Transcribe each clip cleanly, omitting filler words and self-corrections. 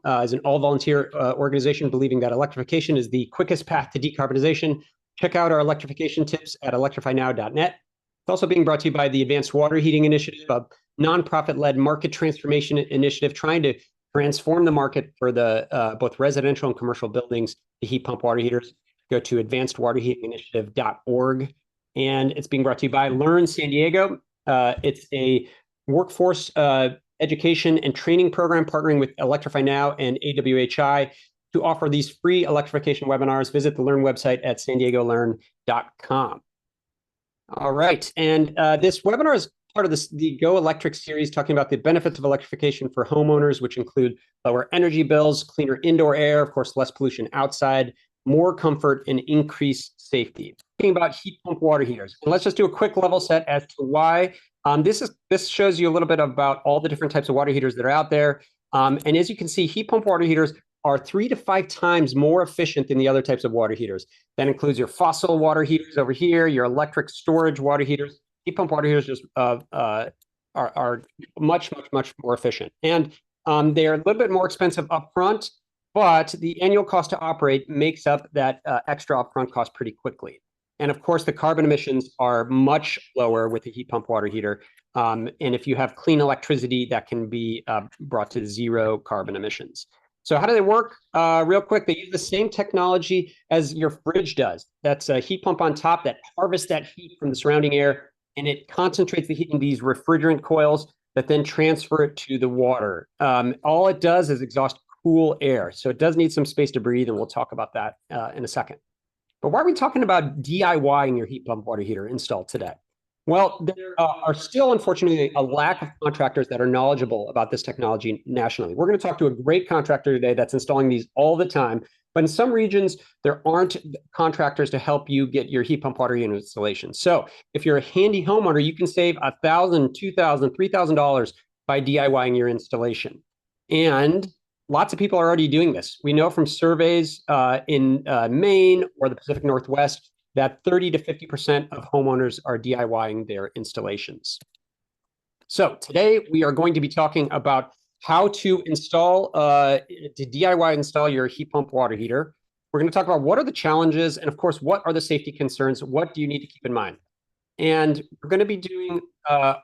is an all-volunteer organization believing that electrification is the quickest path to decarbonization. Check out our electrification tips at electrifynow.net. It's also being brought to you by the Advanced Water Heating Initiative, a nonprofit-led market transformation initiative trying to transform the market for the both residential and commercial buildings to heat pump water heaters. Go to advancedwaterheatinginitiative.org. And it's being brought to you by Learn San Diego. It's a workforce education and training program partnering with Electrify Now and HPWH to offer these free electrification webinars. Visit the Learn website at sandiegolearn.com. All right, and this webinar is part of the Go Electric series, talking about the benefits of electrification for homeowners, which include lower energy bills, cleaner indoor air, of course, less pollution outside, more comfort, and increased safety. Talking about heat pump water heaters. And let's just do a quick level set as to why. This shows you a little bit about all the different types of water heaters that are out there. And as you can see, heat pump water heaters are 3 to 5 times more efficient than the other types of water heaters. That includes your fossil water heaters over here, your electric storage water heaters. Heat pump water heaters just are much more efficient. And they're a little bit more expensive upfront, but the annual cost to operate makes up that extra upfront cost pretty quickly. And of course, the carbon emissions are much lower with the heat pump water heater. And if you have clean electricity, that can be brought to 0 carbon emissions. So how do they work? Real quick, they use the same technology as your fridge does. That's a heat pump on top that harvests that heat from the surrounding air, and it concentrates the heat in these refrigerant coils that then transfer it to the water. All it does is exhaust cool air. So it does need some space to breathe, and we'll talk about that in a second. But why are we talking about DIYing your heat pump water heater install today? Well, there are still, unfortunately, a lack of contractors that are knowledgeable about this technology nationally. We're going to talk to a great contractor today that's installing these all the time. But in some regions, there aren't contractors to help you get your heat pump water heater installation. So if you're a handy homeowner, you can save $1,000, $2,000, $3,000 by DIYing your installation. And lots of people are already doing this. We know from surveys in Maine or the Pacific Northwest that 30 to 50% of homeowners are DIYing their installations. So today we are going to be talking about how to DIY install your heat pump water heater. We're going to talk about what are the challenges, and of course, what are the safety concerns? What do you need to keep in mind? And we're going to be doing, there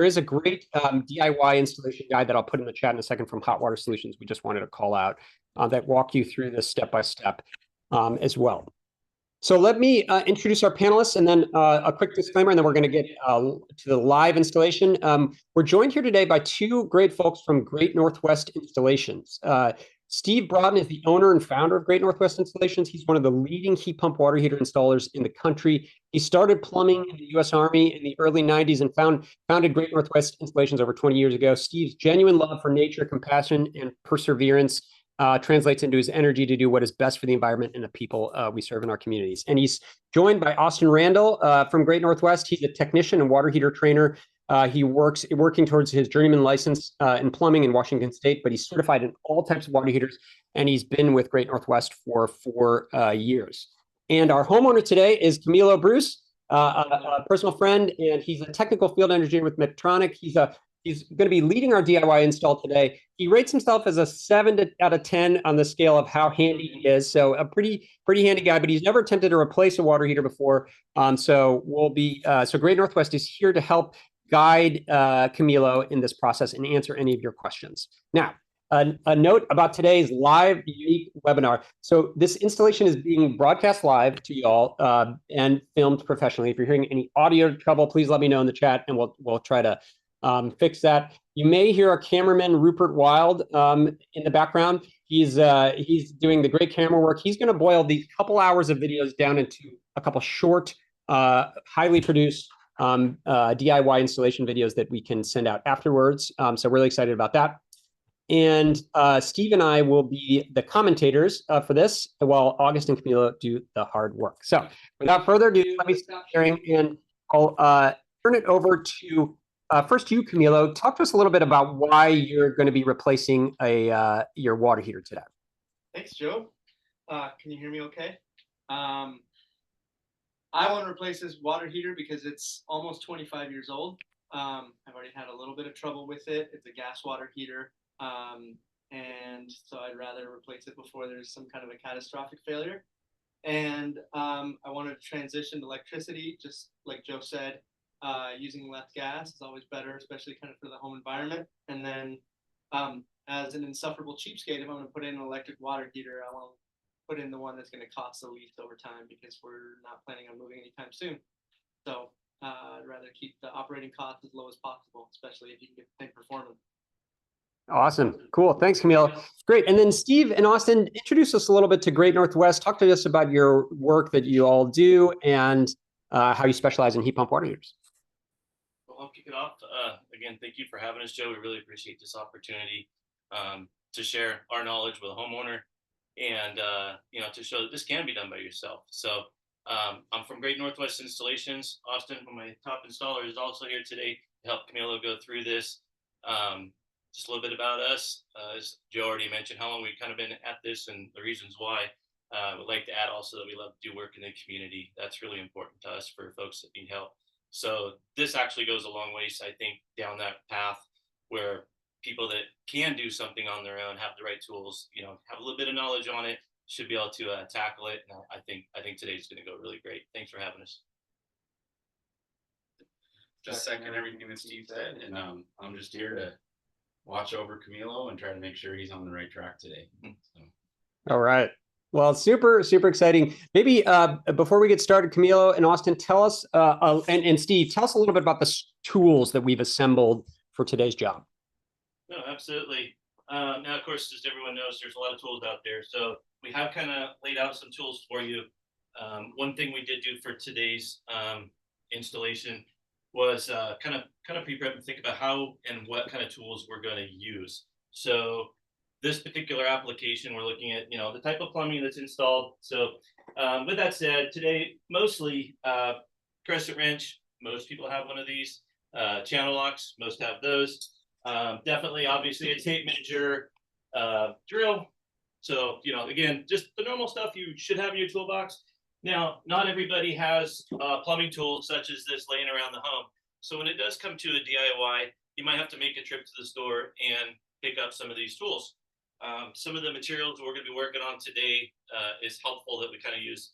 is a great DIY installation guide that I'll put in the chat in a second from Hot Water Solutions. We just wanted to call out that walk you through this step-by-step as well. So let me introduce our panelists, and then a quick disclaimer, and then we're going to get to the live installation. We're joined here today by 2 great folks from Great Northwest Installations. Steve Broughton is the owner and founder of Great Northwest Installations. He's one of the leading heat pump water heater installers in the country. He started plumbing in the U.S. Army in the early 90s and founded Great Northwest Installations over 20 years ago. Steve's genuine love for nature, compassion, and perseverance translates into his energy to do what is best for the environment and the people we serve in our communities. And he's joined by Austin Randall from Great Northwest. He's a technician and water heater trainer. He working towards his journeyman license in plumbing in Washington State, but he's certified in all types of water heaters, and he's been with Great Northwest for 4 years. And our homeowner today is Camilo Bruce, a personal friend, and he's a technical field engineer with Medtronic. He's going to be leading our DIY install today. He rates himself as a 7 out of 10 on the scale of how handy he is. So a pretty handy guy, but he's never attempted to replace a water heater before. So Great Northwest is here to help guide Camilo in this process and answer any of your questions. Now, a note about today's live unique webinar. So this installation is being broadcast live to y'all and filmed professionally. If you're hearing any audio trouble, please let me know in the chat, and we'll try to fix that. You may hear our cameraman Rupert Wild in the background. He's doing the great camera work. He's going to boil these couple hours of videos down into a couple short, highly produced DIY installation videos that we can send out afterwards. So really excited about that. And Steve and I will be the commentators for this, while August and Camilo do the hard work. So without further ado, let me stop sharing, and I'll turn it over to first you, Camilo. Talk to us a little bit about why you're going to be replacing your water heater today. Thanks, Joe. Can you hear me okay? I want to replace this water heater because it's almost 25 years old. I've already had a little bit of trouble with it. It's a gas water heater. And so I'd rather replace it before there's some kind of a catastrophic failure. And I wanted to transition to electricity, just like Joe said. Using less gas is always better, especially kind of for the home environment. And then as an insufferable cheapskate, if I'm going to put in an electric water heater, I want to put in the one that's going to cost the least over time, because we're not planning on moving anytime soon. So I'd rather keep the operating costs as low as possible, especially if you can get the thing performing. Awesome. Cool. Thanks, Camille. Great. And then Steve and Austin, introduce us a little bit to Great Northwest. Talk to us about your work that you all do and how you specialize in heat pump water heaters. Well, I'll kick it off. Again, thank you for having us, Joe. We really appreciate this opportunity to share our knowledge with a homeowner and, to show that this can be done by yourself. So I'm from Great Northwest Installations. Austin, my top installer, is also here today to help Camilo go through this. Just a little bit about us. As Joe already mentioned, how long we've kind of been at this and the reasons why. Would like to add also that we love to do work in the community. That's really important to us for folks that need help. So this actually goes a long ways, I think, down that path where people that can do something on their own, have the right tools, have a little bit of knowledge on it, should be able to tackle it. And I think today's going to go really great. Thanks for having us. Just second everything that Steve said, and I'm just here to watch over Camilo and try to make sure he's on the right track today. So. All right. Well, super, super exciting. Maybe before we get started, Camilo and Austin, tell us, and Steve, tell us a little bit about the tools that we've assembled for today's job. No, absolutely. Now, of course, as everyone knows, there's a lot of tools out there. So we have kind of laid out some tools for you. One thing we did do for today's installation was kind of pre-prep and think about how and what kind of tools we're going to use. So this particular application, we're looking at, the type of plumbing that's installed. So with that said, today, mostly crescent wrench, most people have one of these. Channel locks, most have those. Definitely, obviously, a tape measure, drill. So, again, just the normal stuff you should have in your toolbox. Now, not everybody has plumbing tools such as this laying around the home. So when it does come to a DIY, you might have to make a trip to the store and pick up some of these tools. Some of the materials we're going to be working on today is helpful that we kind of use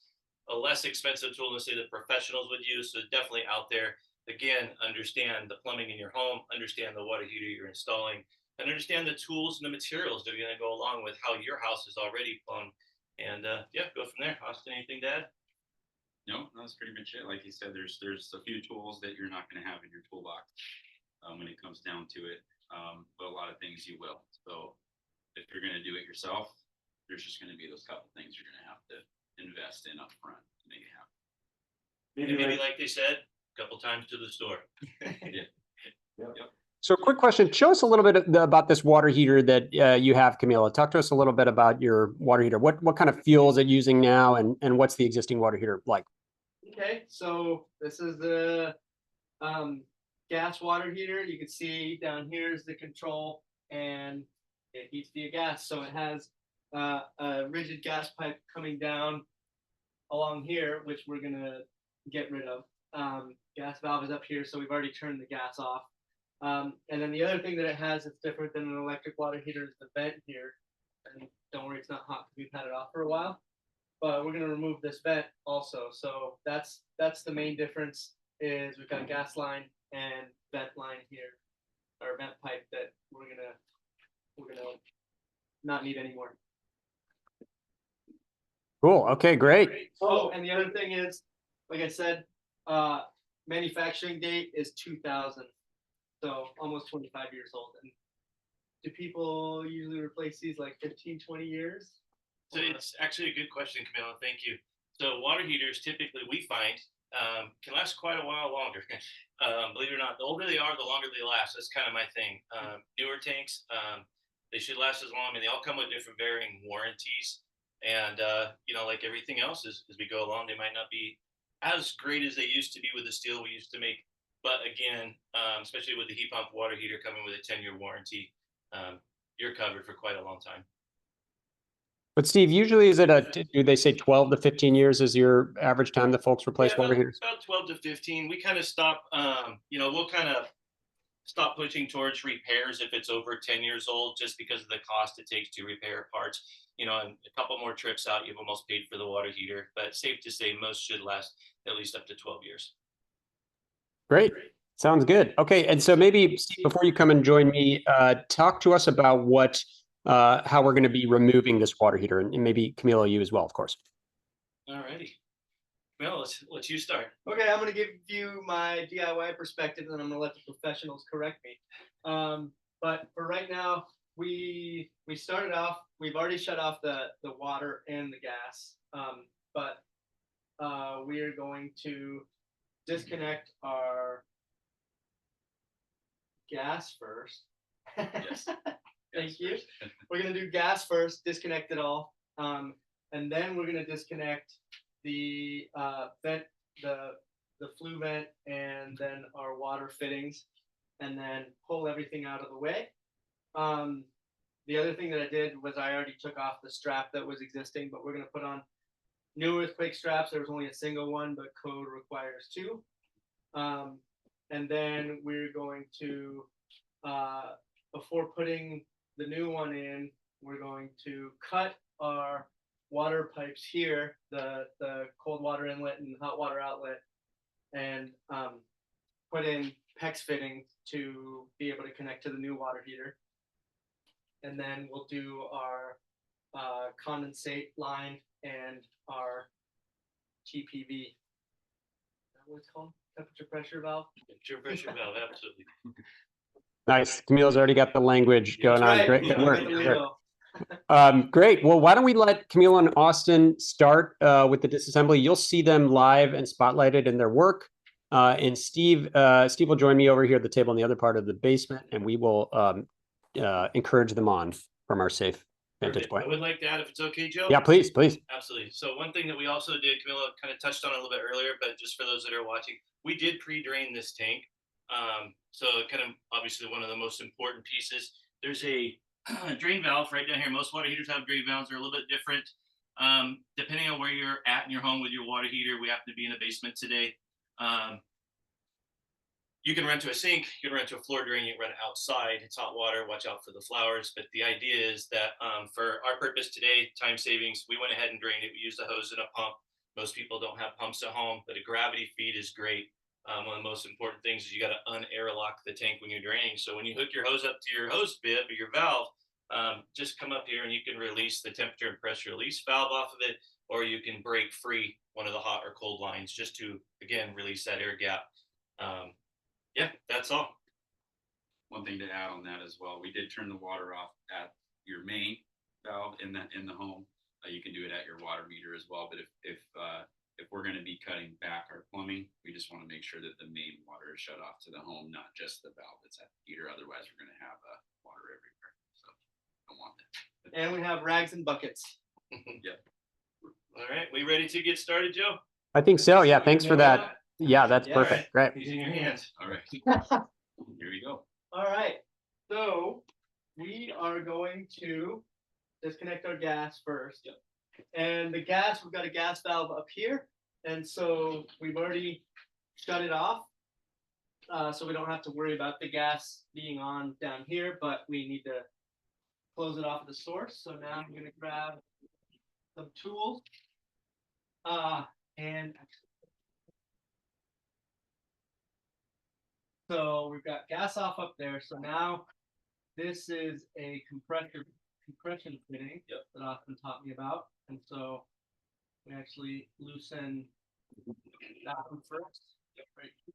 a less expensive tool than say that professionals would use. So definitely out there, again, understand the plumbing in your home, understand the water heater you're installing, and understand the tools and the materials that are going to go along with how your house is already plumbed. And yeah, go from there. Austin, anything to add? No, that's pretty much it. Like you said, there's a few tools that you're not going to have in your toolbox when it comes down to it, but a lot of things you will. So if you're going to do it yourself, there's just going to be those couple things you're going to have to invest in up front to make it happen. Maybe like they said, a couple times to the store. Yeah. Yep. So quick question, show us a little bit about this water heater that you have, Camilo. Talk to us a little bit about your water heater. What kind of fuel is it using now, and what's the existing water heater like? Okay, so this is the gas water heater. You can see down here is the control, and it heats via gas. So it has a rigid gas pipe coming down along here, which we're gonna get rid of. Gas valve is up here, so we've already turned the gas off. And then the other thing that it has that's different than an electric water heater is the vent here. And don't worry, it's not hot because we've had it off for a while. But we're gonna remove this vent also. So that's the main difference, is we've got a gas line and vent line here, or vent pipe, that we're gonna not need anymore. Cool. Okay, great. Oh, and the other thing is, like I said, manufacturing date is 2000. So almost 25 years old. And do people usually replace these like 15, 20 years? So it's actually a good question, Camilo. Thank you. So water heaters typically we find can last quite a while longer. Believe it or not, the older they are, the longer they last. That's kind of my thing. Newer tanks, they should last as long. I mean, they all come with different varying warranties. And, like everything else, as we go along, they might not be as great as they used to be with the steel we used to make. But again, especially with the heat pump water heater coming with a 10-year warranty, you're covered for quite a long time. But Steve, usually do they say 12 to 15 years is your average time that folks replace water heaters? About 12 to 15. We kind of stop, we'll kind of stop pushing towards repairs if it's over 10 years old, just because of the cost it takes to repair parts. And a couple more trips out, you've almost paid for the water heater. But safe to say, most should last at least up to 12 years. Great. Sounds good. Okay, and so maybe Steve, before you come and join me, talk to us about how we're going to be removing this water heater, and maybe Camilo, you as well, of course. All righty. Well, let's you start. Okay, I'm gonna give you my DIY perspective, and then I'm gonna let the professionals correct me. But for right now, we started off. We've already shut off the water and the gas. But we are going to disconnect our gas first. Yes. Thank you. We're gonna do gas first, disconnect it all, and then we're gonna disconnect the vent, the flue vent, and then our water fittings, and then pull everything out of the way. The other thing that I did was I already took off the strap that was existing, but we're gonna put on new earthquake straps. There was only a single one, but code requires two. And then we're going to, before putting the new one in, we're going to cut our water pipes here, the cold water inlet and hot water outlet, and put in PEX fitting to be able to connect to the new water heater. And then we'll do our condensate line and our TPV. Is that what it's called? Temperature pressure valve? Temperature pressure valve, absolutely. Nice. Camilo's already got the language going on. Right. Great, Yeah, good work. the Sure. lingo. Great. Well, why don't we let Camilo and Austin start with the disassembly? You'll see them live and spotlighted in their work. And Steve will join me over here at the table in the other part of the basement, and we will encourage them on from our safe vantage point. I would like to add, if it's okay, Joe. Yeah, please. Absolutely. So one thing that we also did, Camilo kind of touched on it a little bit earlier, but just for those that are watching, we did pre-drain this tank. So kind of obviously one of the most important pieces. There's a drain valve right down here. Most water heaters have drain valves. They're a little bit different. Depending on where you're at in your home with your water heater, we happen to be in a basement today. You can run to a sink, you can run to a floor drain, you can run outside. It's hot water, watch out for the flowers. But the idea is that for our purpose today, time savings, we went ahead and drained it. We used a hose and a pump. Most people don't have pumps at home, but a gravity feed is great. One of the most important things is you got to un-airlock the tank when you're draining. So when you hook your hose up to your hose bib or your valve, just come up here and you can release the temperature and pressure release valve off of it, or you can break free one of the hot or cold lines just to, again, release that air gap. Yeah, that's all. One thing to add on that as well, we did turn the water off at your main valve in the home. You can do it at your water meter as well. But if we're going to be cutting back our plumbing, we just want to make sure that the main water is shut off to the home, not just the valve that's at the heater. Otherwise, we're going to have water everywhere. So don't want that. And we have rags and buckets. Yep. All right, we ready to get started, Joe? I think so. Yeah, thanks for that. Yeah, that's Yeah. perfect. Great. He's in your hands. All right. Here we go. All right. So we are going to disconnect our gas first. Yep. And the gas, we've got a gas valve up here. And so we've already shut it off. So we don't have to worry about the gas being on down here, but we need to close it off at the source. So now I'm going to grab some tools. And so we've got gas off up there. So now this is a compression fitting that Austin taught me about. And so we actually loosen that one first. Right here.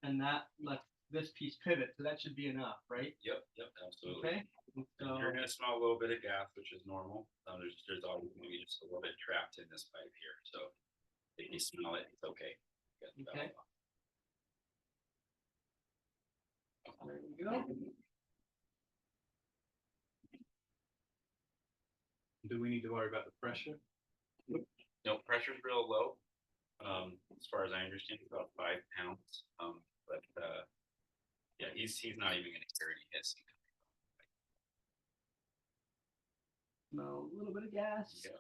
And that lets this piece pivot. So that should be enough, right? Yep, absolutely. Okay. And so You're gonna smell a little bit of gas, which is normal. There's always maybe just a little bit trapped in this pipe here. So if you smell it, it's okay. Okay. There we go. Do we need to worry about the pressure? No, pressure's real low. As far as I understand, it's about 5 pounds. But yeah, he's not even gonna carry any hissing. Smell a little bit of gas. Yeah.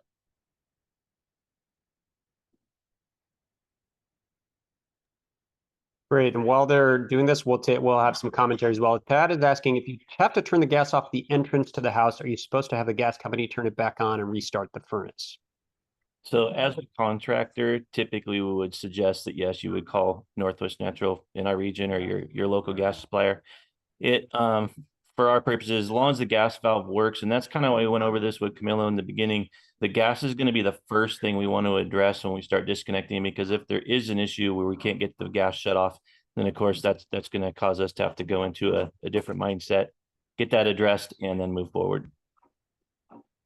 Great. And while they're doing this, we'll have some commentary as well. Pat is asking, if you have to turn the gas off the entrance to the house, are you supposed to have the gas company turn it back on and restart the furnace? So as a contractor, typically we would suggest that, yes, you would call Northwest Natural in our region or your local gas supplier. It, for our purposes, as long as the gas valve works, and that's kind of why we went over this with Camilo in the beginning, the gas is going to be the first thing we want to address when we start disconnecting, because if there is an issue where we can't get the gas shut off, then of course that's going to cause us to have to go into a different mindset, get that addressed, and then move forward.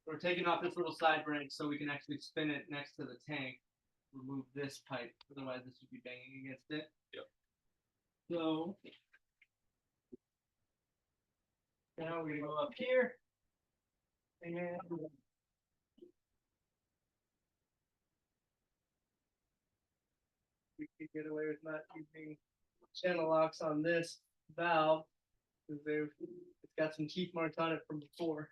We're taking off this little side branch so we can actually spin it next to the tank. Remove this pipe, otherwise this would be banging against it. Yep. So now we're gonna go up here. And we could get away with not using channel locks on this valve because it's got some teeth marks on it from before.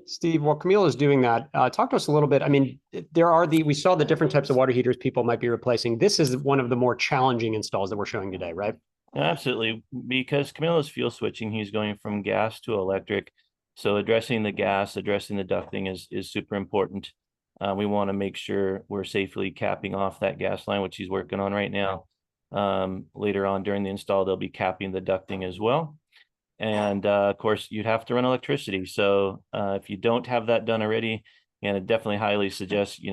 Steve, while Camille is doing that, talk to us a little bit. I mean, we saw the different types of water heaters people might be replacing. This is one of the more challenging installs that we're showing today, right? Absolutely, because Camilo's fuel switching, he's going from gas to electric. So addressing the gas, addressing the ducting is super important. We want to make sure we're safely capping off that gas line, which he's working on right now. Later on during the install, they'll be capping the ducting as well. And of course, you'd have to run electricity. So if you don't have that done already, and I definitely highly suggest,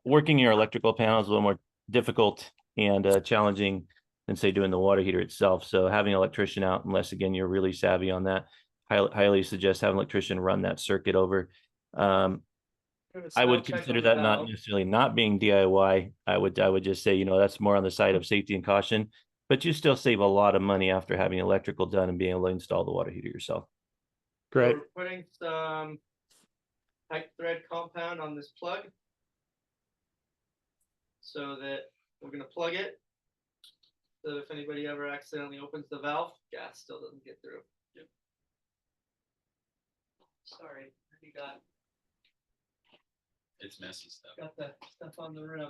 working your electrical panel is a little more difficult and challenging than say doing the water heater itself. So having an electrician out, unless again you're really savvy on that, highly suggest having an electrician run that circuit over. I would consider that not necessarily not being DIY. I would just say, that's more on the side of safety and caution. But you still save a lot of money after having electrical done and being able to install the water heater yourself. Great. We're putting some pipe thread compound on this plug so that we're going to plug it. So if anybody ever accidentally opens the valve, gas still doesn't get through. Yep. Sorry, you got It's messy stuff. that stuff on the rim.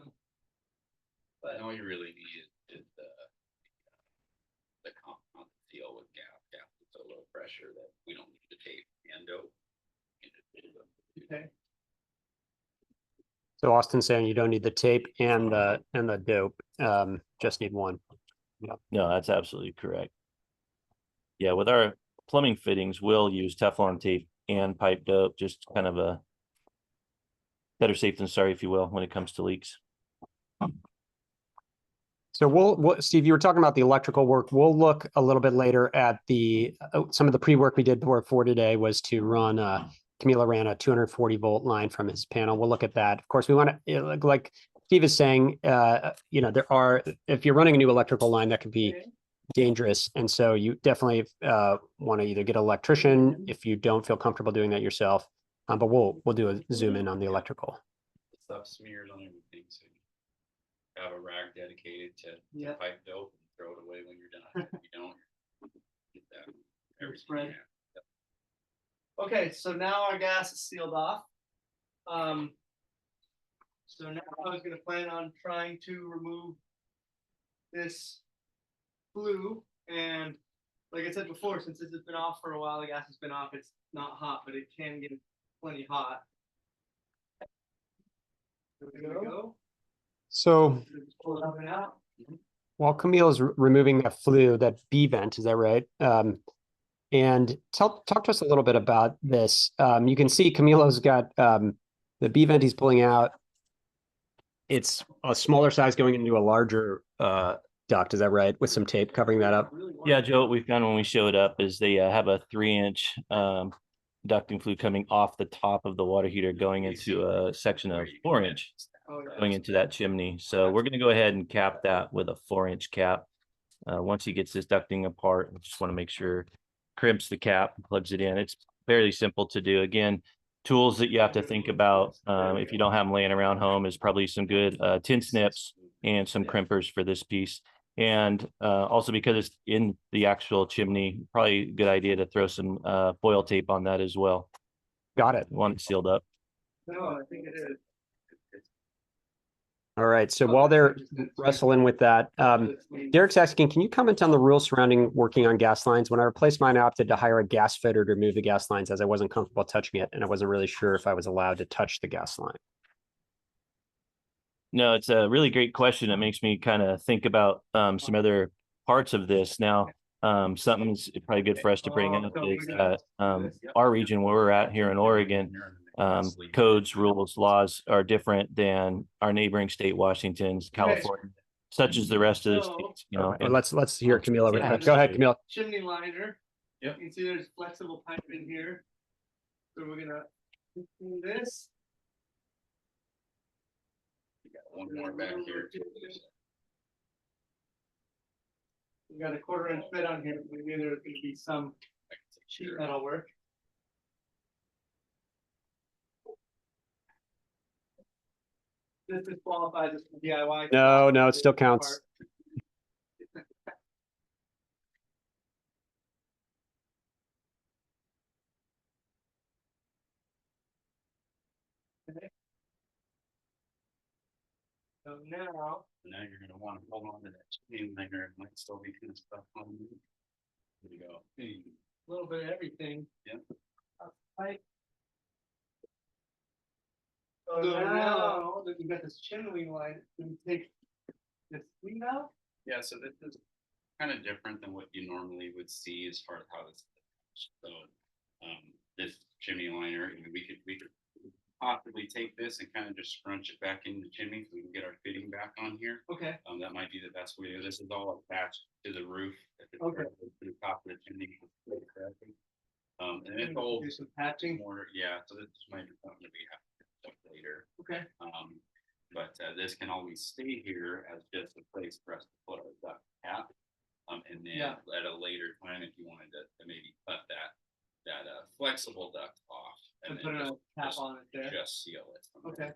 But And all you really need is the compound seal with gas. Gas is so low pressure that we don't need to tape and dope. okay. So Austin's saying you don't need the tape and the dope, just need one. No, that's absolutely correct. Yeah, with our plumbing fittings, we'll use Teflon tape and pipe dope, just kind of a better safe than sorry, if you will, when it comes to leaks. So Steve, you were talking about the electrical work. We'll look a little bit later at some of the pre-work we did for today was to run Camilo ran a 240 volt line from his panel. We'll look at that. Of course, we want to, like Steve is saying, if you're running a new electrical line, that could be dangerous. And so you definitely want to either get an electrician if you don't feel comfortable doing that yourself. But we'll do a zoom in on the electrical. Stuff smears on everything, so you have a rag dedicated to Yep. pipe dope and throw it away when you're done. If you don't, get that everything. Spread. you have. Okay, so now our gas is sealed off. So now I was gonna plan on trying to remove this flue, and like I said before, since this has been off for a while, the gas has been off, it's not hot, but it can get plenty hot. There we go. So Just pull it up and out. while Camille is removing that flue, that B vent, is that right? And talk to us a little bit about this. You can see Camilo's got the B vent he's pulling out. It's a smaller size going into a larger duct, is that right? With some tape covering that up. Yeah, Joe, what we found when we showed up is they have a 3-inch ducting flue coming off the top of the water heater going into a section of 4-inch going into that chimney. So we're going to go ahead and cap that with a 4-inch cap. Once he gets this ducting apart, we just want to make sure crimps the cap, plugs it in. It's fairly simple to do. Again, tools that you have to think about if you don't have them laying around home is probably some good tin snips and some crimpers for this piece. And also because it's in the actual chimney, probably a good idea to throw some foil tape on that as well. Got it. Want it sealed up. No, I think it is. All right. So while they're wrestling with that, Derek's asking, can you comment on the rules surrounding working on gas lines? When I replaced mine, I opted to hire a gas fitter to remove the gas lines as I wasn't comfortable touching it, and I wasn't really sure if I was allowed to touch the gas line. No, it's a really great question. It makes me kind of think about some other parts of this. Now, something's probably good for us to bring up is that our region where we're at here in Oregon, codes, rules, laws are different than our neighboring state, Washington's, California, such as the rest of the states, you know. Well, let's hear Camille over there. Go ahead, Camille. Chimney liner. Yep. You can see there's flexible pipe in here. So we're gonna do this. You got one more back here. We got a 1/4 inch bit on here. We knew there was gonna be some sheet metal work. This disqualifies us from DIY. No, it still counts. So now, Now you're gonna wanna hold on to that chain liner, it might still be kind of stuck on you. There you go. Hey, a little bit of everything. Yep. Pipe. So now that we got this chimney line, we take this sleeve out. Yeah, so this is kind of different than what you normally would see as far as how this. So, this chimney liner, I mean, we could possibly take this and kind of just scrunch it back in the chimney so we can get our fitting back on here. Okay. That might be the best way. This is all attached to the roof. If it's Okay. to the top of the chimney. And it's all Do some patching. more, yeah, so this might be something that we have to do later. Okay. But this can always stay here as just a place for us to put our duct cap. And then Yeah. at a later time, if you wanted to maybe cut that flexible duct off. And then put a cap just- on it there. Just seal it. from Okay. there.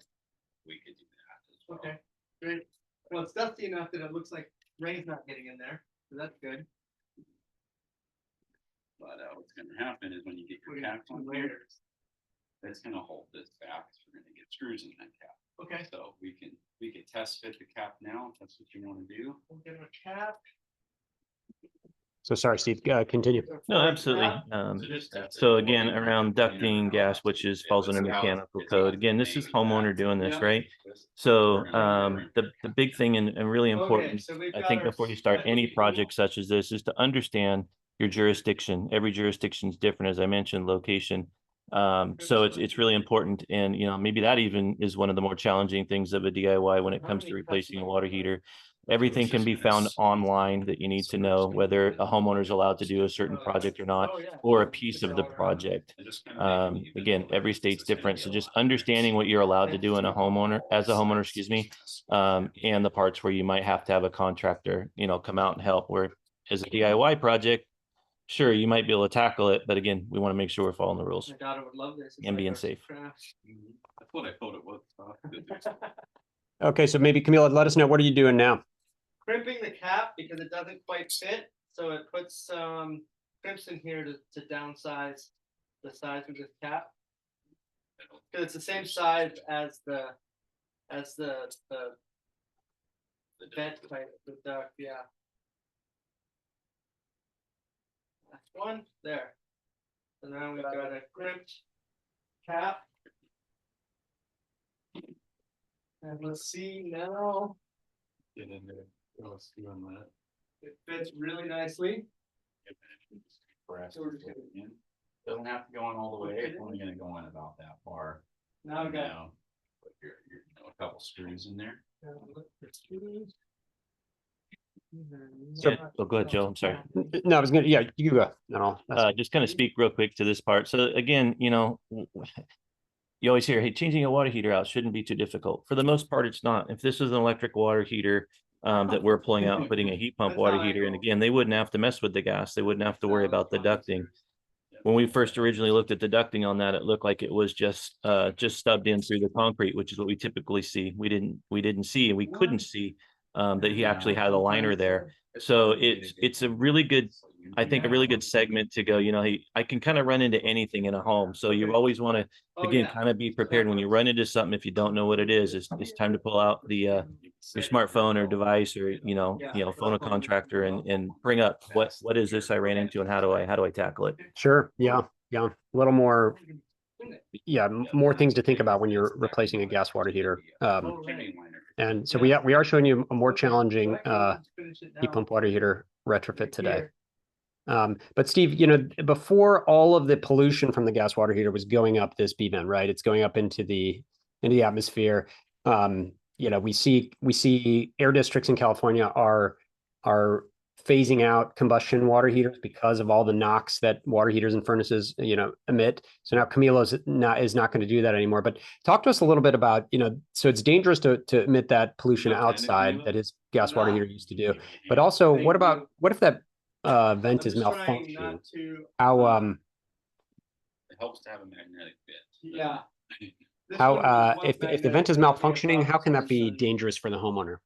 We could do that as well. Okay. Great. Well, it's dusty enough that it looks like rain's not getting in there. So that's good. But what's gonna happen is when you get your We cap got 2 on here, layers. it's gonna hold this back, so we're gonna get screws in that cap. Okay. So we can test fit the cap now, if that's what you wanna do. We'll get a cap. So sorry, Steve, continue. No, absolutely. So again, around ducting, gas, which falls under mechanical code. Again, this is homeowner doing this, right? So the big thing and really important, so we've I got think our before you start any specialty project such as this, is to understand your jurisdiction. Every jurisdiction is different, as I mentioned, location. So it's really important, and maybe that even is one of the more challenging things of a DIY when it comes to replacing a water heater. Everything can be found online that you need to know whether a homeowner is allowed to do a certain project or not, or a piece of the project. Again, every state's different, so just understanding what you're allowed to do as a homeowner, excuse me, and the parts where you might have to have a contractor, come out and help. Where as a DIY project, sure, you might be able to tackle it, but again, we want to make sure we're following the rules My daughter would love this. It's and like being our safe. craft. That's what I thought it was. Okay, so maybe Camille, let us know, what are you doing now? Crimping the cap because it doesn't quite fit, so it puts some crimps in here to downsize the size of this cap. Because it's the same size as the vent pipe, the duct, yeah. Last one, there. So now we've got a crimped cap. And let's see now, Get in there. Throw a screw on that. it fits really nicely. So we're just gonna doesn't have to go in all the way, it's only gonna go in about that far. Now we got. Now, put your a couple screws in there. So- Oh, go ahead, Joe. I'm sorry. No, I was gonna, yeah, you go. No, that's- Just kind of speak real quick to this part. So again, you always hear, hey, changing a water heater out shouldn't be too difficult. For the most part, it's not. If this was an electric water heater that we're pulling out and putting a heat pump That's water how I heater, and go. again, they wouldn't have to mess with the gas. They wouldn't have to worry about the ducting. When we first originally looked at the ducting on that, it looked like it was just stubbed in through the concrete, which is what we typically see. We didn't see, and we couldn't see that he actually had a liner there. So it's a really good I think a really good segment to go, you know, hey, I can kind of run into anything in a home. So you always want to, again, kind of be prepared when you run into something. If you don't know what it is, it's time to pull out the your smartphone or device, or phone a contractor and bring up what is this I ran into, and how do I tackle it. Sure. Yeah. Yeah. A little more. Yeah, more things to think about when you're replacing a gas water heater. And so we are showing you a more challenging heat pump water heater retrofit today. But Steve, before all of the pollution from the gas water heater was going up this B vent, right? It's going up into the atmosphere. We see air districts in California are phasing out combustion water heaters because of all the NOx that water heaters and furnaces, emit. So now Camilo is not going to do that anymore. But talk to us a little bit about, so it's dangerous to emit that pollution outside that his gas water heater used to do. But also, what if that vent is malfunctioning? How It helps to have a magnetic bit. Yeah. if the vent is malfunctioning, how can that be dangerous for the homeowner?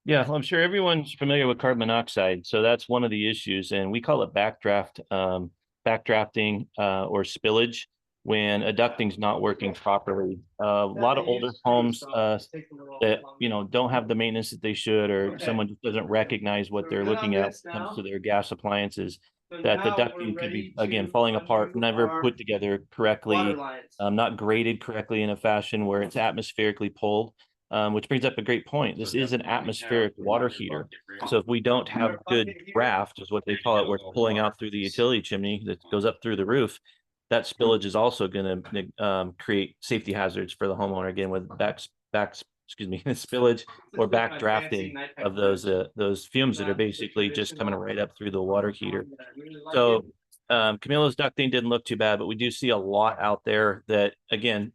Yeah, well, I'm sure everyone's familiar with carbon monoxide. So that's one of the issues. And we call it backdrafting or spillage when a ducting's not working properly. A lot of older homes that, don't have the maintenance that they should, or someone just doesn't recognize what they're looking at when it comes to their gas appliances, that the ducting could be, again, falling apart, never put together correctly, not graded correctly in a fashion where it's atmospherically pulled. Which brings up a great point. This is an atmospheric water heater. So if we don't have good draft, is what they call it, where it's pulling out through the utility chimney that goes up through the roof, that spillage is also going to create safety hazards for the homeowner, again, with spillage or back drafting of those fumes that are basically just coming right up through the water heater. So Camilo's ducting didn't look too bad, but we do see a lot out there that, again,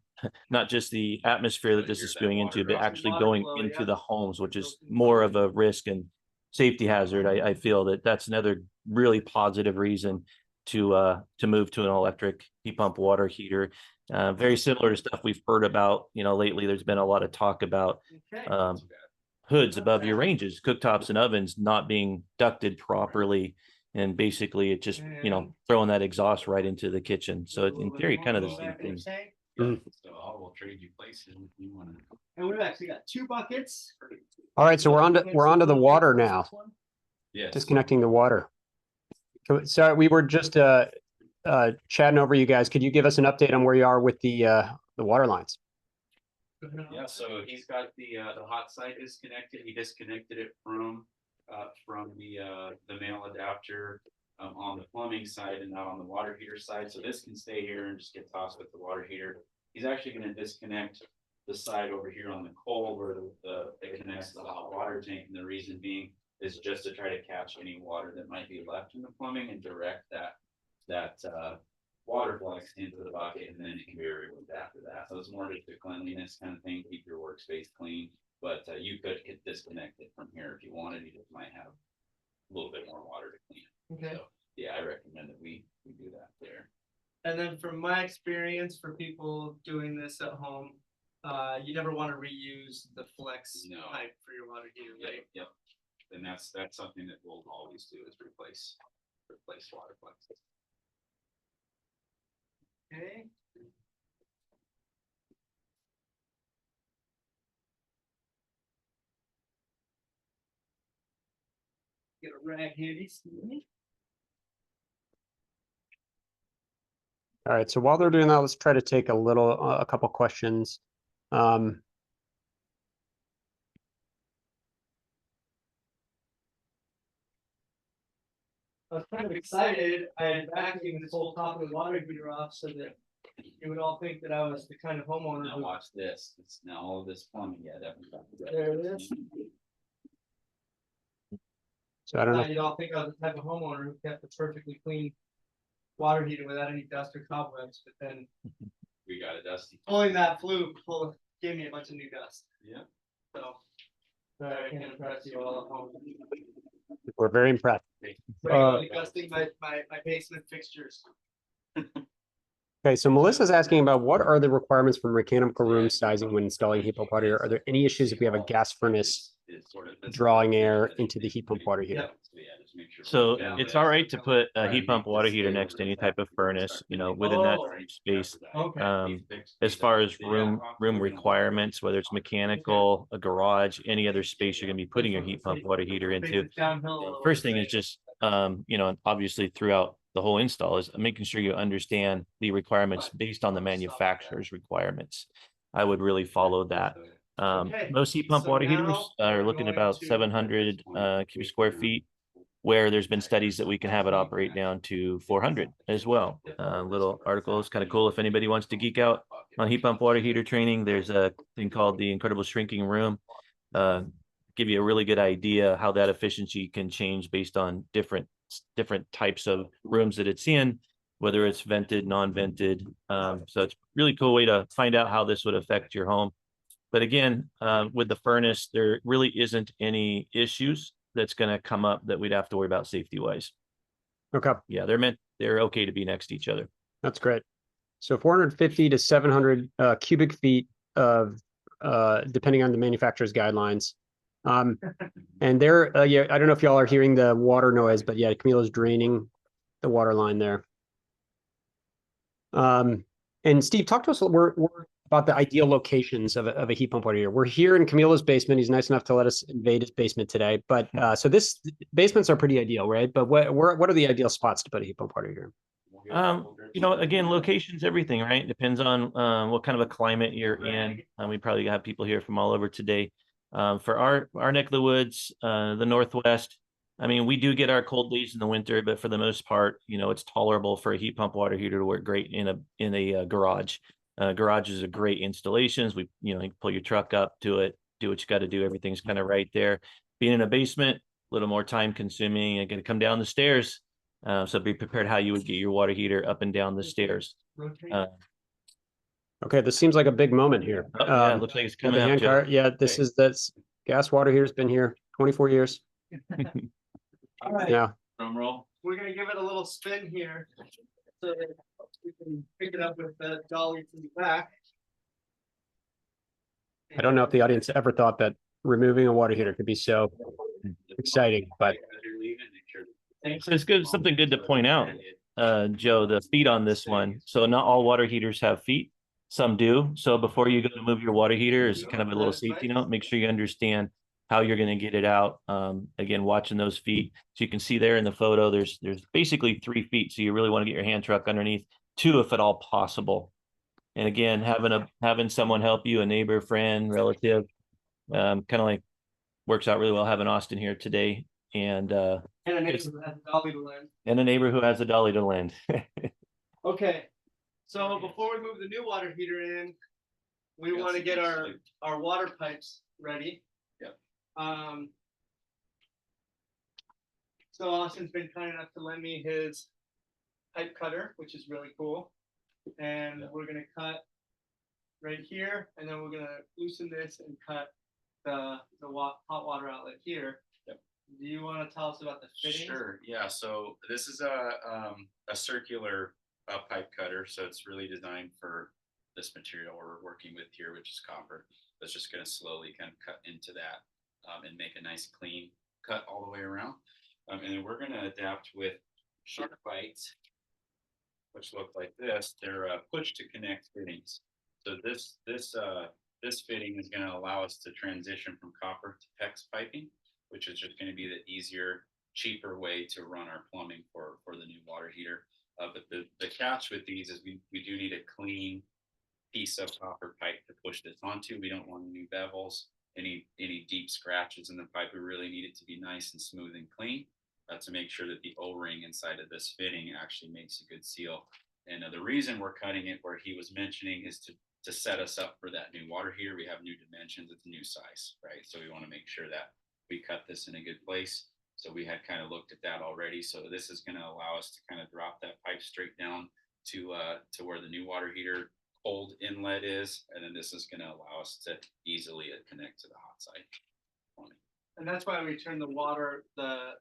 not just the atmosphere that this is spewing into, but actually going into the homes, which is more of a risk and safety hazard. I feel that's another really positive reason to move to an electric heat pump water heater. Very similar to stuff we've heard about, lately. There's been a lot of talk about hoods above your ranges, cooktops and ovens not being ducted properly. And basically it just, throwing that exhaust right into the kitchen. So in theory, kind of the same thing. So I will trade you places if you want to. And we've actually got 2 buckets. All right, so we're onto the water now. Yes. Disconnecting the water. So we were just chatting over you guys. Could you give us an update on where you are with the water lines? Yeah, so he's got the hot side disconnected. He disconnected it from the male adapter on the plumbing side and not on the water heater side. So this can stay here and just get tossed with the water heater. He's actually going to disconnect the side over here on the coal where it connects to the hot water tank. And the reason being is just to try to catch any water that might be left in the plumbing and direct that water flux into the bucket, and then it can be removed after that. So it's more just a cleanliness kind of thing, keep your workspace clean. But you could get disconnected from here if you wanted. You just might have a little bit more water to clean. Okay. So, yeah, I recommend that we do that there. And then from my experience, for people doing this at home, you never want to reuse the flex pipe for your water heater, right? Yep. And that's something that we'll always do, is replace water flexes. Okay. Get a rag handy. All right, so while they're doing that, let's try to take a couple questions. I was kind of excited. I had vacuumed this whole top of the water heater off so that you would all think that I was the kind of homeowner. Now watch this. It's now all of this plumbing. Yeah, There it is. So I don't know. You'd all think I was the type of homeowner who kept a perfectly clean water heater without any dust or cobwebs, but then we got a dusty. pulling that fluke gave me a bunch of new dust. Yeah. So I can't impress you all at home. We're very impressed. Dusting my basement fixtures. Okay, so Melissa's asking about what are the requirements for mechanical room sizing when installing heat pump water heater? Are there any issues if we have a gas furnace drawing air into the heat pump water heater? Yep. make sure. So Yeah. it's all right to put a heat pump water heater next to any type of furnace, you know, within that Oh. space. Okay. As far as room requirements, whether it's mechanical, a garage, any other space you're gonna be putting your heat pump water heater into. Downhill a little First bit. thing is just, you know, obviously throughout the whole install is making sure you understand the requirements based on the manufacturer's requirements. I would really follow that. Okay, Most heat pump so water now heaters are we're looking going about to- 700 cubic square feet, where there's been studies that we can have it operate down to 400 as well. Little article is kind of cool if anybody wants to geek out on heat pump water heater training. There's a thing called the Incredible Shrinking Room. Give you a really good idea how that efficiency can change based on different types of rooms that it's in, whether it's vented, non-vented. So it's a really cool way to find out how this would affect your home. But again, with the furnace, there really isn't any issues that's going to come up that we'd have to worry about safety wise. Okay, Yeah, they're okay to be next to each other. that's great. So 450 to 700 cubic feet of, depending on the manufacturer's guidelines. And there, yeah, I don't know if y'all are hearing the water noise, but yeah, Camilo's draining the water line there. And Steve, talk to us we're about the ideal locations of a heat pump water heater. We're here in Camilo's basement. He's nice enough to let us invade his basement today. But so basements are pretty ideal, right? But what are the ideal spots to put a heat pump water heater? You know, again, location's everything, right? Depends on what kind of a climate you're in. We probably have people here from all over today. For our neck of the woods, the Northwest, I mean, we do get our cold days in the winter, but for the most part, you know, it's tolerable for a heat pump water heater to work great in a garage. Garages are great installations. You know, you can pull your truck up to it, do what you got to do. Everything's kind of right there. Being in a basement, a little more time consuming. You're going to come down the stairs. So be prepared how you would get your water heater up and down the stairs. Okay, this seems like a big moment here. Oh, yeah, it looks like it's yeah, coming the up, hand Joe. cart. Yeah, this gas water heater's been here 24 years. All right. Yeah. Drum roll. We're gonna give it a little spin here. So that we can pick it up with the dolly from the back. I don't know if the audience ever thought that removing a water heater could be so exciting, but So it's good, something good to point out, Joe, the feet on this one. So not all water heaters have feet. Some do. So before you go to move your water heater, is kind of a little safety note. Make sure you understand how you're going to get it out. Again, watching those feet. So you can see there in the photo, there's basically 3 feet. So you really want to get your hand truck underneath, 2 if at all possible. And again, having someone help you, a neighbor, friend, relative, kind of like works out really well having Austin here today. And And a neighbor who has a dolly to lend. a neighbor who has a dolly to lend. Okay, so before we move the new water heater in, we want to get our water pipes ready. Yep. So Austin's been kind enough to lend me his pipe cutter, which is really cool. And we're gonna cut right here, and then we're gonna loosen this and cut the hot water outlet here. Yep. Do you want to tell us about the fittings? Sure. Yeah. So this is a circular pipe cutter. So it's really designed for this material we're working with here, which is copper. It's just going to slowly kind of cut into that and make a nice clean cut all the way around. And then we're going to adapt with sharp bites, which look like this. They're push to connect fittings. So this fitting is going to allow us to transition from copper to PEX piping, which is just going to be the easier, cheaper way to run our plumbing for the new water heater. But the catch with these is we do need a clean piece of copper pipe to push this onto. We don't want any bevels, any deep scratches in the pipe. We really need it to be nice and smooth and clean to make sure that the O-ring inside of this fitting actually makes a good seal. And the reason we're cutting it where he was mentioning is to set us up for that new water heater. We have new dimensions, it's a new size, right? So we want to make sure that we cut this in a good place. So we had kind of looked at that already. So this is going to allow us to kind of drop that pipe straight down to where the new water heater cold inlet is. And then this is going to allow us to easily connect to the hot side. And that's why we turn the water, the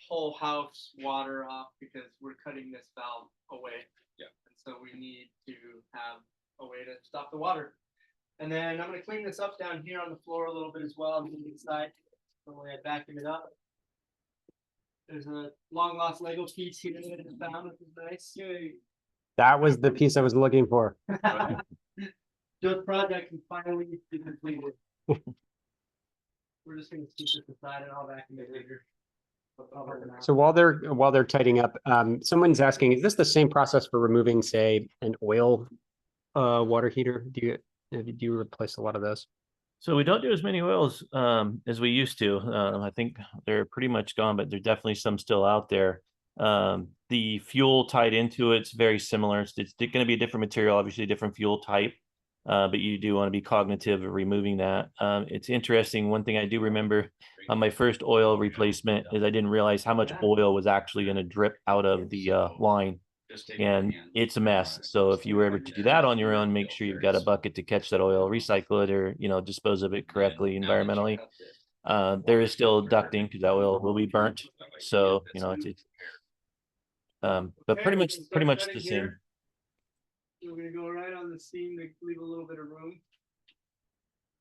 whole house water off, because we're cutting this valve away. Yeah. And so we need to have a way to stop the water. And then I'm going to clean this up down here on the floor a little bit as well on the inside. The way I vacuum it up. There's a long lost Lego piece here that I just found, which is nice. Yay. That was the piece I was looking for. This project can finally be completed. We're just gonna keep this aside and I'll vacuum it later. So while they're tidying up, someone's asking, is this the same process for removing, say, an oil water heater? Do you replace a lot of those? So we don't do as many oils as we used to. I think they're pretty much gone, but there's definitely some still out there. The fuel tied into it's very similar. It's going to be a different material, obviously different fuel type, but you do want to be cognitive of removing that. It's interesting. One thing I do remember on my first oil replacement is I didn't realize how much oil was actually going to drip out of the line. And it's a mess. So if you were ever to do that on your own, make sure you've got a bucket to catch that oil, recycle it, or dispose of it correctly environmentally. There is still ducting because that oil will be burnt. So it's but pretty much the same. We're gonna go right on the seam to leave a little bit of room.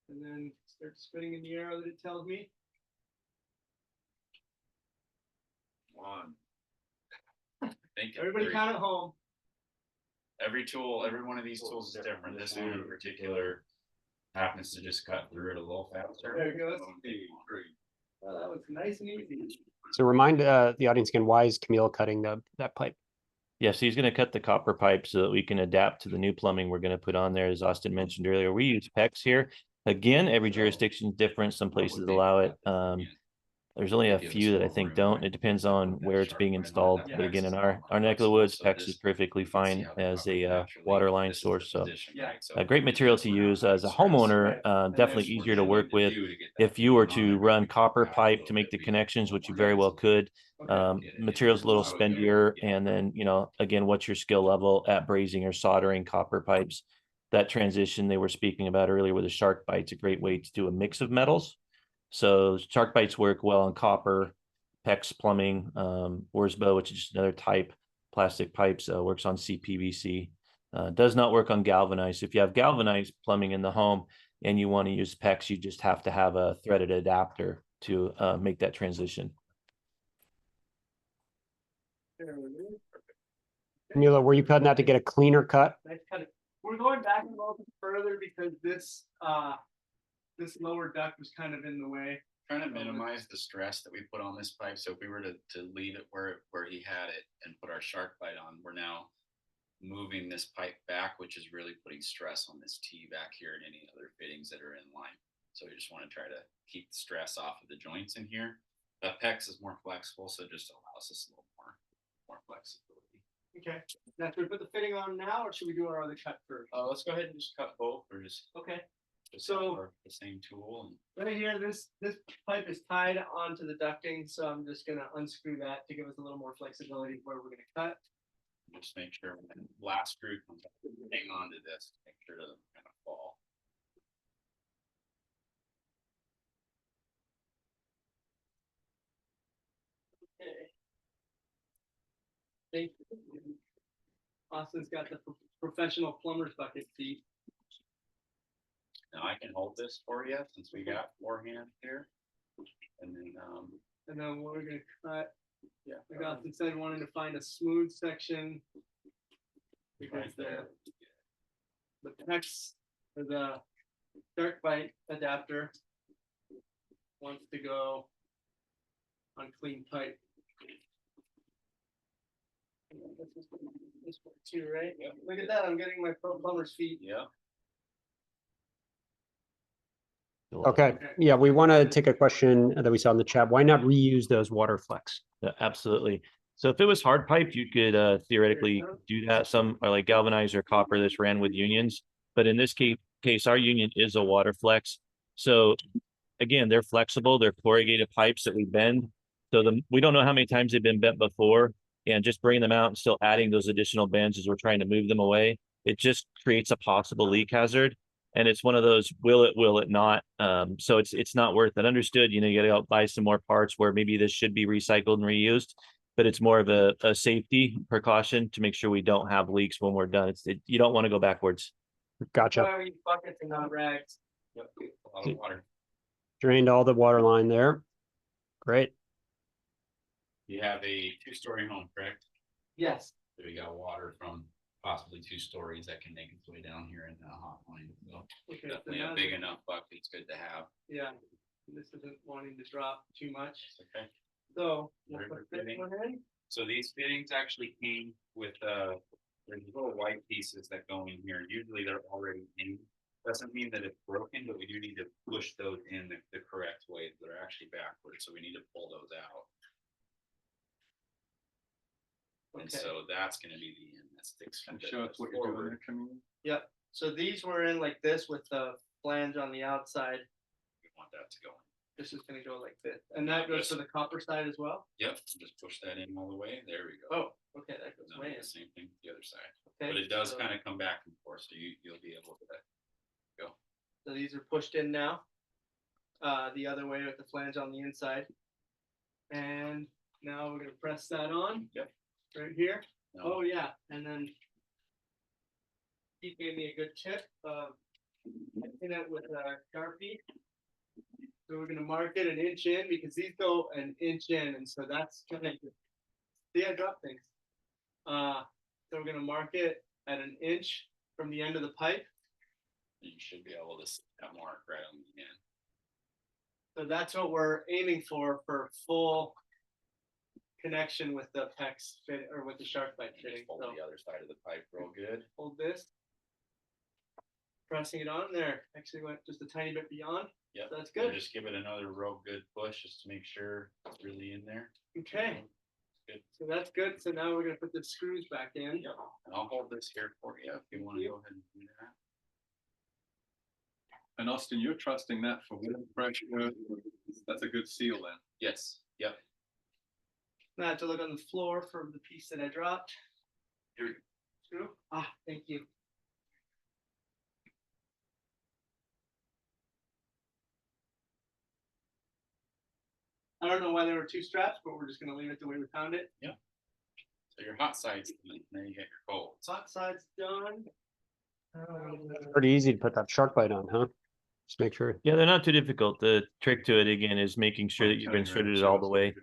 And then start spinning in the arrow that it tells me. One. Think Everybody count at home. every tool, every one of these tools is different. This one in particular happens to just cut through it a little faster. There it goes. Well, that was nice and easy. So remind the audience again, why is Camille cutting that pipe? Yes, he's going to cut the copper pipe so that we can adapt to the new plumbing we're going to put on there. As Austin mentioned earlier, we use PEX here. Again, every jurisdiction is different. Some places allow it. There's only a few that I think don't. It depends on where it's being installed. But again, in our neck of the woods, PEX is perfectly fine as a water line source. So a great material to use as a homeowner, definitely easier to work with. If you were to run copper pipe to make the connections, which you very well could, material's a little spendier. And then, again, what's your skill level at brazing or soldering copper pipes? That transition they were speaking about earlier with a shark bite's a great way to do a mix of metals. So shark bites work well on copper, PEX plumbing, Orsbo, which is just another type, plastic pipes, works on CPVC. Does not work on galvanized. If you have galvanized plumbing in the home and you want to use PEX, you just have to have a threaded adapter to make that transition. Camila, were you cutting that to get a cleaner cut? Nice cut. We're going back a little bit further because this lower duct was kind of in the way. Trying to minimize the stress that we put on this pipe. So if we were to leave it where he had it and put our shark bite on, we're now moving this pipe back, which is really putting stress on this T back here and any other fittings that are in line. So we just want to try to keep the stress off of the joints in here. The PEX is more flexible, so it just allows us a little more flexibility. Okay. Now, should we put the fitting on now, or should we do our other cut first? Let's go ahead and just cut both, or just So the same tool. And right here, this pipe is tied onto the ducting, so I'm just gonna unscrew that to give us a little more flexibility where we're gonna cut. just make sure when the last screw comes up, hang on to this, make sure it doesn't kind of fall. Okay. Thank you. Austin's got the professional plumber's bucket seat. Now I can hold this for you since we got forehand here. And then what we're gonna cut, yeah, like Austin said, wanting to find a smooth section. Because right there. the PEX, or the shark bite adapter wants to go on clean pipe. This one too, right? Yep. Look at that, I'm getting my pro plumber's feet. Yeah. Okay, yeah, we want to take a question that we saw in the chat. Why not reuse those water flex? Yeah, absolutely. So if it was hard pipe, you could theoretically do that. Some are like galvanized or copper that's ran with unions. But in this case, our union is a water flex. So again, they're flexible. They're corrugated pipes that we bend. So we don't know how many times they've been bent before. And just bringing them out and still adding those additional bends as we're trying to move them away, it just creates a possible leak hazard. And it's one of those, will it not? So it's not worth it. Understood, you got to go buy some more parts where maybe this should be recycled and reused, but it's more of a safety precaution to make sure we don't have leaks when we're done. You don't want to go backwards. Gotcha. Why are we buckets and not rags? Yep. A lot of water. Drained all the water line there. Great. You have a two-story home, correct? Yes. So we got water from possibly 2 stories that can make its way down here in the hot line. So Okay. so definitely now a big that- enough bucket. It's good to have. Yeah. This isn't wanting to drop too much. Okay. So we'll Very put this fitting. one in. So these fittings actually came with there's little white pieces that go in here. Usually they're already in. Doesn't mean that it's broken, but we do need to push those in the correct way. They're actually backwards, so we need to pull those out. And Okay. so that's gonna be the end that sticks. And that show us goes what you're doing forward. there, Camille. Yep. So these were in like this with the flange on the outside. We want that to go in. This is gonna go like this, and that goes to the copper side as well. Yep, just push that in all the way. There we go. Oh, okay, that goes Now way do in. the same thing with the other side. Okay, But it does so- kind of come back and forth, so you'll be able to go. So these are pushed in now. The other way with the flange on the inside. And now we're gonna press that on. Yep. Right here. Now, Oh, yeah, and then he gave me a good tip of hitting it with a Sharpie. So we're gonna mark it an inch in because these go an inch in, and so that's kind of, see, I dropped things. So we're gonna mark it at an inch from the end of the pipe. you should be able to see that mark right on the end. So that's what we're aiming for full connection with the PEX fit or with the shark bite And fitting. just hold So the other side of the pipe real good. hold this. Pressing it on there. Actually went just a tiny bit beyond. Yep. So that's And good. just give it another real good push just to make sure it's really in there. Okay. Good. So that's good. So now we're gonna put the screws back in. Yep. And I'll hold this here for you if you want to go ahead and do that. And Austin, you're trusting that for wind pressure. That's a good seal then. Yes. Yep. Now I have to look on the floor for the piece that I dropped. Here we go. Screw. Ah, thank you. I don't know why there were 2 straps, but we're just gonna leave it the way we found it. So your hot side's done, then you get your cold. Sock side's done. Pretty easy to put that shark bite on, huh? Just make sure. Yeah, they're not too difficult. The trick to it again is making sure that you've inserted it all the way.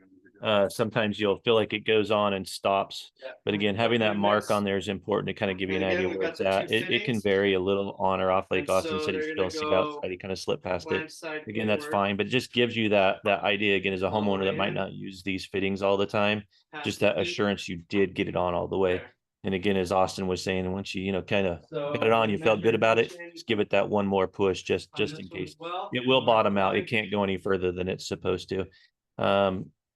Sometimes you'll feel like it goes on and stops, Yeah. but again, having that And mark this- on there is important to kind of give you an And again, idea we've where got it's the at. 2 It can fittings. vary a little on or off, like And Austin so said, they're he's gonna still see go outside, he kind of slipped past it. Flange side Again, that's inward, fine, but it just gives you that idea again as a All the homeowner that way might in. not use these fittings all the time, past just the that feet. assurance you did get it on all the way. There. And again, as Austin was saying, once you kind of So got it on, you felt measure good about it, each end just give it that one more push just on in this one case. as well. It will Mark bottom out. line. It can't go any further than it's supposed to.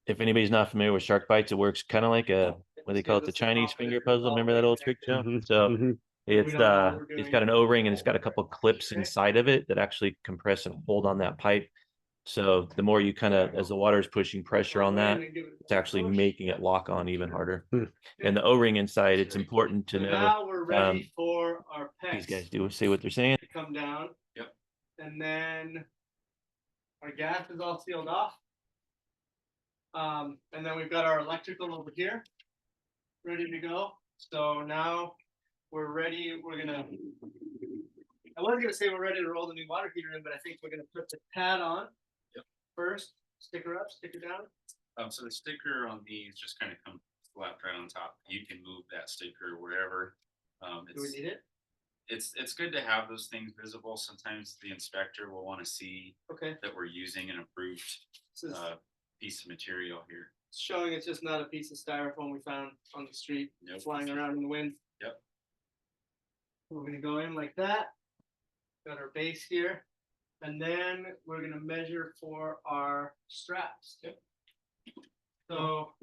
If anybody's not familiar with shark bites, it works kind of like what they Just call gives it, the us Chinese confidence finger it's puzzle. all Remember the that way old trick, Joe? connected. So Mhm. it's don't know what we're it's doing. got an O-ring and it's got a couple clips Okay. inside of it that actually compress and hold on that pipe. So the more you kind of, as the water is pushing pressure All on the way in that, and give it a it's actually push. making it lock on even harder. Hmm. And the O-ring inside, it's important to So know. now we're ready for our These PEX guys do say what they're saying. to come down. Yep. And then our gas is all sealed off. And then we've got our electrical over here, ready to go. So now we're ready. I was gonna say we're ready to roll the new water heater in, but I think we're gonna put the pad on. Yep. First, sticker up, sticker down. So the sticker on these just kind of comes slapped right on top. You can move that sticker wherever. Do we need it? It's good to have those things visible. Sometimes the inspector will want to see Okay, that we're using an approved this is piece of material here. showing it's just not a piece of styrofoam we found on the street Nope. flying around in the wind. Yep. We're gonna go in like that. Got our base here. And then we're gonna measure for our straps. Yep. So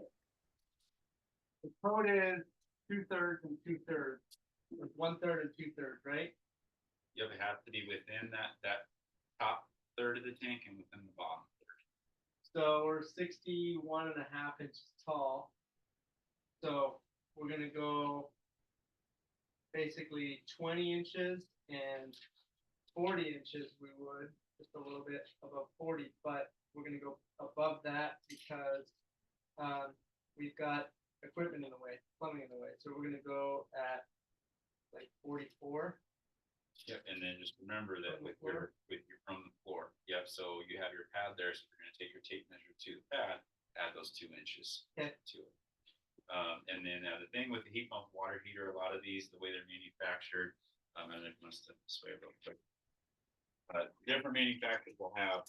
the code is 2/3 and 2/3, like 1/3 and 2/3, right? You have to be within that top third of the tank and within the bottom third. So we're 61.5 inches tall. So we're gonna go basically 20 inches and 40 inches we would, just a little bit above 40, but we're gonna go above that because we've got equipment in the way, plumbing in the way. So we're gonna go at like 44. Yep, and then just remember that with your from the floor. Yep, so you have your pad there, so you're gonna take your tape measure to the pad. add those 2 inches Okay. to it. And then the thing with the heat pump water heater, a lot of these, the way they're manufactured, and I must have this way real quick. Different manufacturers will have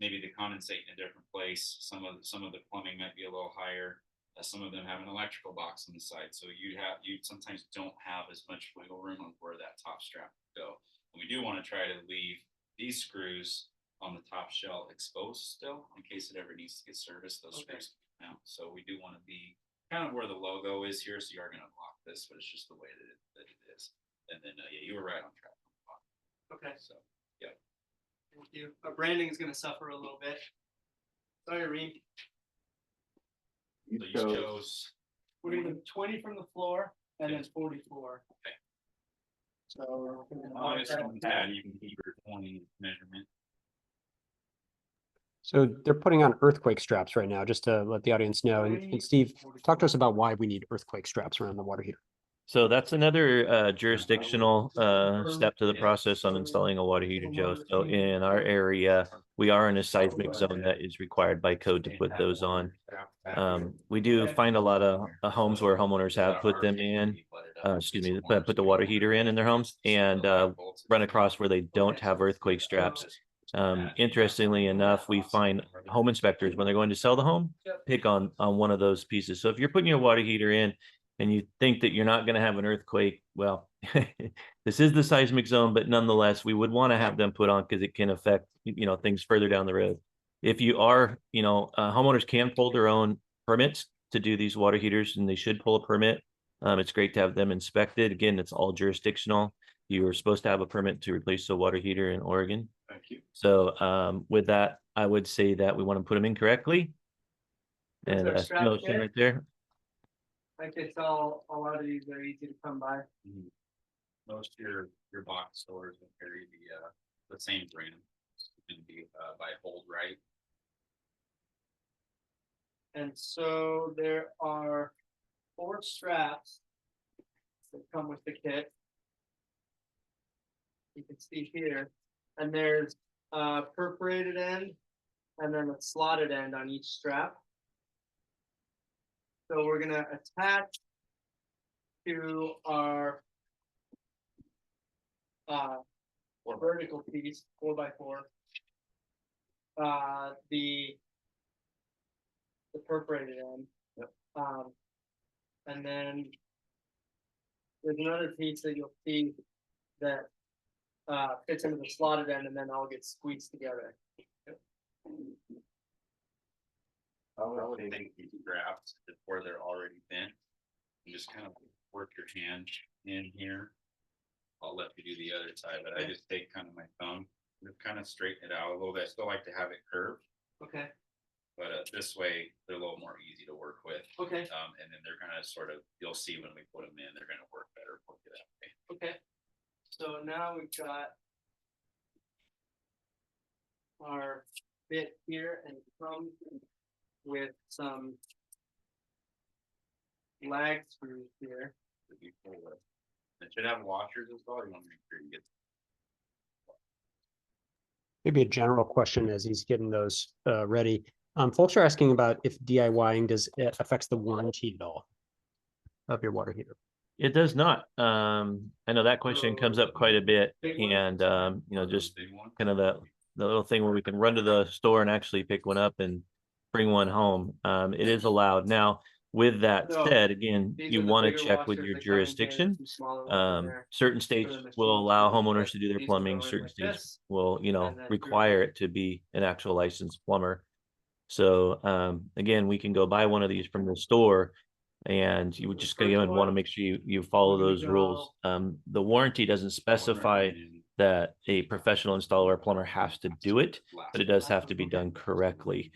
maybe the condensate in a different place. Some of the plumbing might be a little higher. Some of them have an electrical box on the side, so you sometimes don't have as much wiggle room on where that top strap would go. And we do want to try to leave these screws on the top shell exposed still in case it ever needs to get serviced. Those screws come out. So we do want to be kind of where the logo is here. So you are going to unlock this, but it's just the way that it is. And then yeah, you were right on track. Okay. So yeah. Thank you. Our branding is going to suffer a little bit. Sorry, Reem. So you chose We're going to 20 from the floor and then 44. Okay. So August on that, you can keep your 20 measurement. So they're putting on earthquake straps right now, just to let the audience know. And Steve, talk to us about why we need earthquake straps around the water heater. So that's another jurisdictional step to the process on installing a water heater, Joe. So in our area, we are in a seismic zone that is required by code to put those on. We do find a lot of homes where homeowners have put them in, put the water heater in their homes and run across where they don't have earthquake straps. Interestingly enough, we find home inspectors when they're going to sell the home, pick on one of those pieces. So if you're putting your water heater in and you think that you're not going to have an earthquake, well, this is the seismic zone, but nonetheless, we would want to have them put on because it can affect, things further down the road. If you are, homeowners can pull their own permits to do these water heaters, and they should pull a permit. It's great to have them inspected. Again, it's all jurisdictional. You were supposed to have a permit to replace a water heater in Oregon. Thank you. So with that, I would say that we want to put them in correctly. There's And our strap kit. right there. I can tell a lot of these are easy to come by. Most of your box stores will carry the same brand. It can be by Hold Right. And so there are 4 straps that come with the kit. You can see here, and there's a perforated end and then a slotted end on each strap. So we're gonna attach to our vertical piece, 4x4, the perforated end. Yep. And then there's another piece that you'll see that fits into the slotted end and then all gets squeezed together. I would take these straps before they're already bent. You just kind of work your hand in here. I'll let you do the other side, but I just take kind of my thumb and kind of straighten it out a little bit. I still like to have it curved, Okay. but this way they're a little more easy to work with. Okay. And then they're gonna sort of, you'll see when we put them in, they're gonna work better for you that way. Okay. So now we've got our bit here and comes with some lag screws here. It should have washers as well. You want to make sure you get. Maybe a general question as he's getting those ready. Folks are asking about if DIYing affects the warranty at all of your water heater. It does not. I know that question comes up quite a bit, and just kind of the little thing where we can run to the store and actually pick one up and bring one home. It is allowed. Now, with that said, again, you want to check with your jurisdiction. Certain states will allow homeowners to do their plumbing. Certain states will, require it to be an actual licensed plumber. So again, we can go buy one of these from the store, and you would just go and want to make sure you follow those rules. The warranty doesn't specify that a professional installer or plumber has to do it, but it does have to be done correctly.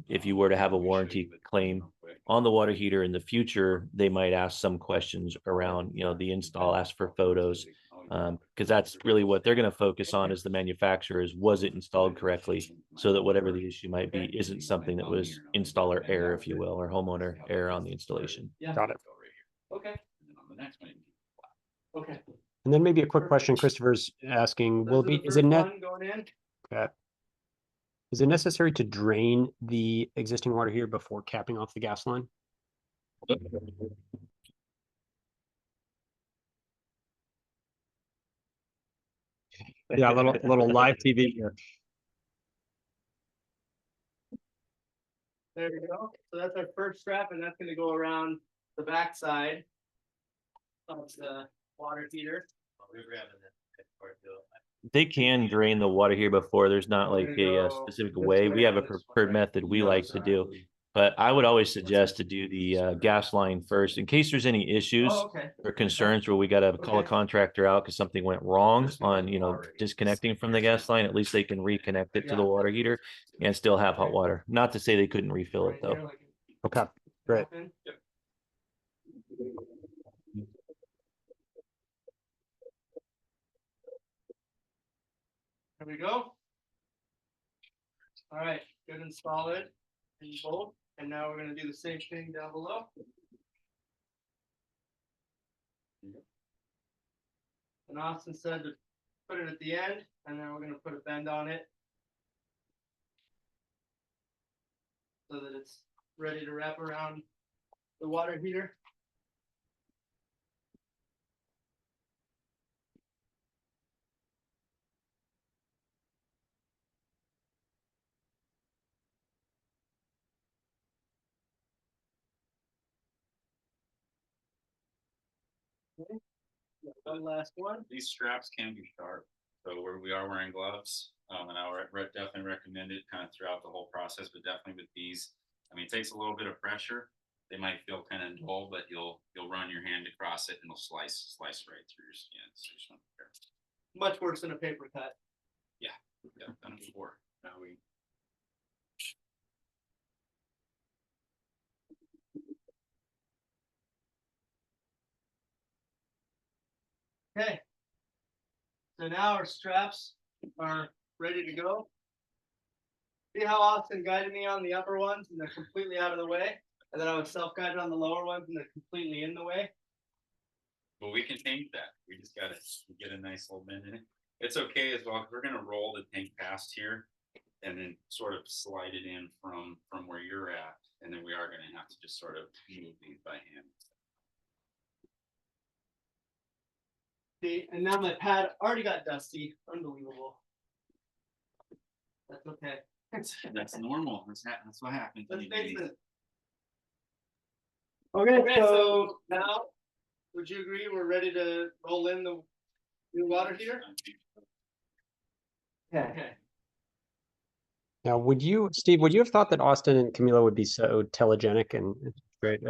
If you were to have a warranty claim on the water heater in the future, they might ask some questions around, the install, ask for photos, because that's really what they're going to focus on as the manufacturer is, was it installed correctly, so that whatever the issue might be isn't something that was installer error, if you will, or homeowner error on the installation. Got it. Okay. Okay. And then maybe a quick question Christopher's asking, is it net? Going in? Okay. Is it necessary to drain the existing water heater before capping off the gas line? Yeah, a little live TV here. There we go. So that's our first strap, and that's gonna go around the backside of the water heater. We're grabbing that part though. They can drain the water here before. There's not We're like gonna a go specific this way. way We have a and this way. preferred method we like to do. But I would always suggest to do the gas line first in case there's any issues Oh, okay. or concerns where we gotta call a Okay. contractor out because something went wrong on, disconnecting from the gas line. At least they can reconnect it to the water heater and still have hot water. Not to say they couldn't refill it Right there, though. like Okay, great. open. There we go. All right, good and solid in both. And now we're gonna do the same thing down below. And Austin said to put it at the end, and then we're gonna put a bend on it. So that it's ready to wrap around the water heater. Okay. One last one. These straps can be sharp, so we are wearing gloves. And I would definitely recommend it kind of throughout the whole process, but definitely with these, I mean, it takes a little bit of pressure. They might feel kind of dull, but you'll run your hand across it and it'll slice right through your skin. So just want to be careful. Much worse than a paper cut. Yeah, done it before. Now we. Okay. So now our straps are ready to go. See how Austin guided me on the upper ones and they're completely out of the way? And then I was self-guided on the lower ones and they're completely in the way. Well, we can change that. We just gotta get a nice little bend in it. It's okay as well, 'cause we're gonna roll the tank past here and then sort of slide it in from where you're at. And then we are gonna have to just sort of move these by hand. See, and now my pad already got dusty. Unbelievable. That's okay. That's normal. That's what happens. Let's anyways. face it. Okay, so now, would you agree we're ready to roll in the new water heater? Okay. Now, Steve, would you have thought that Austin and Camilo would be so telegenic and great?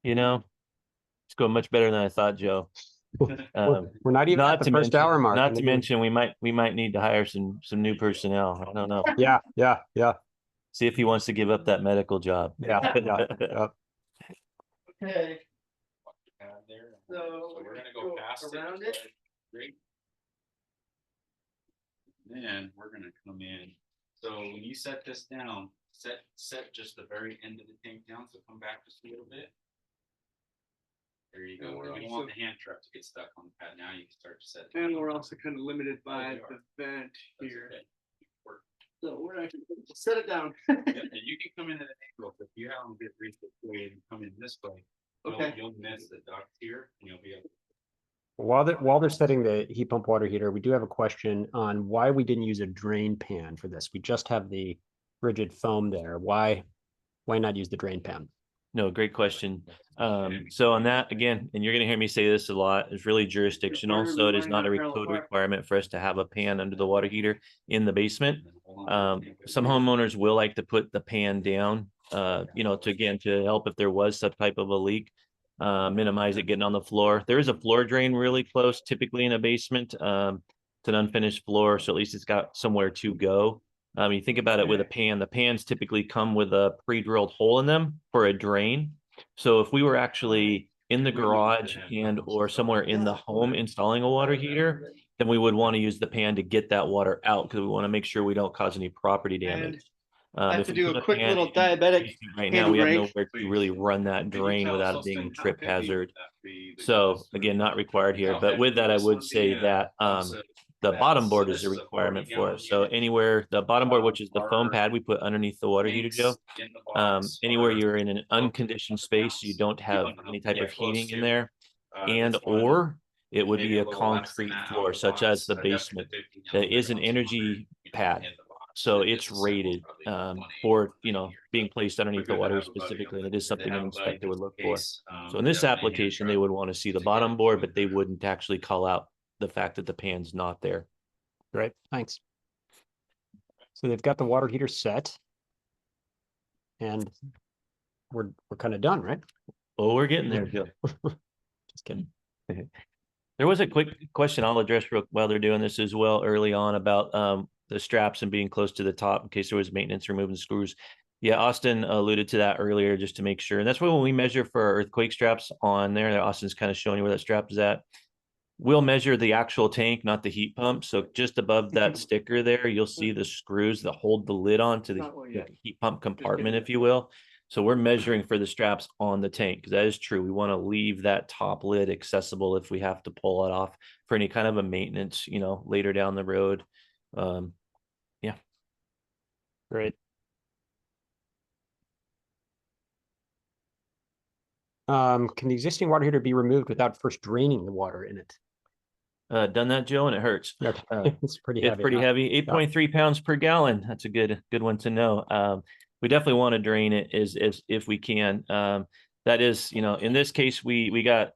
It's going much better than I thought, Joe. We're not even at the first hour mark. Not to mention, we might need to hire some new personnel. I don't know. Yeah. See if he wants to give up that medical job. Yeah. Okay, Pad there. so We're gonna go past around it. it. Great. Then we're gonna come in. So when you set this down, set just the very end of the tank down. So come back just a little bit. There you go. And we're We don't also- want the hand trap to get stuck on the pad. Now you can start to set. it And down. we're also kind of limited by we are. the vent That's here. okay. Work. So we're actually, set it down. Yeah, and you can come in at an angle. If you have them get reached this way and come in this way, Okay. you'll miss the duct here and you'll be able. While they're setting the heat pump water heater, we do have a question on why we didn't use a drain pan for this. We just have the rigid foam there. Why not use the drain pan? No, great question. So on that, again, and you're gonna hear me say this a lot, it's really jurisdictional, so it is not a code requirement for us to have a pan under the water heater in the basement. Some homeowners will like to put the pan down, to help if there was some type of a leak, minimize it getting on the floor. There is a floor drain really close, typically in a basement. It's an unfinished floor, so at least it's got somewhere to go. You think about it with a pan, the pans typically come with a pre-drilled hole in them for a drain. So if we were actually in the garage or somewhere in the home installing a water heater, then we would want to use the pan to get that water out because we want to make sure we don't cause any property damage. I have If to we do put a quick pan little in the diabetic basement right now, we have handle nowhere to really run that Can you drain tell us without those it being a things? How trip big would hazard. that be? So again, not required here, but with that, I would say that the bottom That's- board so is this a is a requirement 40 for us. So gallon unit. anywhere the bottom board, which is the foam Our pad we put underneath the water heater, tanks Joe. in the box Anywhere are you're in an 12 unconditioned space, you don't have any type yeah, of close heating in to. there, and This one, or it would maybe be a a little less than concrete that out floor, of the such as box. the Definitely basement. 50 That gallon is an goes energy somewhere, pad. in the box. So It it's is assembled rated probably about 180, for 190 here, being but placed we're underneath the good to water have a buddy specifically, on and it is They something have an a buddy inspector would just look in for. case, So in they this have a manual application, they truck would want to see the to get bottom board, food but they or- wouldn't actually call out the fact that the pan's not there. Great, thanks. So they've got the water heater set. And we're kind of done, right? Oh, we're getting there, Joe. Just kidding. There was a quick question I'll address while they're doing this as well early on about the straps and being close to the top in case there was maintenance removing screws. Yeah, Austin alluded to that earlier just to make sure. And that's why when we measure for our earthquake straps on there, Austin's kind of showing you where that strap is at. We'll measure the actual tank, not the heat pump. So just above that sticker there, you'll see the screws that hold the lid on to the heat pump compartment, if you will. So we're measuring for the straps on the tank because that is true. We want to leave that top lid accessible if we have to pull it off for any kind of a maintenance, later down the road. Yeah. Great. Can the existing water heater be removed without first draining the water in it? Done that, Joe, and it hurts. It's pretty It's heavy. pretty huh? heavy. 8.3 pounds per gallon. That's a good one to know. We definitely want to drain it as if we can. That is, in this case, we got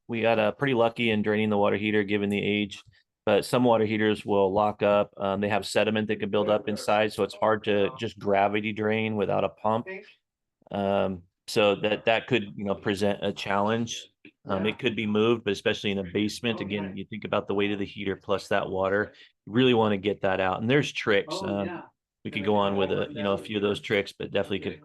pretty lucky in draining the water heater given the age. But some water heaters will lock up. They have sediment that can build up inside, so it's hard to just gravity drain without a pump. So that could present a challenge. It could be moved, but especially in a basement, again, you think about the weight of the heater plus that water, you really want to get that out. And there's tricks. We could go on with a few of those tricks, but definitely could,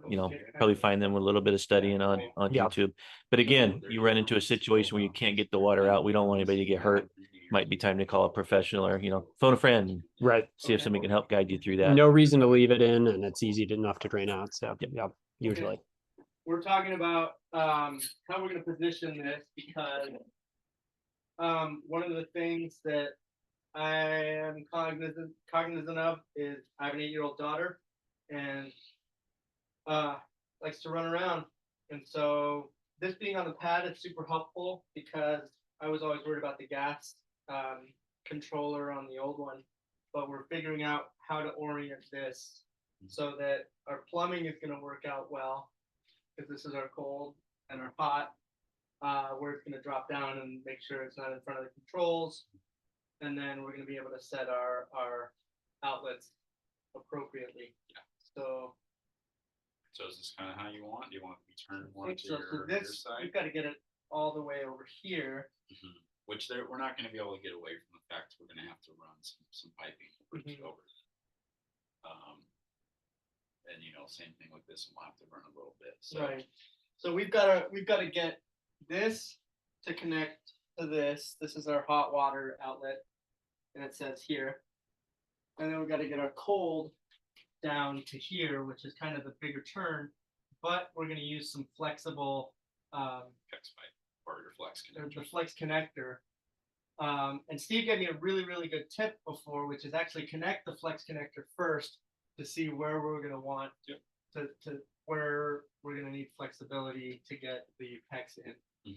probably find them with a little bit of studying on Yeah. YouTube. But again, you run into a situation where you can't get the water out. We don't want anybody to get hurt. Might be time to call a professional or, phone a friend, Right. see if somebody can help guide you through that. No reason to leave it in, and it's easy enough to drain out. So yeah, usually. We're talking about how we're going to position this because one of the things that I am cognizant of is I have an 8-year-old daughter and likes to run around, and so this being on the pad is super helpful because I was always worried about the gas controller on the old one, but we're figuring out how to orient this so that our plumbing is going to work out well. Because this is our cold and our hot, where it's going to drop down and make sure it's not in front of the controls. And then we're going to be able to set our outlets appropriately. So is this kind of how you want? Do you want to be turned I more think to so. So your this, side? we've got to get it all the way over here. Which we're not going to be able to get away from the fact we're going to have to run some piping over. And same thing with this, we'll have to run a little bit. So. Right. So we've got to get this to connect to this. This is our hot water outlet, and it says here. And then we've got to get our cold down to here, which is kind of the bigger turn. But we're going to use some flexible Flex pipe or your flex connector. the flex connector. And Steve gave me a really, really good tip before, which is actually connect the flex connector first to see where we're going to want to where we're going to need flexibility to get the PEX in.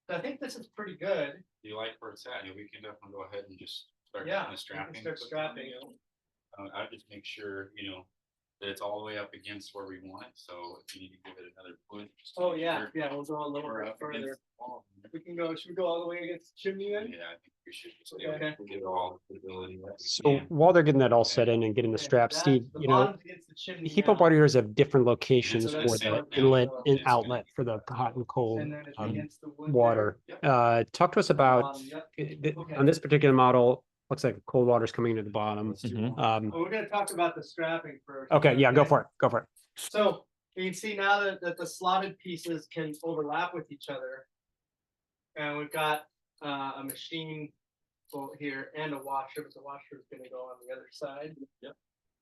So I think this is pretty good. Do you like where it's at? We can definitely go ahead and just start Yeah, getting the strapping. start put down strapping. together. I'd just make sure, that it's all the way up against where we want it. So if you need to give it another push. just to Oh make yeah, sure yeah, we'll go a little we're bit up further. against the wall. Should we go all the way against the chimney then? Yeah, I think we should just Okay. give all the stability that we So can. while they're getting that all set in and getting the Okay, straps, that- Steve, the bottom's against the chimney heat pump now, water heaters have different locations It's for the same the now, inlet so and it's gonna outlet for the hot and cold and then it's against the wood water. there. Talk to us The about bottom, yep. Okay. on this particular model. Looks like cold water's coming into the bottom. Well, we're going to talk about the strapping first. Okay, yeah, go for it. Go for it. So you can see now that the slotted pieces can overlap with each other. And we've got a machine bolt here and a washer, but the washer is going to go on the other side. Yep.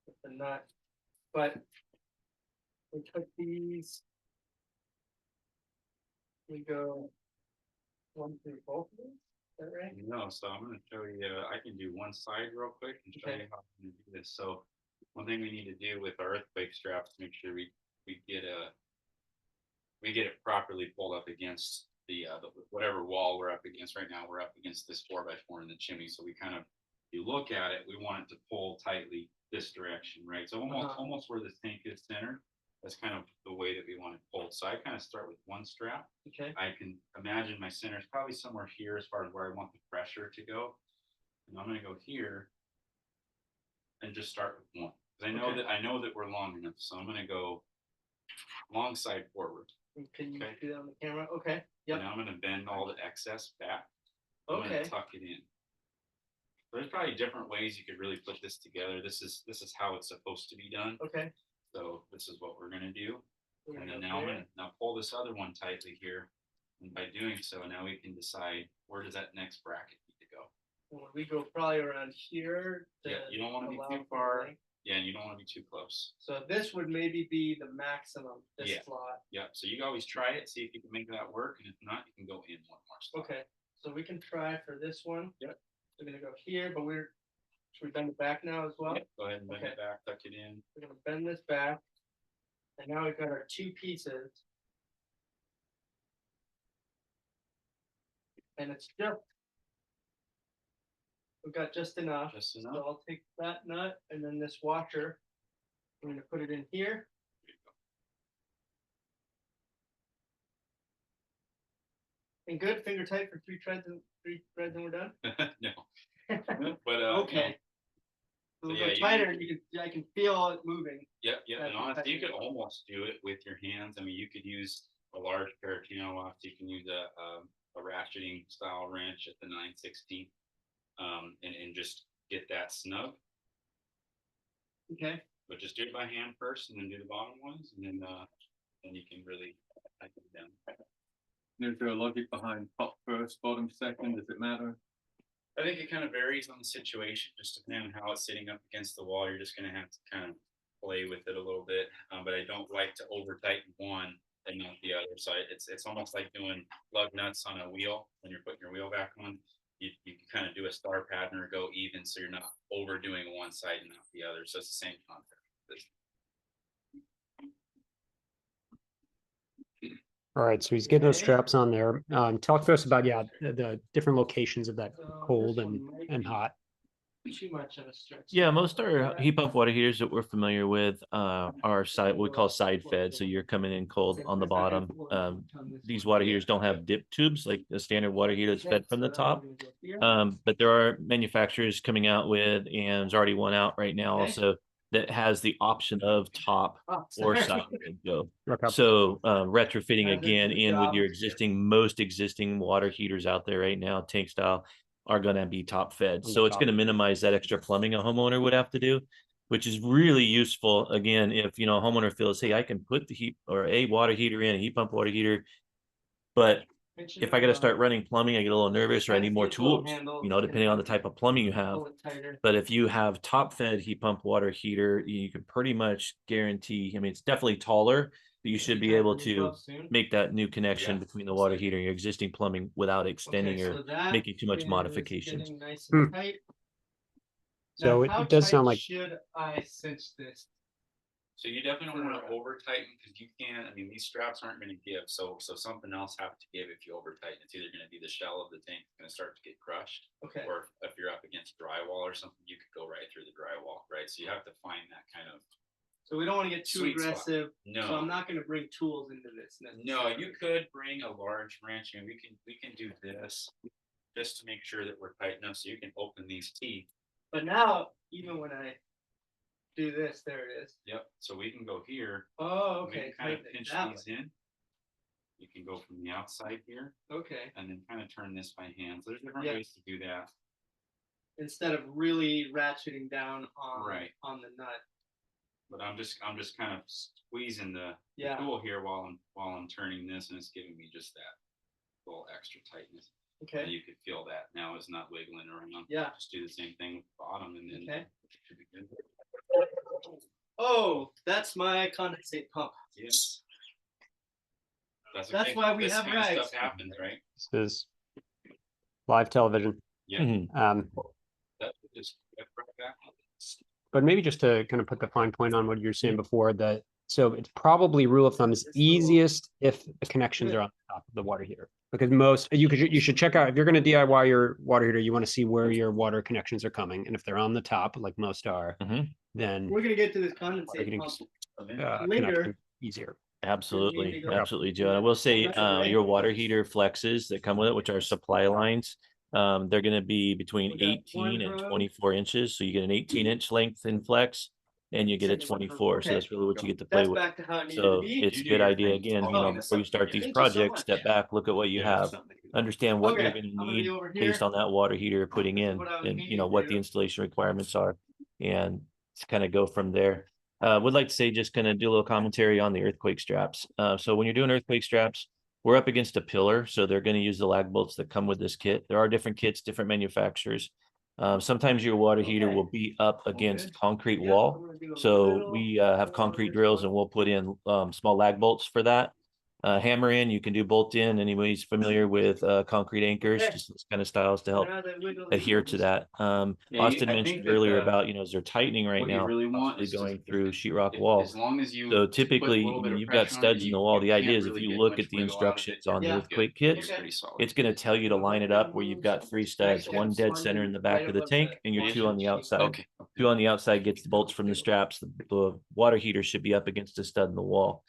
With the nut. But we took these. We go 1 through both of these. that right? No, so I'm gonna show you, I can do one side real quick and show Okay. you how I'm gonna do this. So one thing we need to do with our earthquake straps, make sure we get it properly pulled up against the whatever wall we're up against. Right now, we're up against this 4x4 in the chimney. So we kind of, if you look at it, we want it to pull tightly this direction, right? So almost where this tank is centered. That's kind of the way that we want it pulled. So I kind of start with one strap. Okay. I can imagine my center is probably somewhere here as far as where I want the pressure to go. And I'm gonna go here and just start with one. Because I know that we're long enough. So I'm gonna go long side forward. Can you Okay. do that on the camera? Okay. Yep. And I'm gonna bend all the excess back. I'm Okay. gonna tuck it in. There's probably different ways you could really put this together. This is how it's supposed to be done. Okay. So this is what we're gonna do. We're And gonna then go now I'm there. gonna now pull this other one tightly here. And by doing so, now we can decide where does that next bracket need to go. Well, we go probably around here. Yeah, you don't wanna be allow too for far. length. Yeah, and you don't wanna be too close. So this would maybe be the maximum, this Yeah. slot. Yeah, so you can always try it, see if you can make that work, and if not, you can go in one more spot. Okay, so we can try for this one. Yep. We're gonna go here, but should we bend it back now as well? Yep, go ahead and bend Okay. it back, tuck it in. We're gonna bend this back. And now we've got our two pieces. And it's just. We've got just enough. Just So enough. I'll take that nut and then this washer. I'm gonna put it in here. And good, finger tight for three threads and we're done. No. But Okay. A So little yeah, bit you- tighter, I can feel it moving. Yep, yep, and That's honestly, you could effective. almost do it with your hands. I mean, you could use a large pair of piano locks. You can use a ratcheting style wrench at the 9/16, and just get that snug. Okay, But just do it by hand first, and then do the bottom ones, and then you can really tighten it down. Is there a logic behind top first, bottom second? Does it matter? I think it kind of varies on the situation, just depending on how it's sitting up against the wall. You're just gonna have to kind of play with it a little bit. But I don't like to over tighten one and not the other. So it's almost like doing lug nuts on a wheel when you're putting your wheel back on. You can kind of do a star pattern or go even, so you're not overdoing one side and not the other. So it's the same concept. All right, so he's getting those Okay. straps on there. Talk to us about, the different locations of that So cold this one and might be hot. too much of a stretch. Yeah, most our heat pump water heaters that we're familiar with are side, we call side fed. So you're coming in cold on the bottom. These water heaters don't have dip tubes like the standard water heater that's fed from the top. But there are manufacturers coming out with, and there's already one out right now Okay. also that has the option of top Oh, or sorry. side fed go. Okay. So retrofitting As a again good in with job. your most existing water heaters out there right now, tank style, are going to be top fed. On So the it's top. going to minimize that extra plumbing a homeowner would have to do, which is really useful. Again, if a homeowner feels, hey, I can put the heat or a water heater in, a heat pump water heater, but if I got to start running plumbing, I get a little nervous or I need more tools, depending on the type of plumbing you have. Pull it tighter. But if you have top fed heat pump water heater, you can pretty much guarantee, I mean, it's definitely taller, but you should be able to make that new connection Yeah. between the water heater and your existing plumbing without extending Okay, or so that making too much is modifications. getting nice and Hmm. tight. So Now, how it does tight sound like, should I cinch this? So you definitely don't want to over tighten, because you can't, I mean, these straps aren't going to give, so something else have to give if you over tighten. It's either going to be the shell of the tank going to start to get crushed, Okay, or if you're up against drywall or something, you could go right through the drywall, right? So you have to find that kind of, so we don't want to get too Sweet spot. aggressive. no. So I'm not going to bring tools into this. No, necessarily. you could bring a large wrench, and we can do this just to make sure that we're tight enough so you can open these teeth. But now, even when I do this, there it is. Yep, so we can go here. Oh, and we okay. can kind of tighten it pinch that these in. You can go from the outside here way. Okay, and then kind of turn this by hand. So there's different Yeah. ways to do that. instead of really ratcheting down Right. on the nut. But I'm just kind of squeezing the Yeah. tool here while I'm turning this, and it's giving me just that little extra tightness. And Okay. you could feel that now it's not wiggling around. Yeah. Just do the same thing with the bottom, and then Okay. it should be good. Oh, that's my condensate pump. Yes. That's okay. why we This have kind of rags. stuff happens, right? this is live television. Yeah. That just But maybe just to kind of put the fine point on what you're saying before, that so it's probably rule of thumb is easiest if the connections are on top of the water heater. Because most you should check out if you're going to DIY your water heater, you want to see where your water connections are coming, and if they're on the top, like most are, then We're gonna get to this water condensate heating pump. connection easier. Absolutely, go. absolutely, Joe. And I will say, your water heater flexes that come with it, which are supply lines, they're gonna be between We got 18 and one row. 24 inches. So you get an 18-inch length in flex and you get a Second one. 24. So Okay. that's really what you get to play That's with. back to how it needed So to be. it's a You do good your idea, thing. again, Oh, before you start these Thank you so projects, much. step back, look at what you have, understand what you're Okay, gonna I'm gonna need be over based here. on that water heater you're putting This is in, what I would and need you know to what do. the installation requirements are, and kind of go from there. Would like to say, just kind of do a little commentary on the earthquake straps. So when you're doing earthquake straps, we're up against a pillar, so they're going to use the lag bolts that come with this kit. There are different kits, different manufacturers. Sometimes your water heater Okay. will be up against good. concrete Yeah, wall. I'm gonna do a So little we have more concrete this drills, one. and we'll put in small lag bolts for that. Hammer in, you can do bolt in. Anybody's familiar with concrete anchors, Okay. just those kind of styles to help Now that wiggle adhere to that. Yeah, Austin I mentioned think that earlier the- about, as they're tightening right what you now, really want possibly is just- going through sheetrock As walls. long as you So put a typically, little bit of you've got pressure on it, studs in the wall. The can't idea is if really you get look much at the wiggle out of it. instructions on the Yeah. earthquake kits, It's pretty solid. it's going to tell you to line it up where you've got 3 studs, one dead center in the back of the tank, and your 2 on the outside. Okay. 2 on the outside gets the bolts from the straps. The water heater should be up against a stud in the wall.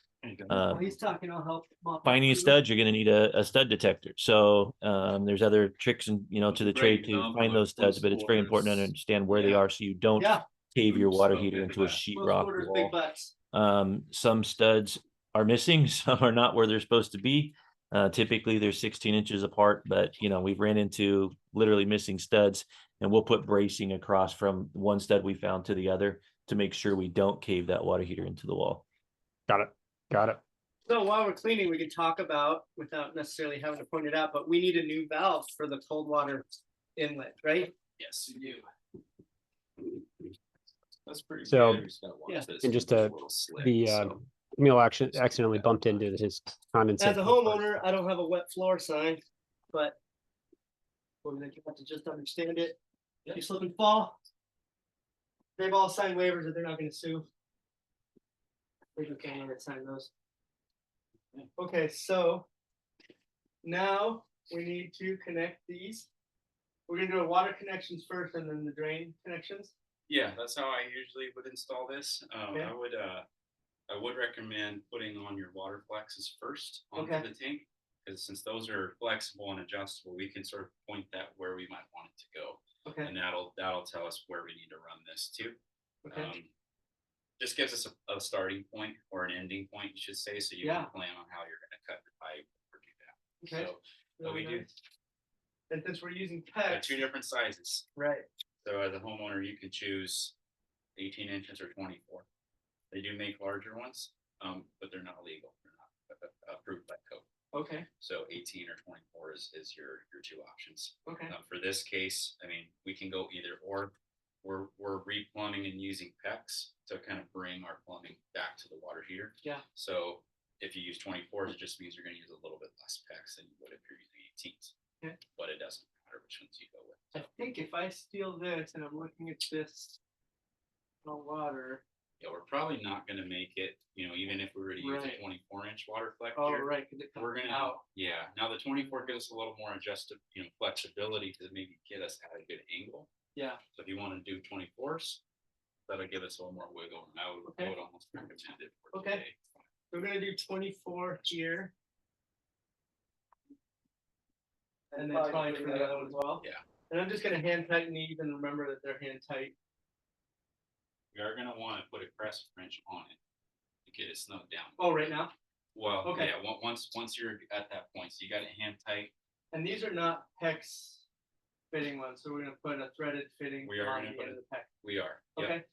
While he's talking, I'll help. mop Finding a up. stud, you're going to need a stud detector. So there's other tricks and to the trade to find those studs, but it's very important to understand where they are so you don't Yeah. cave your water heater Okay. into a Close sheetrock quarters, wall. big butts. Some studs are missing, some are not where they're supposed to be. Typically they're 16 inches apart, but we've ran into literally missing studs, and we'll put bracing across from one stud we found to the other to make sure we don't cave that water heater into the wall. Got it. So while we're cleaning, we can talk about, without necessarily having to point it out, but we need a new valve for the cold water inlet, right? Yes, you do. That's pretty So, good. yeah. And just to Camille accidentally bumped into his condensate. As a homeowner, I don't have a wet floor sign, but we're gonna have to just understand it. If you slip and fall, they've all signed waivers that they're not gonna sue. They just can't let it sign those. Okay, so now we need to connect these. We're gonna do a water connections first and then the drain connections. Yeah, that's how I usually would install this. Okay. I would recommend putting on your water flexes first onto Okay. the tank, because since those are flexible and adjustable, we can sort of point that where we might want it to go, Okay, and that'll tell us where we need to run this to. okay, Just gives us a starting point or an ending point, you should say, so you Yeah. can plan on how you're going to cut the pipe or do that. okay. So what we Really do, nice. And since we're using got PEX, 2 different sizes. right, So as a homeowner, you can choose 18 inches or 24. They do make larger ones, but they're not legal. They're not approved by code. okay, So 18 or 24 is your 2 options. okay, For this case, I mean, we can go either or. We're re-plumbing and using PEX to kind of bring our plumbing back to the water heater. Yeah. So if you use 24s, it just means you're going to use a little bit less PEX than you would if you're using 18s. Okay. But it doesn't matter which ones you go with. I think if I steal this and I'm looking at this on water, Yeah, we're probably not gonna make it, even if we were to use a Right. 24-inch water flex oh, here, right, because it we're comes gonna, out, yeah, now the 24 gives us a little more adjusted, flexibility to maybe get us at a good angle. yeah, So if you wanna do 24s, that'll give us a little more wiggle, and I Okay. would almost recommend it for Okay. today. we're gonna do 24 here. And then probably for the other one as well. Yeah. And I'm just gonna hand tighten these and remember that they're hand tight. We are gonna wanna put a crescent wrench on it to get it snug down. Oh, right now, Well, Okay. yeah, once you're at that point, so you got it hand tight, and these are not PEX fitting ones, so we're gonna put a threaded fitting We are on gonna the put end of the PEX. we are, yeah. Okay,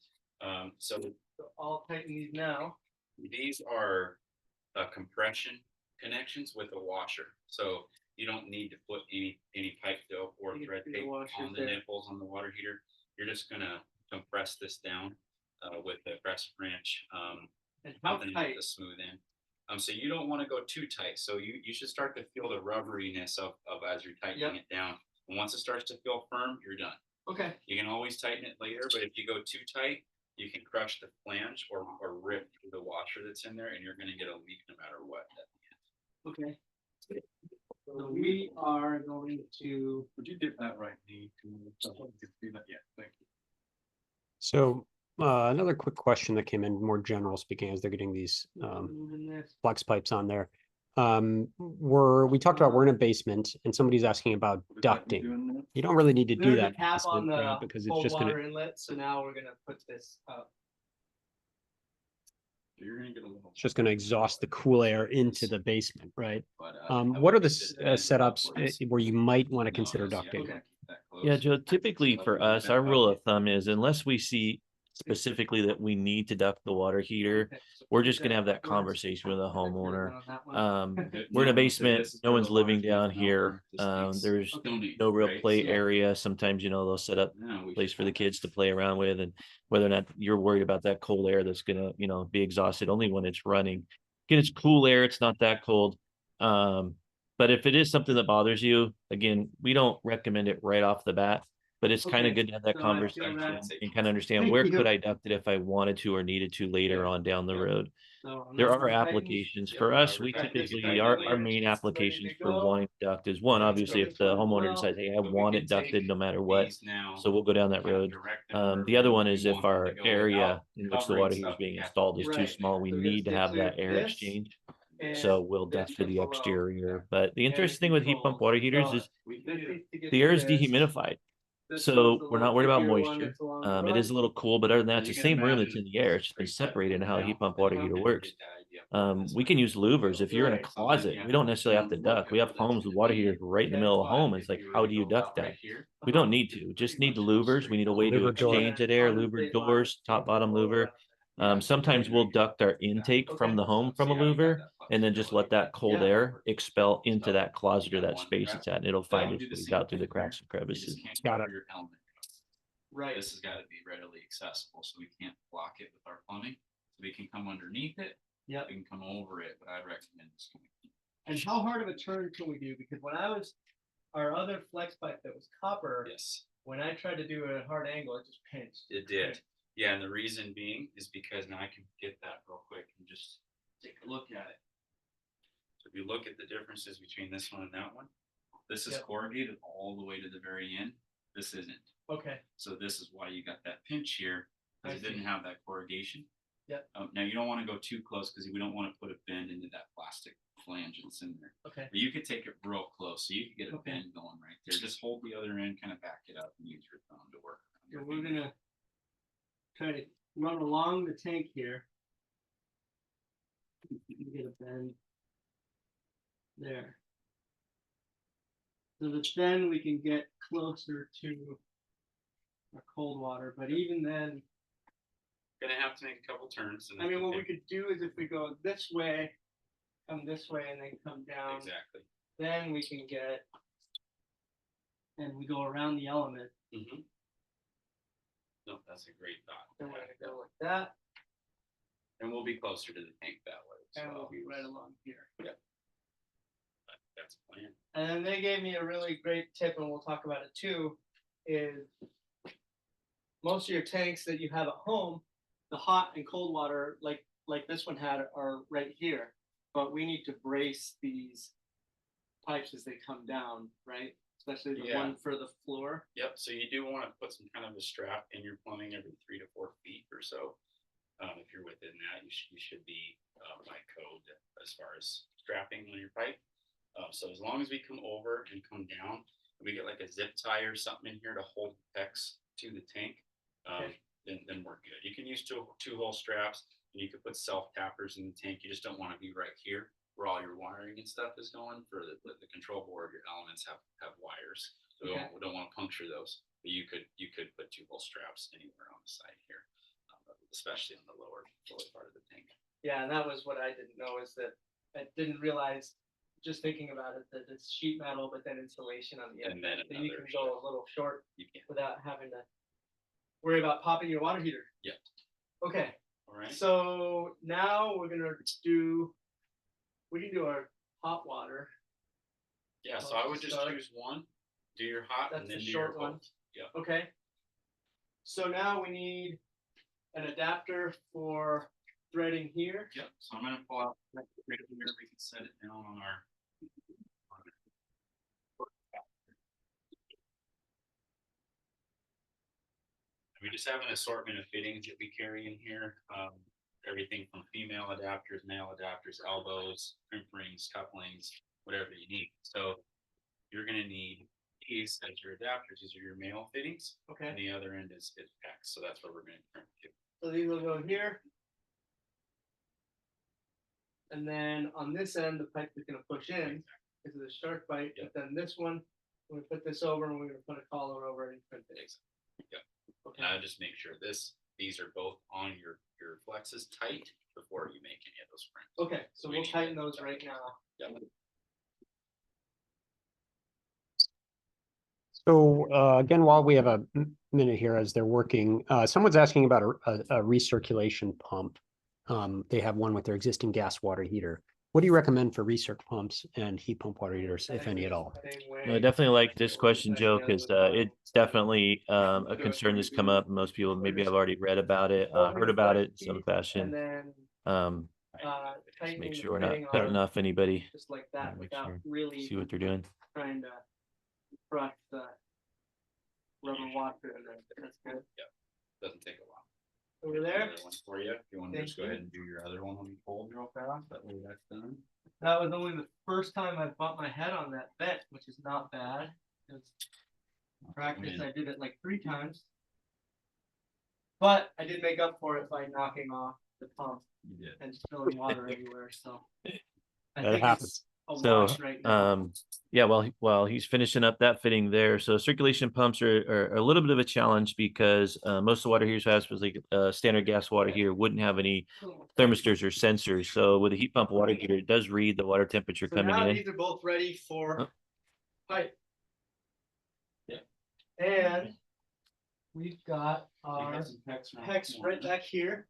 So so I'll tighten these now. these are compression connections with a washer, so you don't need to put any pipe dope or You can thread see the tape washers on the there. nipples on the water heater. You're just gonna compress this down with a crescent wrench, And how nothing tight? to smooth in. So you don't want to go too tight. So you should start to feel the rubberiness of as you're tightening Yep. it down. And once it starts to feel firm, you're done. Okay. You can always tighten it later, but if you go too tight, you can crush the flange or rip the washer that's in there, and you're going to get a leak no matter what. Okay. So we are going to. Would you get that right? Need to do that? Yeah, thank you. So another quick question that came in, more general speaking, as they're getting these flex pipes on there. We talked about we're in a basement and somebody's asking about Would that be ducting. doing that? You don't really need to do There's a that cap on basement, right? the Because it's cold just water gonna, inlet, so now we're gonna put this up. You're going to get a little. it's just gonna exhaust the cool air into the basement, right? But, What are the setups where you might want to consider ducting? Okay. Yeah, Joe, typically for us, our rule of thumb is unless we see specifically that we need to duct the water heater, we're just gonna have that conversation with the homeowner. We're in a basement, no one's living down here. There's no real play area. Sometimes, they'll set up a place for the kids to play around with, and whether or not you're worried about that cold air that's gonna, be exhausted only when it's running. Again, it's cool air, it's not that cold. But if it is something that bothers you, again, we don't recommend it right off the bat, but it's kind of Okay, good to have that so I feel conversation that. and kind of understand Thank where you. could I duct it if I wanted to or needed to later on down the road. So I'm There not are gonna tighten. applications for us. We typically, our main applications for wanting to duct is one, obviously, if the homeowner decides, hey, I want it ducted no matter what. So we'll go down that road. The other one is if our area in which the water heater is being installed is too Right. small, we So need to have that air this exchange. and So we'll this duct to the below. exterior. But the And interesting thing with heat pump water heaters is This needs to get the to air is this. dehumidified. This So one's the we're not little worried about bigger one moisture. that's along the It front. is a little cool, but other than that, it's You the can same room that's imagine in the air. It's just been separated in how a heat pump water heater works. We We can use louvers. If you're in a closet, we don't necessarily have to duct. We have homes with water heaters right in the middle of the home. It's like, how do you duct that? We don't need to. Just need the louvers. We need a way to Louver door. exchange that air, louver doors, top, bottom louver. Sometimes we'll duct our intake from the home from a louver and then just let that cold air expel into that closet or that space it's at. And it'll find its ways out through the cracks and crevices. Got it. Right. This has got to be readily accessible, so we can't block it with our plumbing. So we can come underneath it. Yep. We can come over it, but I'd recommend this. And how hard of a turn can we do? Because when our other flex pipe that was copper, Yes, when I tried to do a hard angle, it just pinched. it did. Yeah, and the reason being is because now I can get that real quick and just take a look at it. So if you look at the differences between this one and that one, this is Yep. corrugated all the way to the very end. This isn't. Okay. So this is why you got that pinch here, I because it didn't see. have that corrugation. Yep. Now you don't want to go too close because we don't want to put a bend into that plastic flange that's in there. Okay. But you could take it real close, so you could get a Okay. bend going right there. Just hold the other end, kind of back it up, and use your thumb to work. So we're gonna try to run along the tank here. Get a bend there. So that then we can get closer to our cold water, but even then, Gonna have to make a couple turns. And I mean, then what we pick- could do is if we go this way, come this way and then come down, exactly. then we can get, and we go around the element, Mm-hmm. No, that's a great thought. then we're gonna go like that, And we'll be closer to the tank that way. and we'll be right along here. That's a plan. And then they gave me a really great tip, and we'll talk about it too, is most of your tanks that you have at home, the hot and cold water, like this one had, are right here. But we need to brace these pipes as they come down, right? Especially the Yeah. one for the floor. Yep, so you do want to put some kind of a strap in your plumbing every 3 to 4 feet or so. If you're within that, you should be by code as far as strapping on your pipe. So as long as we come over and come down, we get like a zip tie or something in here to hold the PEX to the tank, Okay. then we're good. You can use two-hole straps, and you can put self-tappers in the tank. You just don't want to be right here where all your wiring and stuff is going. For the control board, your elements have wires, so Okay. we don't want to puncture those. But you could put two-hole straps anywhere on the side here, especially on the lower part of the tank. Yeah, and that was what I didn't know, is that I didn't realize, just thinking about it, that it's sheet metal, but then insulation on the And then end. So you another can go a little short You can. without having to worry about popping your water heater. Yep. Okay, All right. so now we can do our hot water. Yeah, so I would just Start. choose one. Do your hot and That's then the do your short one. cold. Yep. Okay. So now we need an adapter for threading here. Yep, so I'm gonna pull out right here, we can set it down on our. We just have an assortment of fittings that we carry in here, everything from female adapters, male adapters, elbows, crimp rings, couplings, whatever you need. So you're gonna need these as your adapters, these are your male fittings, Okay. and the other end is PEX, so that's what we're gonna crimp to. So these will go here. And then on this end, the pipe is gonna push in into the shark bite, Yep. but then this one, we're gonna put this over and we're gonna put a collar over it and print it. Yep. Okay. And I just make sure these are both on your flexes tight before you make any of those prints. Okay, so We we'll need tighten to- those right now. Yep. So again, while we have a minute here as they're working, someone's asking about a recirculation pump. They have one with their existing gas water heater. What do you recommend for recirc pumps and heat pump water heaters, if any at all? I definitely like this question, Joe, because it's definitely a concern that's come up. Most people maybe have already read about it, heard about it in some And fashion. then Just tightening make the sure we're not fitting cutting on off anybody. just like that Make without sure, really see what they're doing. trying to brush the rubber water in there. That's good. Doesn't take a lot. Over there, Another one for you. If you want to Thank just go you. ahead and do your other one on the cold real fast, that way that's done. that was only the first time I bumped my head on that vent, which is not bad. 'Cause in practice, I did it like 3 times. But I did make up for it by knocking off the pump You did. and spilling water everywhere, so. I That think happens. it's a So, wash right now. yeah, while he's finishing up that fitting there, so circulation pumps are a little bit of a challenge because most of the water heaters have, like standard gas water heater, wouldn't have any thermistors or sensors. So with a heat pump water heater, it does read the water temperature So coming now in. these are both ready for Huh? pipe. Yeah. And we've got We our have some PEX around hex the right corner. back here.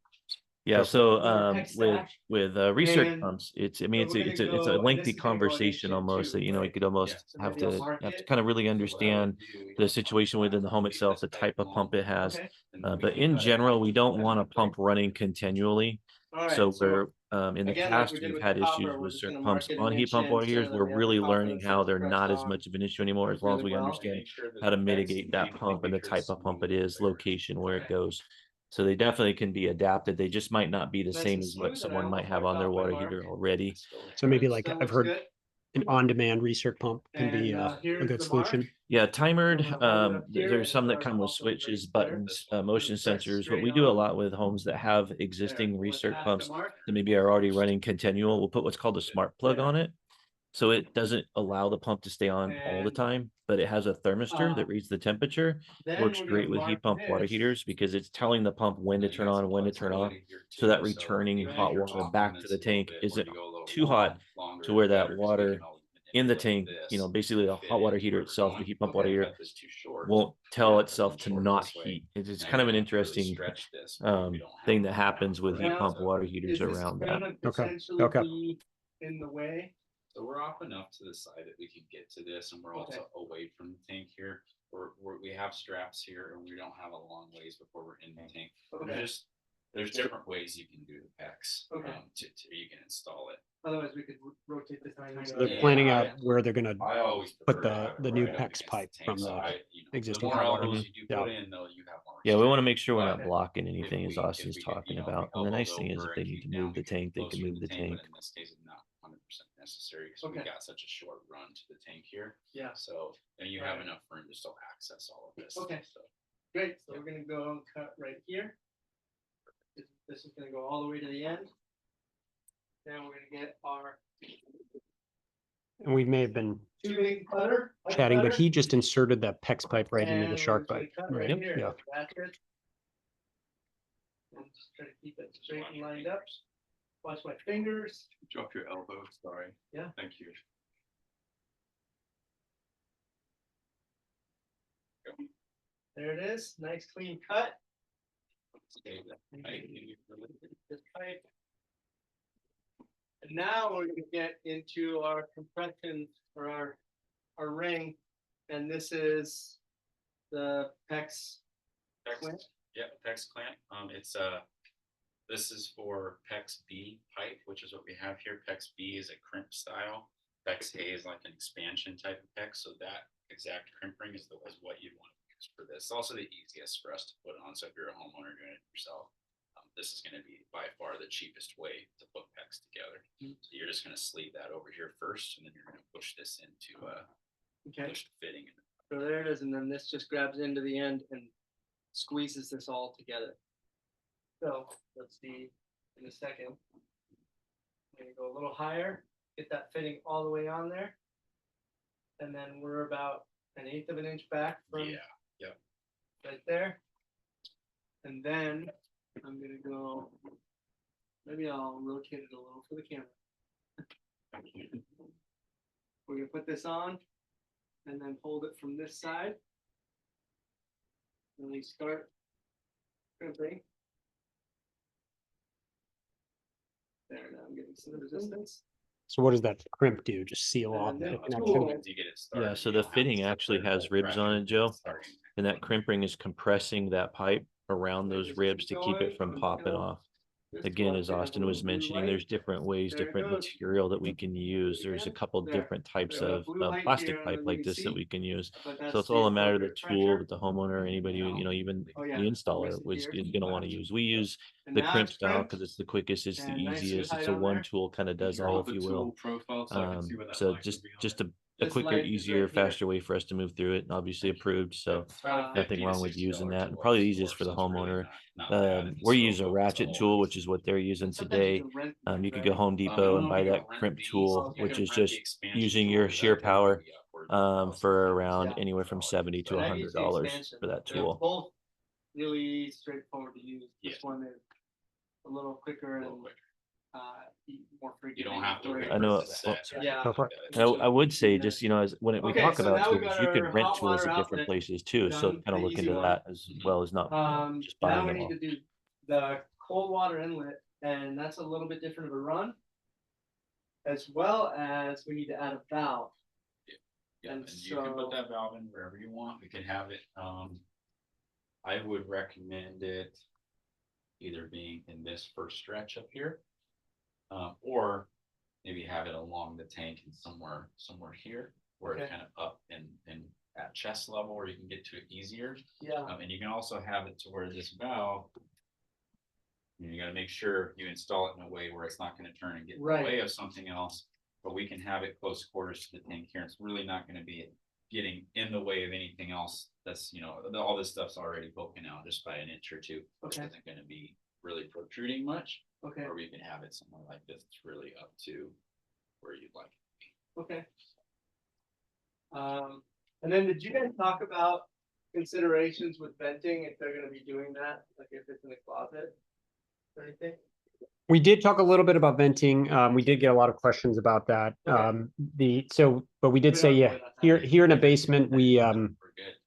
Yeah, so Another tech stack. with recirc And pumps, it's so it's we're it's gonna a go- and lengthy this is gonna go conversation against it almost too, that you right? could almost Yeah. So have maybe I'll to mark it. kind of really So what I understand would do, the situation within the home take itself, this the type of pipe pump it has. Okay, and then we But can in cut it general, out we don't as want a we pump break. running continually. alright, So so we're in the again, like we past, did we've with had the copper, issues we're with just circ gonna pumps mark it on an heat inch pump in water so heaters. that We're we have the really copper learning how that's they're pressed not as on much of an issue anymore, as long as really we well. understand Make sure that how to the PEX mitigate that make pump and the sure type of pump it something is, there. location where it Okay. goes. So they definitely can be adapted. They just might not be the Nice same and as what smooth, and I someone might almost have marked on their off my water mark. heater already. So maybe Alright, like still I've looks heard good. an on-demand recirc pump can be And, a here's good the solution. mark. Yeah, timered, I'm gonna hold it up here, there's and some as that far as come with also everybody's switches, clear, buttons, we'll motion press sensors. What straight we do a on. lot with homes that have existing There, we're recirc past pumps the mark. that maybe are already running continual, we'll put what's called a smart plug There. on it. So it doesn't allow the pump to stay on all the And, time, but it has a thermistor uh, that reads the temperature. Then Works we're great gonna with heat mark pump water this. heaters because it's telling the pump when to You turn got on some and when to turn off. flexibility here So that too, returning Right. hot if you're water off back on to this the a little tank bit, or isn't you go a little too hot longer, to where that better, 'cause we water can always in the manipulate tank, this basically the to hot water fit heater where we're itself, the going. heat pump Okay, water heater cut this too short. won't tell Yeah, itself cut to it short not this way. heat. It's Now kind of you're an gonna have to really interesting stretch this, but we don't have thing to that do happens with heat Now, pump water Is heaters this around that. gonna potentially Okay. be in the way? So we're off enough to the side that we can get to this, and we're Okay. also away from the tank here. We have straps here, and we don't have a long ways before we're in the tank. Okay. There's different ways you can do the PEX. Okay. To you can install it. Otherwise, we could rotate this. So they're planning out where they're gonna I always put prefer to have it the new right up PEX against pipe the tank, from so the the existing more hot water. elbows you do Yeah. put in, though, you have more. Yeah, we want to restraint. make sure we're not But blocking if anything, as we- Austin's if we get, talking you know, about. And the nice elbows thing is over if they and need keep to down, move the we can tank, they closer can to move the tank. But in this case, it's not 100% necessary because we Okay. got such a short run to the tank here. Yeah, So, and you have Right. enough room to still access all of this. Okay. So, great. So we're gonna go and cut right here. This is gonna go all the way to the end. Then we're gonna get our And we may have been tubing cutter. pipe chatting, but cutter, he just inserted that PEX pipe right into and the we're shark just gonna bite. cut Right. Right here. Yeah. That's it. And just try to keep it straight and lined up. Watch my fingers. Drop your elbow, sorry. Yeah. Thank you. There it is. Nice clean cut. stay that height, and you really- This pipe. And now we're gonna get into our compression or our ring And this is the PEX clamp. Yeah, PEX clamp. This is for PEX B pipe, which is what we have here. PEX B is a crimp style. PEX A is like an expansion type of PEX. So that exact crimp ring is what you'd want to use for this. It's also the easiest for us to put on. So if you're a homeowner doing it yourself, this is going to be by far the cheapest way to put PEX together. So you're just going to sleeve that over here first, and then you're going to push this into push the fitting. So there it is, and then this just grabs into the end and squeezes this all together. So let's see in a second. I'm gonna go a little higher, get that fitting all the way on there. And then we're about 1/8 of an inch back from right there. And then I'm gonna go, maybe I'll rotate it a little for the camera. We're gonna put this on and then hold it from this side. And we start crimping. There, now I'm getting some resistance. So what does that crimp do? Just seal off And the then connection? tool. Once you get it started, Yeah, so you the don't have fitting to sit actually there and has ribs on it, Joe. starting. And that crimp ring is compressing that pipe around those ribs to keep it from popping off. Again, as Austin was mentioning, there's different ways, different material that we can use. There's a couple different types of plastic pipe like this that we can use. So it's all a matter of the tool that the homeowner, anybody, even the installer is going to want to use. We use the crimp style because it's the quickest, it's the easiest. It's a one tool kind of does all, if you will. So just a quicker, easier, faster way for us to move through it, and obviously approved. So nothing wrong with using that, and probably the easiest for the homeowner. We're using a ratchet tool, which is what they're using today. You could go Home Depot and buy that crimp tool, which is just using your shear power for around anywhere from $70 to $100 for that They're tool. both really straightforward to use. This one is a little quicker and more frequent. You don't have to wait. I know. for it to set. Yeah. Go for it. I would say just, as when we Okay, talk so about now we tools, got you our can rent hot tools water at different outlet places too. So done, kind of the look easy into one. that as well as not just Now buying we them need all. to do the cold water inlet, and that's a little bit different of a run. As well as we need to add a valve. Yeah, And and you can so- put that valve in wherever you want. We can have it, I would recommend it either being in this first stretch up here. Or maybe have it along the tank and somewhere here, where it's Okay. kind of up and at chest level where you can get to it easier. Yeah. And you can also have it to where this valve, you gotta make sure you install it in a way where it's not gonna turn and get in the Right. way of something else. But we can have it close quarters to the tank here. It's really not gonna be getting in the way of anything else. That's, all this stuff's already poking out just by an inch or two. Okay. It isn't gonna be really protruding much. Okay. Or we can have it somewhere like this. It's really up to where you'd like it. Okay. And then did you guys talk about considerations with venting if they're gonna be doing that, like if it's in a closet or anything? We did talk a little bit about venting. We did get a lot of questions about that. Okay. But we did say, yeah, here in a basement, We're good.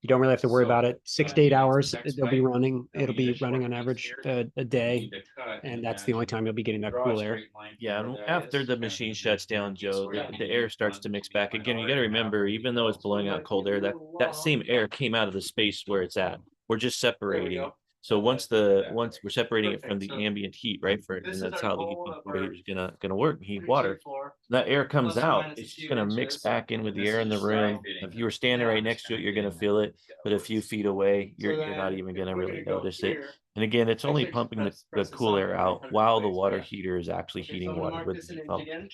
you don't really have to worry about it. 6 to 8 hours, Next they'll be pipe, running. then we It'll need be a running short on piece average here. a day. Need to cut And that's the only time you'll be getting that draw a cool air. straight line from Yeah, where and that after is, the kind of machine in shuts that down, piece Joe, where the you air need starts one to mix you back might again. You got to already have remember, where even you though it's go. blowing out cold air, that same air came out of the space where it's at. We're just separating it. go. So once we're separating it from Perfect. the So ambient heat, right? this And is that's our how the goal heat of pump our is gonna work. Heat 3, water. 2, 4. That air comes Plus or out, minus a it's few just gonna mix inches. back in with the This air in the is room. fitting If you were standing right next to it, you're gonna feel it. But a few feet away, So you're not then even if gonna we're really go notice it. here, And again, it's only actually pumping the press cool this air on, out put it in while the place, water yeah. heater is actually Okay, so heating I'm gonna water mark with this the an heat inch pump. again.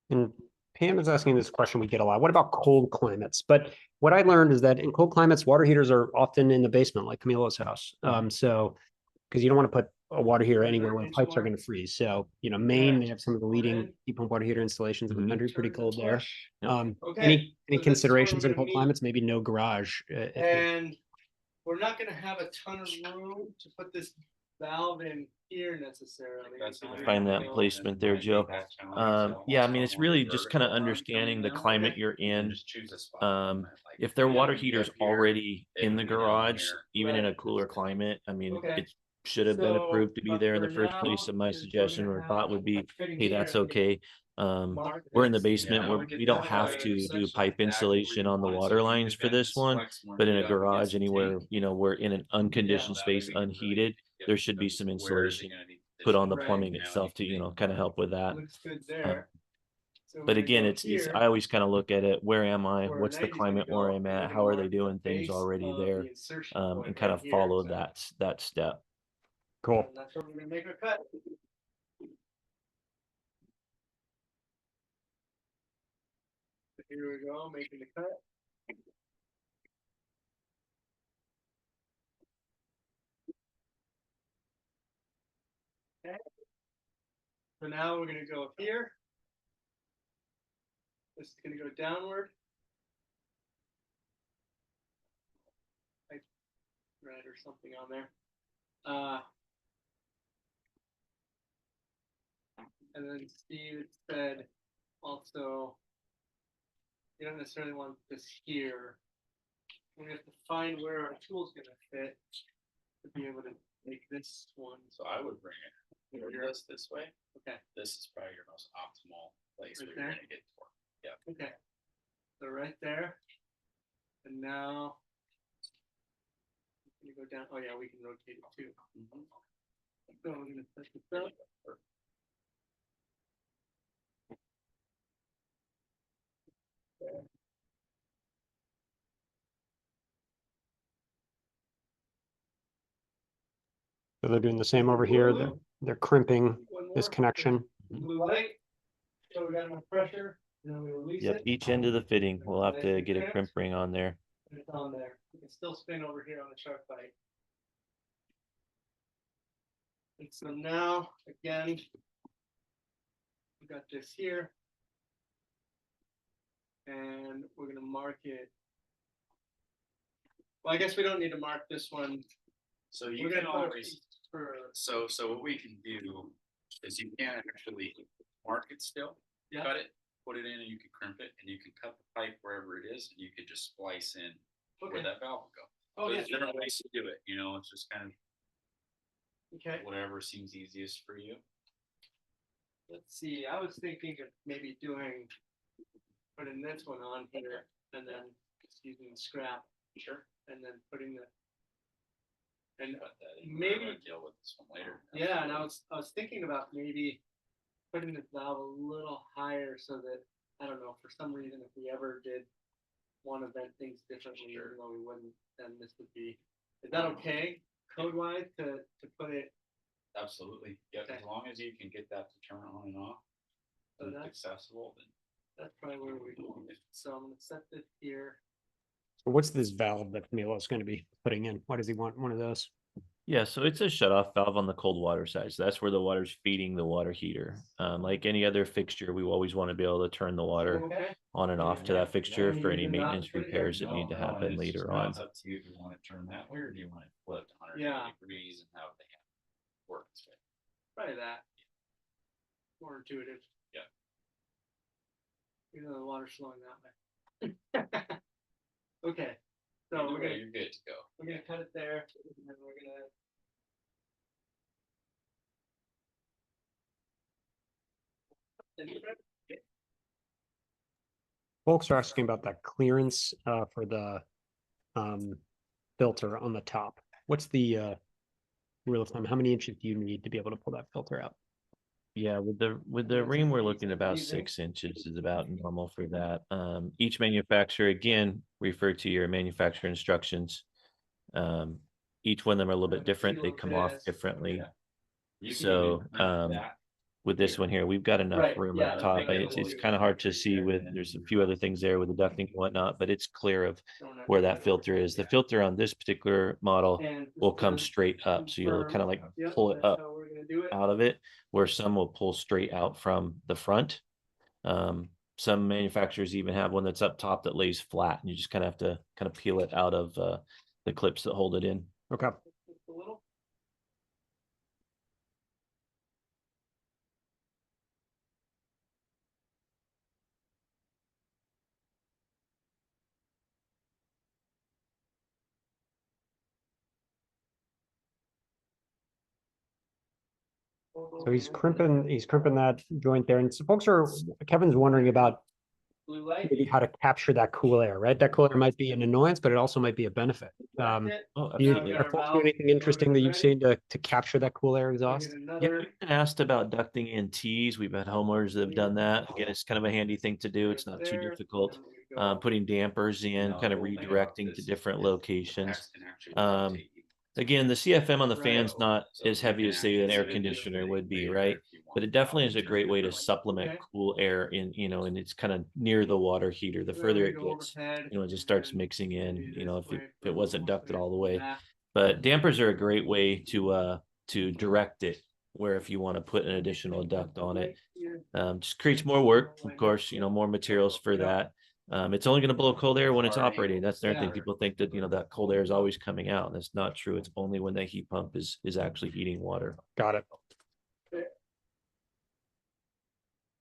And Pam is asking this question we get a lot. What about cold climates? But what I learned is that in cold climates, water heaters are often in the basement, like Camilo's house. So, because you don't want to put a water heater anywhere where pipes are going to freeze. So, Maine, they have some of the leading heat pump water heater installations in the country, pretty cold there. Yep. Okay, Any so this is where considerations we're in gonna cold meet. climates? Maybe no garage. And we're not gonna have a ton of room to put this valve in here necessarily. Find that placement there, Joe. Yeah, I mean, it's really just kind of understanding the climate you're in. If their water heater's already in the garage, even in a cooler climate, I mean, Okay. it's should have been So, approved to be but there in for the first now, place. And my since we're suggestion gonna or have thought would be, fitting hey, here that's and okay. mark We're in the this, basement. I We're, would get we don't that have out to do section pipe exactly where installation you on the want it. So water if you lines could for bend this one. flex more But in a heat up against garage, the anywhere, tank, you know, we're in an unconditioned that way space, we can really unheated, get there should be some where is it insulation gonna need put on the Right. plumbing now, itself to, you you can know, kind of help with that. looks good Uh, there. So we're But gonna again, go it's, here, I always kind of look at it, where am I? where What's the 90's gonna climate go, where and I'm we're at? gonna How are they mark the doing things base already of there? the insertion point And kind right of here. follow that step. Cool. And that's where we're gonna make a cut. Here we go, making the cut. Okay. So now we're gonna go up here. This is gonna go downward. Like red or something on there. And then Steve said also, you don't necessarily want this here. We have to find where our tool's gonna fit to be able to make this one. So I would bring it, this way. Okay. This is probably your most optimal place Right where there? you're gonna get to work. Okay. So right there. And now. Can you go down? Oh yeah, we can rotate it too. So we're gonna set this up. So they're doing the same over here. They're crimping One this more. connection. Blue light. So we got enough pressure, and then we release Yep, it. each end of the fitting, we'll have Nice to and get a crimped. crimp ring on there. And it's on there. We can still spin over here on the shark bite. And so now, again, we got this here. And we're gonna mark it. Well, I guess we don't need to mark this one. So you We're can gonna put a always, piece for, so what we can do is you can actually mark it still, yeah, cut it, put it in, and you can crimp it, and you can cut the pipe wherever it is, and you can just splice in where okay. that valve will go. Oh, yeah. There's different ways to do it, you know, it's just kind of Okay, whatever seems easiest for you. let's see, I was thinking of maybe putting this one on here and then just using the scrap. Sure. And then putting the. And Cut that in, maybe- we'll deal with this one later. yeah, and I was thinking about maybe putting this valve a little higher so that, I don't know, for some reason, if we ever did want to vent things differently, even though we wouldn't, then this would be, is that okay, code wise, to put it? Absolutely, yeah, Okay. as long as you can get that to turn on and off, So and it's that's, accessible, then. that's probably where we go. So I'm gonna set this here. What's this valve that Milo's going to be putting in? Why does he want one of those? Yeah, so it's a shut-off valve on the cold water side. So that's where the water's feeding the water heater. Like any other fixture, we always want to be able to turn the water Okay. on and off to that fixture for any you can not maintenance put it repairs there. that need to No, happen it's just later now on. It's up to you if you want it turned that way, or do you want it flipped 180 Yeah. degrees and have the hand work this way? Probably that. More intuitive. Yeah. Even though the water's flowing that way. Okay, so Either we're way, gonna, you're good to go. we're gonna cut it there, and then we're gonna. Folks are asking about that clearance for the filter on the top. What's the rule of thumb? How many inches do you need to be able to pull that filter out? Yeah, with the Yes, ream, we're it's looking about easy. 6 inches is about normal for that. Each manufacturer, again, refer to your manufacturer instructions. Each one of them are a little bit different. They come off differently. You can So, even clamp that. With this one here, we've got enough Right, room yeah, up top. I think It's that's kind of hard to see with, there's a few other things there with the ducting and whatnot, but it's clear of Don't have where to that get filter over is. The here. filter on this particular model And will just come to straight up. So you'll confirm, kind of like yep, pull it that's up how we're gonna do it. out of it, where some will pull straight out from the front. Some manufacturers even have one that's up top that lays flat, and you just kind of have to kind of peel it out of the clips that hold it in. Okay. Just a little. So he's crimping that joint there. And so Kevin's wondering about Blue light. maybe how to capture that cool air, right? That cool air might be an annoyance, but it also might be a benefit. That's it. Oh, Are folks doing anything interesting that you've seen to capture that cool air Bring exhaust? in Yeah, another. we've been asked about ducting in T's. We've had homeowners that have done that. Again, it's kind of a handy thing to do. It's not too there, difficult. and we go. Putting dampers in, kind of No, I know, redirecting to this- different this locations. packs can actually Um, rotate you. Again, the CFM on the Right. fan's not So as you heavy can as say an actually air sit in conditioner the would be, layer right? if you want But it to. definitely is a Turn great it way to really- supplement Okay. cool air in, and it's kind of near the water heater. The Then further we it go gets, overhead, it just starts and mixing in, maybe if this way it for wasn't almost ducted there all the from way. back. But dampers are a great way to direct it, where if you want to put an additional duct on it, just creates more work, of course, more materials for that. It's only going to blow cold air when it's operating. That's the other thing. Yeah. People think that, that cold air is always coming out. That's not true. It's only when the heat pump is actually heating water. Got it.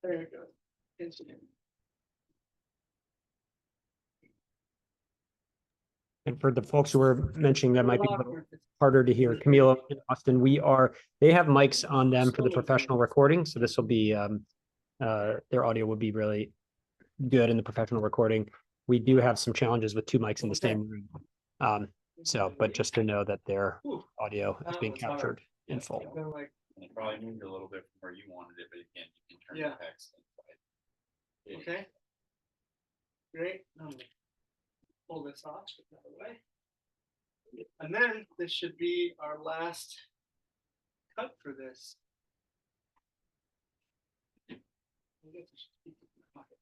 There you go. Incident. And for the folks who are mentioning that might be a little harder to hear, Camilo and Austin, they have mics on them for the professional recording. So this will be, their audio will be really good in the professional recording. We do have some challenges with two mics in the same room. But just to know that their audio is being captured in full. Like, And it probably moved a little bit from where you wanted it, but again, you can turn Yeah. the text inside. okay. Great. I'm gonna pull this off, put that away. And then this should be our last cut for this. I guess I should keep it in my pocket.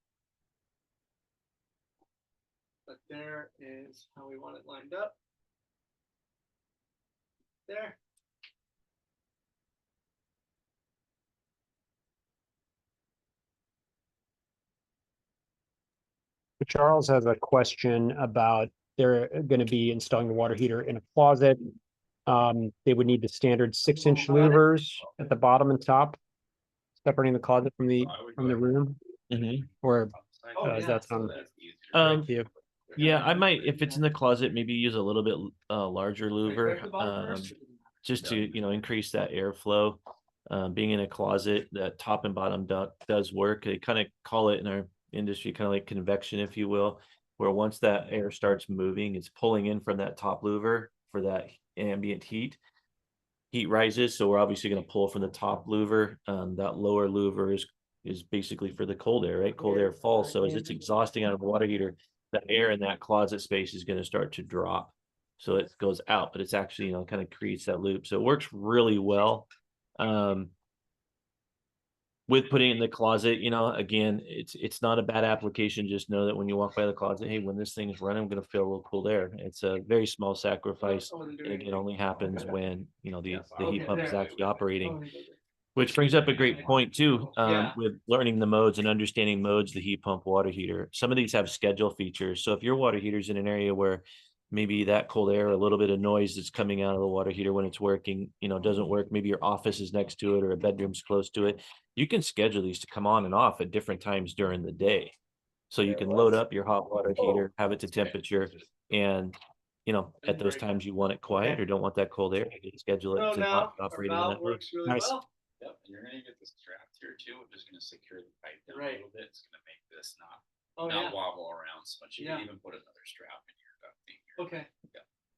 But there is how we want it lined up. There. Charles has a question about they're going to be installing the water heater in a closet. They would need the standard 6-inch louvers at the bottom and top, separating the closet from the room. Or Oh, does yeah, that so sound That's easier. Um, to you? Yeah, I might, if it's in the closet, maybe use a little bit larger Right louver, at the bottom first? just to, increase that airflow. Being in a closet, that top and bottom duct does work. They kind of call it in our industry, kind of like convection, if you will, where once that air starts moving, it's pulling in from that top louver for that ambient heat. Heat rises, so we're obviously going to pull from the top louver. That lower louver is basically for the cold air, right? Cold air falls, so as it's exhausting out of the water heater, the air in that closet space is going to start to drop. So it goes out, but it's actually, kind of creates that loop. So it works really well. With putting it in the closet, again, it's not a bad application. Just know that when you walk by the closet, hey, when this thing is running, I'm going to feel a little cold air. It's a very small sacrifice. And again, only happens when, the heat pump is actually operating. Which brings up a great point too, with learning the modes and understanding modes, the heat pump, water heater. Some of these have schedule features. So if your water heater's in an area where maybe that cold air, a little bit of noise that's coming out of the water heater when it's working, doesn't work. Maybe your office is next to it or a bedroom's close to it. You can schedule these to come on and off at different times during the day. So you can load up your hot water heater, have it to temperature, and at those times you want it quiet or don't want that cold air, you can schedule it So to now not our operating in valve that mode. works really Nice. well. Yep, and you're gonna get this strapped here too. We're just gonna secure the pipe down a Right. little bit. It's gonna make this Oh, not yeah. wobble around so much. You Yeah. can even put another strap in your ducting here. Okay.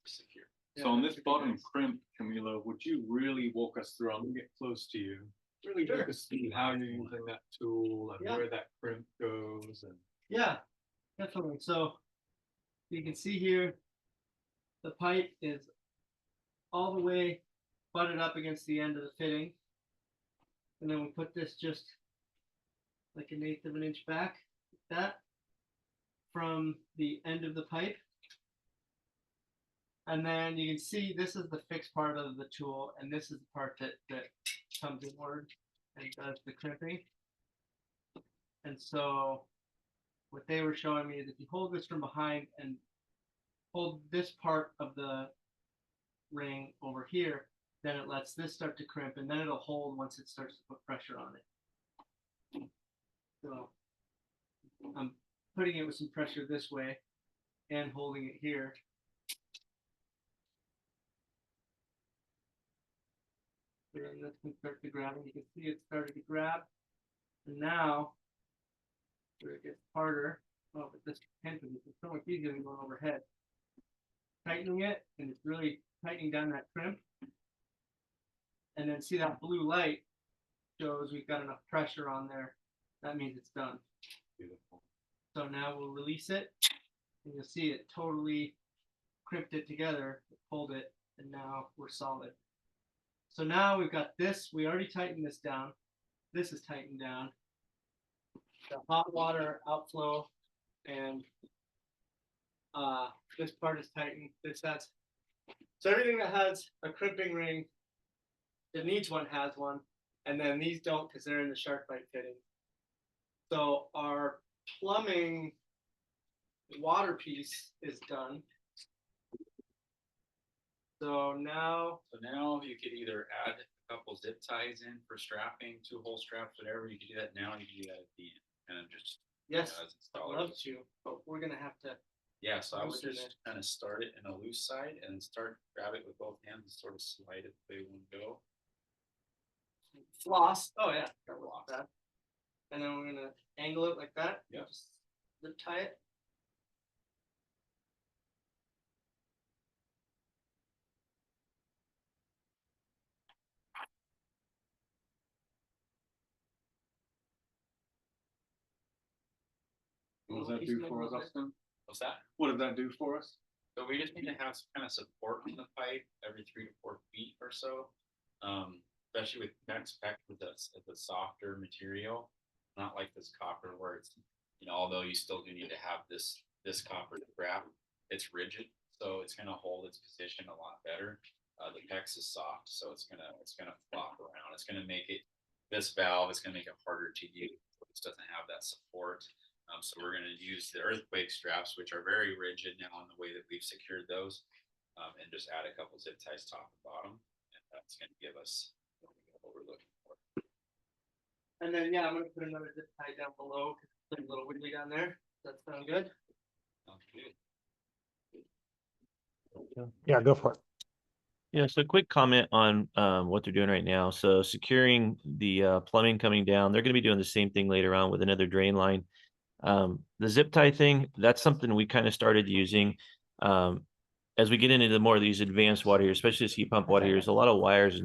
Secure. So on this bottom crimp, Camilo, would you really walk us through? I'm gonna get close to you. Really Sure. walk us through how you're using that tool and Yeah. where that crimp goes and. Yeah, definitely. So you can see here, the pipe is all the way butted up against the end of the fitting. And then we put this just like 1/8 of an inch back, like that, from the end of the pipe. And then you can see this is the fixed part of the tool, and this is the part that comes inward and does the crimping. And so what they were showing me is if you hold this from behind and hold this part of the ring over here, then it lets this start to crimp, and then it'll hold once it starts to put pressure on it. So I'm putting it with some pressure this way and holding it here. then this can start to grab, and you can see it started to grab. And now, where it gets harder, oh, but this tension is so much easier than going overhead. Tightening it, and it's really tightening down that crimp. And then see that blue light shows we've got enough pressure on there. That means it's done. Beautiful. So now we'll release it, and you'll see it totally crimped it together, pulled it, and now we're solid. So now we've got this, we already tightened this down. This is tightened down. The hot water outflow and this part is tightened. That's so everything that has a crimping ring that needs one has one, and then these don't because they're in the shark bite fitting. So our plumbing water piece is done. So now you could either add a couple zip ties in for strapping, 2-hole straps, whatever. You could do that now. You can do that at the end, kind of just yes, as I'd installer. love to, but we're gonna have to. Yeah, so I would loosen just kind of start it in a loose side and start grab it with both hands and sort of slide it the way you want to go. Floss. Oh yeah, that will off that. And then we're gonna angle it like that. Yep. Just zip tie it. What does that do for us, Austin? What's that? What did that do for us? So we just need to have some kind of support on the pipe every 3 to 4 feet or so. Especially with next pack with the softer material, not like this copper where it's, although you still do need to have this copper to grab, it's rigid, so it's gonna hold its position a lot better. The PEX is soft, so it's gonna flop around. It's gonna make it, this valve is gonna make it harder to use. It doesn't have that support. So we're going to use the earthquake straps, which are very rigid now in the way that we've secured those, and just add a couple zip ties top and bottom, and that's going to give us what we're looking for. And then yeah, I'm gonna put another zip tie down below because it's a little wiggly down there. Does that sound good? Sounds good. Yeah, go for it. Yeah, so quick comment on what they're doing right now. So securing the plumbing coming down, they're going to be doing the same thing later on with another drain line. The zip tie thing, that's something we kind of started using. As we get into the more of these advanced water heaters, especially this heat pump water heaters, a lot of wires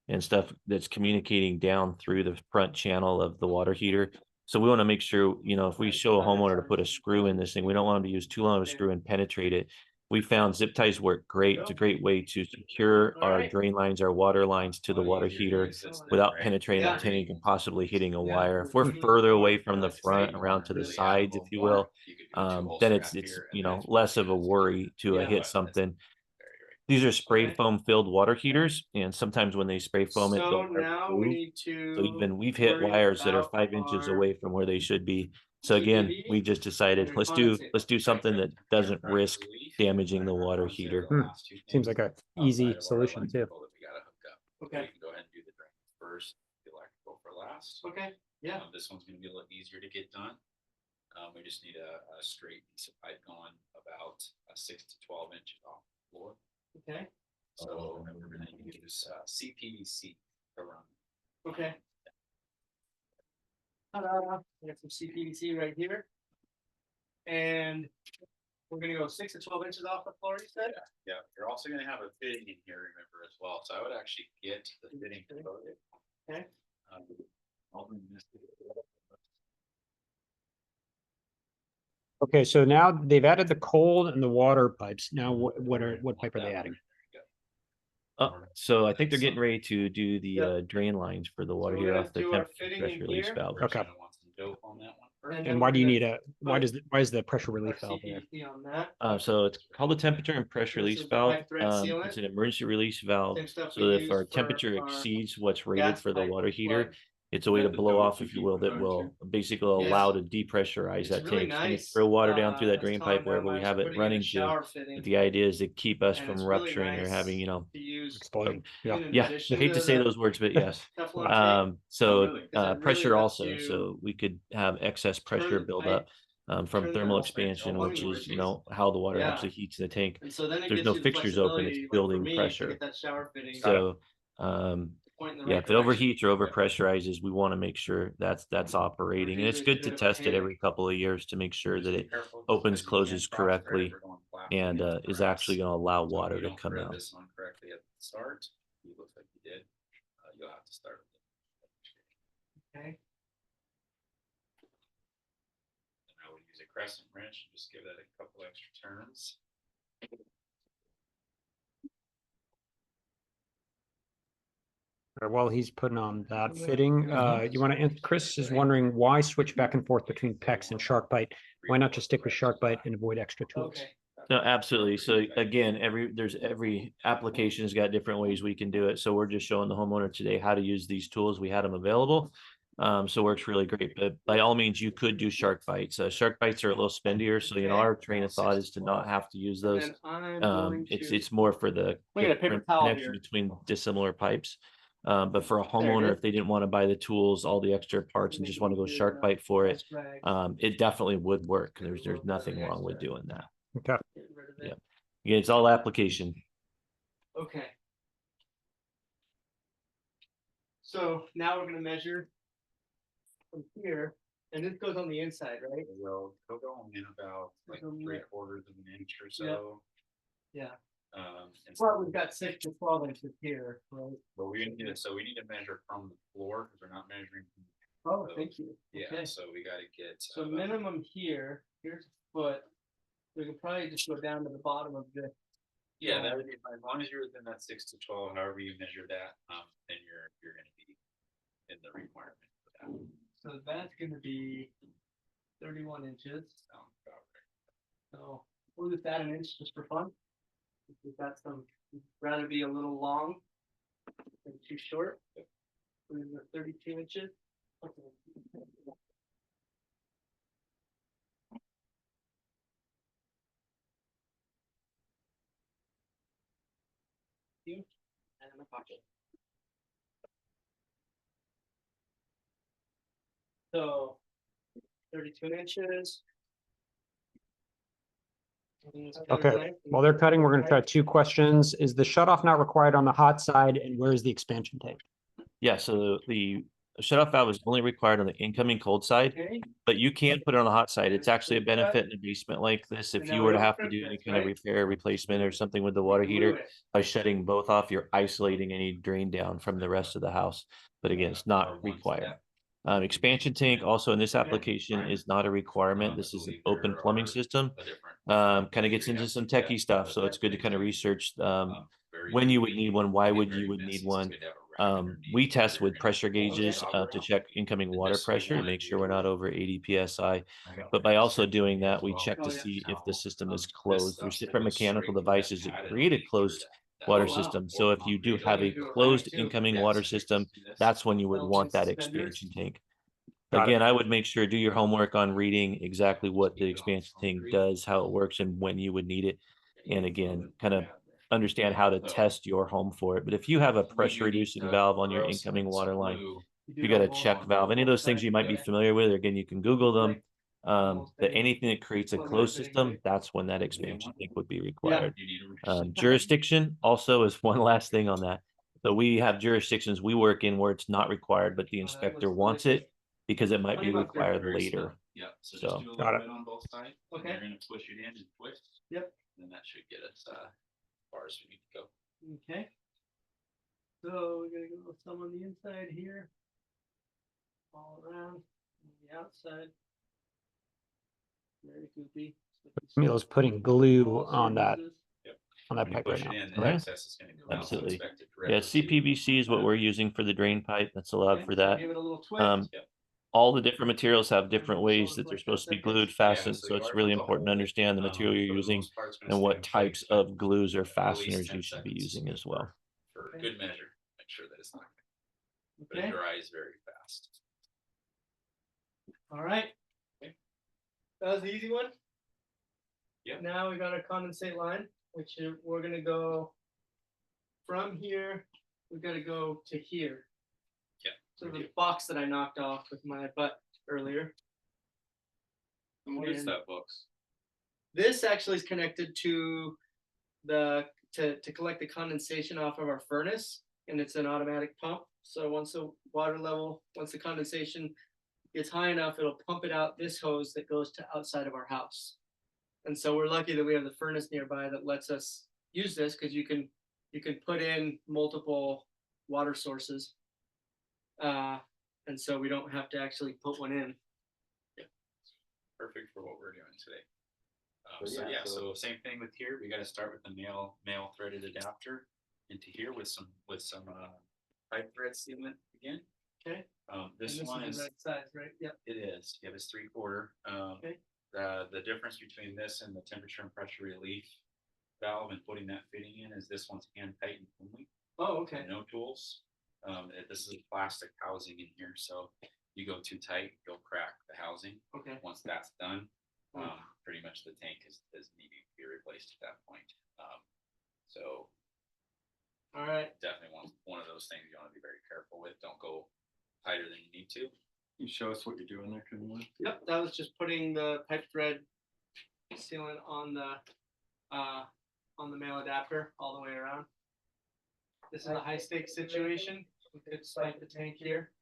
and stuff that's communicating down through the front channel of the water heater. So we want to make sure, if we show a homeowner to put a screw in this thing, we don't want them to use too long of a screw and penetrate it. We found zip ties work great. It's a great way to secure our drain lines, our water lines to the water heater without penetrating that tank and possibly hitting a wire. If we're further away from the front, around to the sides, if you will, then it's less of a worry to hit something. These are spray foam filled water heaters, and sometimes when they spray foam it, So they'll now we move. need to. So even we've hit worry wires that are about 5 inches our away from where they should be. So again, HPWH we just decided and let's Condensate. do something that doesn't risk damaging the water heater. Seems like a easy solution too. Okay. We can go ahead and do the drain first, the electrical for last. Okay. Yeah. This one's gonna be a little easier to get done. We just need a straight piece of pipe going about 6 to 12 inches off the floor. Okay. So we're gonna use CPVC to run. Okay. Ta-da. We got some CPVC right here. And we're gonna go 6 to 12 inches off the floor, you said? Yeah, you're also gonna have a fitting in here, remember, as well. So I would actually get the fitting. Okay. I'll bring this to the- Okay, so now they've added the cold and the water pipes. Now what pipe are they adding? So I think they're getting ready to do the Yep. Drain lines for the water we're heater gonna off the do our temperature fitting pressure in release here. valve. Okay. I want some dope on that one first. then And why do you we're need gonna why is the pressure put relief our valve there? CPVC on that. So it's called the temperature and pressure This release is the valve. high thread sealant. It's an emergency release valve. Same stuff So we if use our for temperature our exceeds what's rated gas for the pipe water heater, plug. it's a way to the blow dope off, you if you keep will, that referring will to? basically allow to depressurize It's that really tank. So we nice. throw water down through I that was drain telling pipe one of wherever we mine, have we're it putting in a running to. shower fitting, But the idea is to keep us and from it's really rupturing or nice having, to use Exploding. Yeah. in yeah, I addition hate to say the those words, but yes. Teflon tape. Oh, So really? 'Cause it really pressure lets also, you so we could have excess pressure turn the build pipe, up from turn thermal the expansion, plumbing which is, workspace. how the water Yeah. actually heats the tank. And so then it There's gives no you the fixtures open, it's flexibility, like for building me, to pressure. get that shower fitting. So point in the Yeah, right if it direction. overheats or overpressurizes, we want to make sure that's operating. And it's good to test it every couple of years to make sure that it opens, closes correctly, and is actually going to allow water to come out. This one correctly at the start. You look like you did. You'll have to start. Okay. And I would use a crescent wrench and just give that a couple extra turns. While he's putting on that fitting, you want to answer? Chris is wondering why switch back and forth between PEX and shark bite. Why not just stick with shark bite and avoid extra tools? Okay. No, absolutely. So again, every application has got different ways we can do it. So we're just showing the homeowner today how to use these tools. We had them available. So it works really great. But by all means, you could do shark bites. Shark bites are a little spendier. So, our train of thought is to not have to use those. It's more for the We got a paper towel connection here. between dissimilar pipes. But for a homeowner, if they didn't want to buy the tools, all the extra parts, and just want to go shark bite for it, it definitely would work. There's nothing wrong with doing that. Okay. Yeah. Yeah, it's all application. Okay. So now we're gonna measure from here, and this goes on the inside, right? They'll go in about like 3/4 of an inch or so. Yeah. And Well, we've got 6 to 12 inches here, right? but we need to measure from the floor because we're not measuring. Oh, thank you. Yeah, Okay. so we got to get. So minimum here, here's a foot. We can probably just go down to the bottom of this. Yeah, that would be fine. As long as you're within that 6 to 12, however you measure that, then you're going to be in the requirement for that. So that's gonna be 31 inches. Sounds about right. So we'll just add an inch just for fun. If we've got some, rather be a little long than too short. We're 32 inches. And in my pocket. So 32 inches. Okay. While they're cutting, we're going to try 2 questions. Is the shutoff not required on the hot side, and where is the expansion tank? Yeah, so the shutoff valve is only required on the incoming cold side, Okay. but you can put it on the hot side. It's actually a benefit in a basement like this. If you were to have to do any kind of repair, replacement, or something with the water heater, by shutting both off, you're isolating any drain down from the rest of the house. But again, it's not required. Expansion tank also in this application is not a requirement. This is an open plumbing system. Kind of gets into some techie stuff, so it's good to kind of research when you would need one, why would you need one. We test with pressure gauges to check incoming water pressure to make sure we're not over 80 psi. But by also doing that, we check to see if the system is closed. There's different mechanical devices that create a closed water system. So if you do have a closed incoming water system, that's when you would want that expansion tank. Again, I would make sure do your homework on reading exactly what the expansion tank does, how it works, and when you would need it. And again, kind of understand how to test your home for it. But if you have a pressure reducing valve on your incoming water line, you got a check valve, any of those things you might be familiar with, again, you can Google them. But anything that creates a closed system, that's when that expansion tank would be required. Jurisdiction also is one last thing on that. So we have jurisdictions we work in where it's not required, but the inspector wants it because it might be required later. Yeah, so Got just do a little it. bit on both sides. Okay. You're gonna push it in and twist. Yep. And that should get us as far as we need to go. Okay. So we're gonna go some on the inside here. All around, on the outside. Very goopy. Camilo's putting glue on that When you pipe push right it now. in, the excess is gonna go out. So Absolutely. expect it Yeah, directly to- CPVC is what we're using for the drain pipe. That's allowed for that. Give it a little twist. All the different materials have different ways that they're supposed to be glued, fastened. So it's really important to understand the material you're using and what types of glues or fasteners you should be using as well. For good measure, make sure that it's not, but Okay. it dries very fast. All right. That was the easy one. Yep. Now we got our condensate line, which we're gonna go from here. We've got to go to here. Yeah. So the box that I knocked off with my butt earlier. And what is And that box? This actually is connected to the to collect the condensation off of our furnace. and it's an automatic pump. So once the condensation gets high enough, it'll pump it out this hose that goes to outside of our house. And so we're lucky that we have the furnace nearby that lets us use this, because you can put in multiple water sources. And so we don't have to actually put one in. Perfect for what we're doing today. So same thing with here. We got to start with the male threaded adapter into here with some pipe thread sealant again. Okay. This And one is is the right size, right? Yep. It is. Yeah, it's 3/4. Okay. The difference between this and the temperature and pressure relief valve and putting that fitting in is this one's hand tightened only. Oh, okay. No tools. This is a plastic housing in here, so you go too tight, you'll crack the housing. Okay. Once that's done, Oh. pretty much the tank is needing to be replaced at that point. So All right. definitely one of those things you want to be very careful with. Don't go tighter than you need to. You show us what you're doing there, Camilo? Yep, that was just putting the pipe thread sealant on the male adapter all the way around. This is a high stakes situation. We could spike the tank here.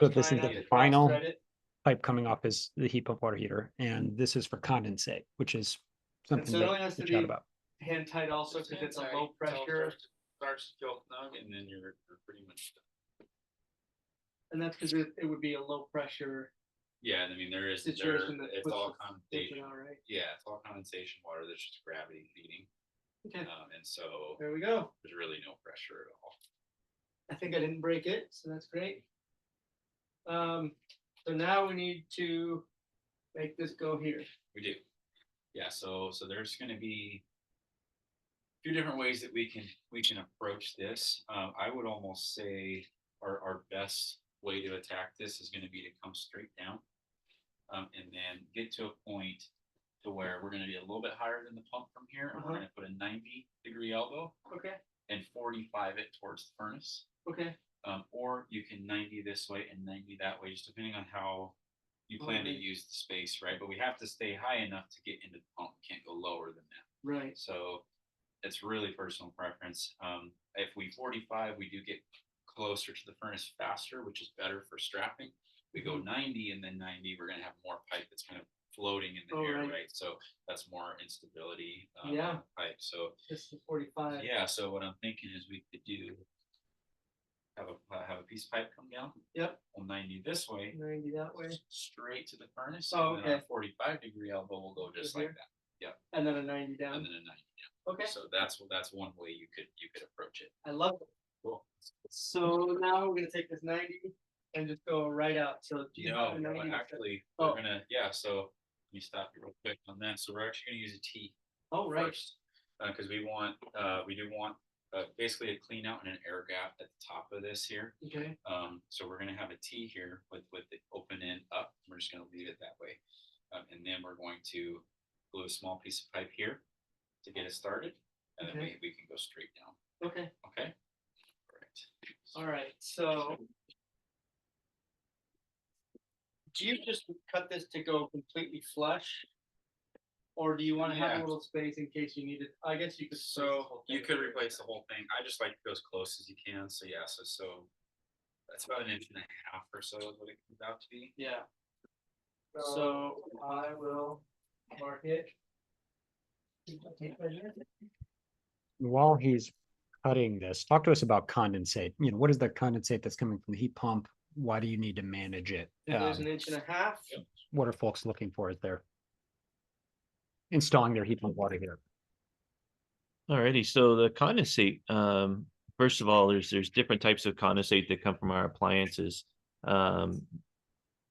So this Try is not the to final cross-thread it. pipe coming off is the heat pump water heater, and this is for condensate, which is something so it only that has to we chat be- about. Hand tight also, because it's a low pressure, Starts to feel snug, and then you're pretty much done. and that's because it would be a low pressure Yeah, I mean it's situation that it's puts all it condensation. out, right? Yeah, it's all condensation water that's just gravity feeding. Okay, And so there we go. there's really no pressure at all. I think I didn't break it, so that's great. So now we need to make this go here. We do. Yeah, so there's gonna be a few different ways that we can approach this. I would almost say our best way to attack this is gonna be to come straight down. And then get to a point to where we're gonna be a little bit higher than the pump from here, and we're gonna put a 90-degree elbow Okay, and 45 it towards the furnace. okay, Or you can 90 this way and 90 that way, just depending on how you plan to Alright. use the space, right? But we have to stay high enough to get into the pump. We can't go lower than that. right. So it's really personal preference. If we 45, we do get closer to the furnace faster, which is better for strapping. We go 90 and then 90, we're gonna have more pipe that's kind of floating in the Oh, air, right. right? So that's more instability Yeah. on the pipe. So This is 45. yeah, so what I'm thinking is we could do have a piece of pipe come down. Yep. We'll 90 this way, 90 that way, straight to the furnace. Oh, and then our okay. 45-degree elbow will go just Here? like that, and then a 90 down. and then a 90 Okay, down. So that's one way you could approach it. I love it. Cool. So now we're gonna take this 90 and just go right out. So do you have a 90? Actually, Oh. we're gonna So let me stop you real quick on that. So we're actually gonna use a T Oh, right. first, because we do want basically a clean out and an air gap at the top of this here. Okay. So we're gonna have a T here with the open end up. We're just gonna leave it that way, and then we're going to glue a small piece of pipe here to get us started, and then Okay. we can go straight down. Okay. Okay. All right. All right. So do you just cut this to go completely flush? Or do you want to have Yeah. a little space in case you need it? I guess you could. replace the So whole you thing. could replace the whole thing. I just like to go as close as you can. So yeah, so that's about 1.5 inches or so is what it comes out to be. Yeah. So I will mark it. While he's cutting this, talk to us about condensate. What is the condensate that's coming from the heat pump? Why do you need to manage it? There's 1.5 inches. What are folks looking for as they're installing their heat pump water heater? Alrighty, so the condensate, first of all, there's different types of condensate that come from our appliances.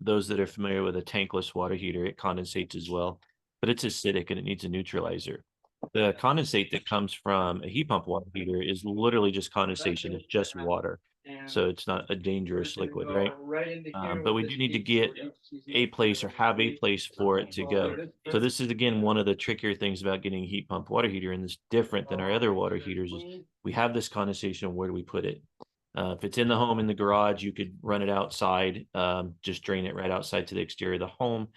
Those that are familiar with a tankless water heater, it condensates as well, but it's acidic and it needs a neutralizer. The condensate that comes from a heat pump water heater is literally just condensation. It's just water. And So it's not a we're dangerous just gonna liquid, go right? into here But with we this do need to piece. get We're just using a it place for or have a the- place for it to go. So this is again one of the trickier things about getting a heat pump water heater, and it's different than our other water heaters. Is we have this condensation. Where do we put it? If it's in the home, in the garage, you could run it outside. Just drain it right outside to the exterior of the home.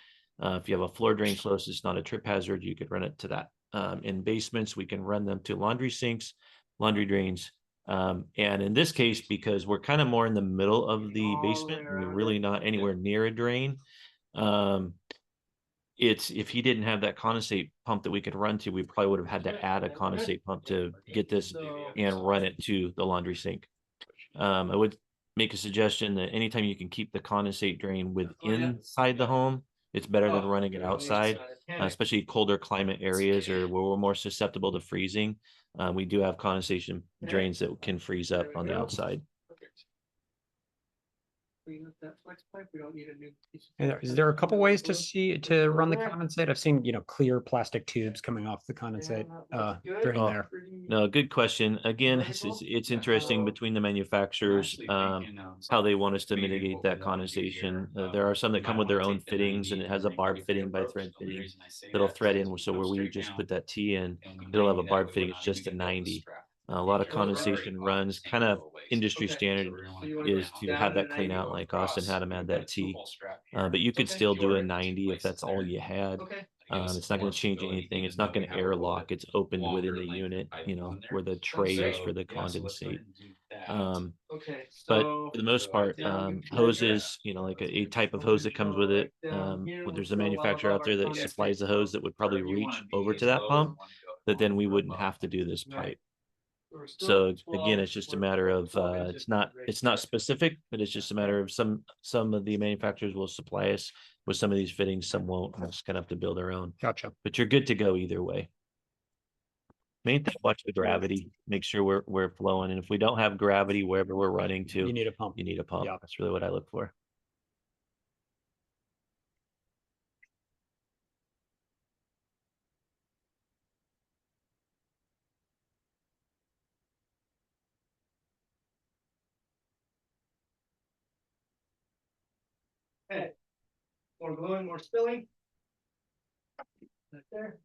If you have a floor drain close, it's not a trip hazard. You could run it to that. In basements, we can run them to laundry sinks, laundry drains, And in this case, because we're kind of more in the middle of the basement, we're really not anywhere near a drain. It's if he didn't have that condensate pump that we could run to, we probably would have had to add a condensate pump to get this and run it to the laundry sink. I would make a suggestion that anytime you can keep the condensate drain inside the home, it's better than running it outside, especially colder climate areas or where we're more susceptible to freezing. We do have condensation drains that can freeze up on the outside. Clean up that flex pipe. We don't need a new piece. And is there a couple ways to run the condensate? I've seen, clear plastic tubes coming off the condensate drain Oh, there. No, good question. Again, it's interesting between the manufacturers, how they want us to mitigate that condensation. There are some that come with their own fittings and it has a barb fitting by thread fitting that'll thread in. So where we just put that T in, it'll have a barb fitting. It's just a 90. A lot of condensation runs, kind of industry standard is to have that clean out like Austin had them add that T. But you could still do a 90 if that's all you had. It's not going to change anything. It's not going to airlock. It's opened within the unit, where the tray is for the condensate. But for the most part, hoses, like a type of hose that comes with it. There's a manufacturer out there that supplies the hose that would probably reach over to that pump, that then we wouldn't have to do this pipe. So again, it's just a matter of it's not specific, but it's just a matter of some of the manufacturers will supply us with some of these fittings, some won't. We're just gonna have to build our own. Gotcha. But you're good to go either way. Main thing, watch the gravity, make sure we're flowing, and if we don't have gravity wherever we're running to, You need a pump. you need a pump. Yeah. That's really what I look for. Okay. More glowing, more spilling. Right there.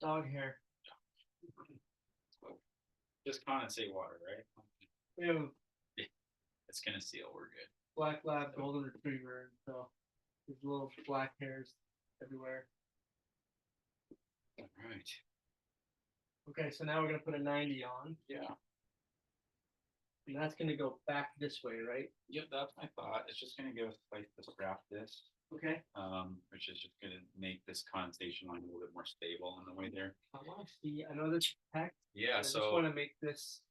Dog hair. Just condensate water, right? We have It's gonna seal, we're good. black lab golden retriever, so there's little black hairs everywhere. All right. Okay, so now we're gonna put a 90 on, Yeah. and that's gonna go back this way, right? Yep, that's my thought. It's just gonna give us like to strap this, Okay. which is just gonna make this condensation line a little bit more stable on the way there. I want to see. I know this pack. Yeah, I just so want to make this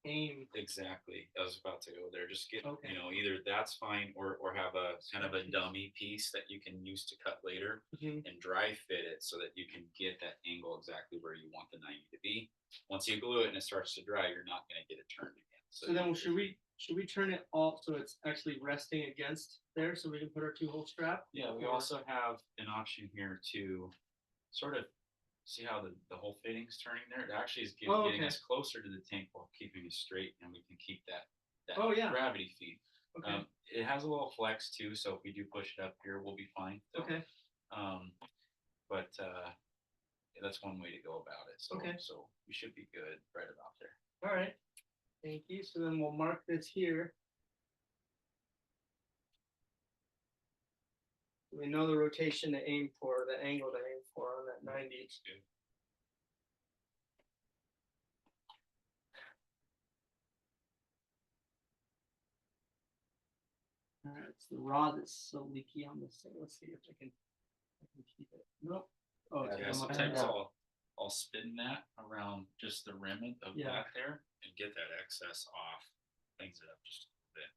aim. exactly. I was about to go there. Just get, Okay. either that's fine or have a kind of a dummy piece that you can use to cut later Mhm. and dry fit it so that you can get that angle exactly where you want the 90 to be. Once you glue it and it starts to dry, you're not gonna get it turned again. So then should we turn it all so it's actually resting against there so we can put our 2-hole strap? Yeah, we also have an option here to sort of see how the whole fitting's turning there. It actually is getting us closer to the tank while keeping it straight, and we can keep that gravity feed. Okay. It has a little flex too, so if we do push it up here, we'll be fine. Okay. But that's one way to go about it. So, Okay. So we should be good right about there. All right. Thank you. So then we'll mark this here. We know the rotation to aim for, the angle to aim for on that 90. That's good. All right, it's the rod that's so leaky on this thing. Let's see if I can keep it. Nope. Oh, it's Yeah, on my sometimes back. I'll spin that around just the rim of that there and get that excess off. Cleans it up just a bit.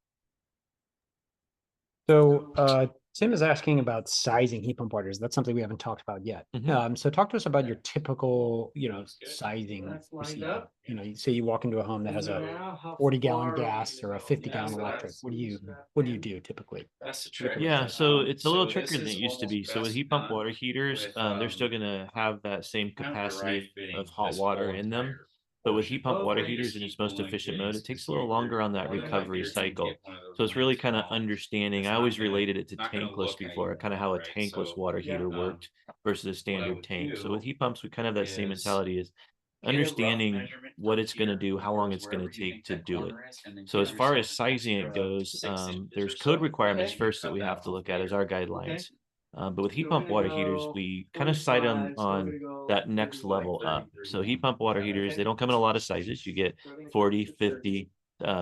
So Tim is asking about sizing heat pump waters. That's something we haven't talked about yet. Mhm. So talk to us about your typical, That's good. sizing. That's lined receiver. up. You say you walk into a home that has a Now, how 40-gallon far gas or a 50-gallon so electric. that's- What do you do typically? That's the trick. Yeah, so it's a little So trickier this than it is used to be. almost So with best heat pump done water heaters, with, they're still gonna have that same kind of dry capacity fitting of hot this water whole in them. entire But with portion heat pump water where you heaters just in its keep most pulling efficient fittings mode, it to takes a little see longer on that where you might recovery be able to cycle. get one of those So it's really lines kind of off. understanding. It's I not always gonna- related it to not gonna tankless look how you before, kind of how a want, right? tankless So, water heater yeah. worked versus a standard would tank. So do with heat pumps, we kind of have that same is mentality is understanding what it's going to do, how long it's going to take to do it. So as far as sizing it goes, there's code requirements first that we have to look at as our guidelines. But with heat pump water heaters, we kind of cite them on that next level up. So heat pump water heaters, they don't come in a lot of sizes. You get 40, 50,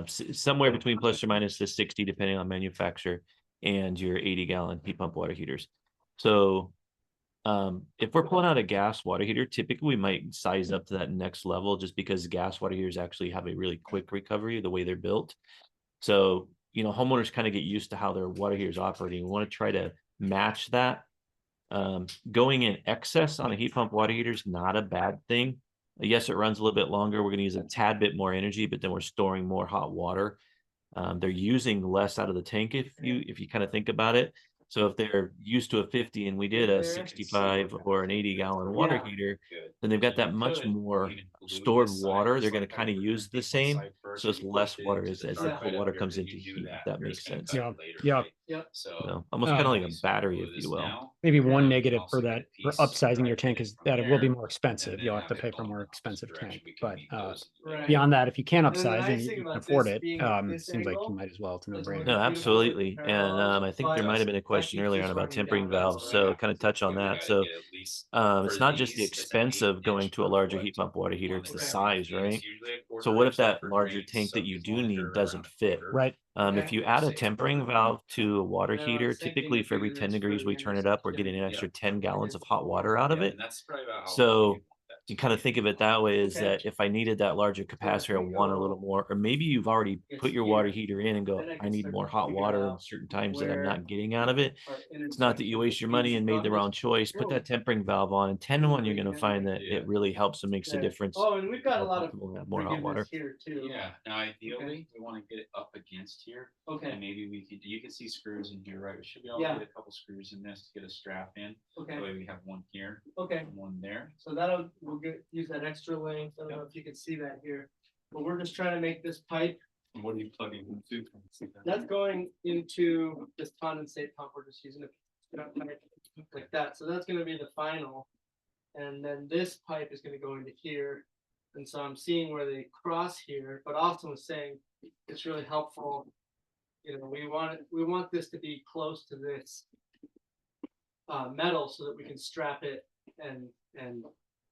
somewhere between plus or minus the 60, depending on manufacturer, and your 80-gallon heat pump water heaters. So if we're pulling out a gas water heater, typically we might size up to that next level just because gas water heaters actually have a really quick recovery the way they're built. So, homeowners kind of get used to how their water heaters operating. We want to try to match that. Going in excess on a heat pump water heater is not a bad thing. Yes, it runs a little bit longer. We're going to use a tad bit more energy, but then we're storing more hot water. They're using less out of the tank if you kind of think about it. So if they're used to a 50 and we did a 65 or an 80-gallon water heater, then they've got that much more stored water. They're going to kind of use the same. So it's less water as the cold water comes into heat, if that makes sense. Yeah. So almost kind of like a battery, if you will. Maybe one negative for that, for upsizing your tank, is that it will be more expensive. You'll have to pay for a more expensive tank. But beyond that, if you can upsize and you can afford it, it seems like you might as well. It's a no-brainer. No, absolutely. And I think there might have been a question earlier on about tempering valves. So kind of touch on that. So it's not just the expense of going to a larger heat pump water heater, it's the size, right? So what if that larger tank that you do need doesn't fit? Right. If you add a tempering valve to a water heater, typically for every 10 degrees we turn it up, we're getting an extra 10 gallons of hot water out of it. So you kind of think of it that way, is that if I needed that larger capacitor, I want a little more, or maybe you've already put your water heater in and go, I need more hot water in certain times that I'm not getting out of it. It's not that you waste your money and made the wrong choice. Put that tempering valve on, and 10-1, you're going to find that it really helps and makes a difference. Oh, and we've got a lot of more hot water here too. Yeah, now ideally, we want to get it up against here. Okay. And maybe you can see screws in here, right? We should be able to get a couple screws in this to get a strap in. Okay. That way we have one here. Okay. And one there. So we'll use that extra length. I don't know if you can see that here, but we're just trying to make this pipe. And what are you plugging into? That's going into this condensate pump. We're just using it like that. So that's going to be the final. And then this pipe is going to go into here. And so I'm seeing where they cross here, but also I'm saying it's really helpful. We want this to be close to this metal so that we can strap it and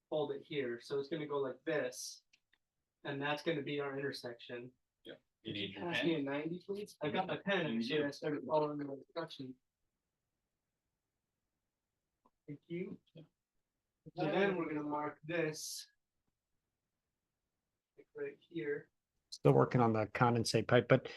hold it here. So it's going to go like this, and that's going to be our intersection. Yeah. You need your Pass me a pen. 90, please. I got my pen, and so I started following the instructions. Thank you. So then we're going to mark this right here. Still working on the condensate pipe, but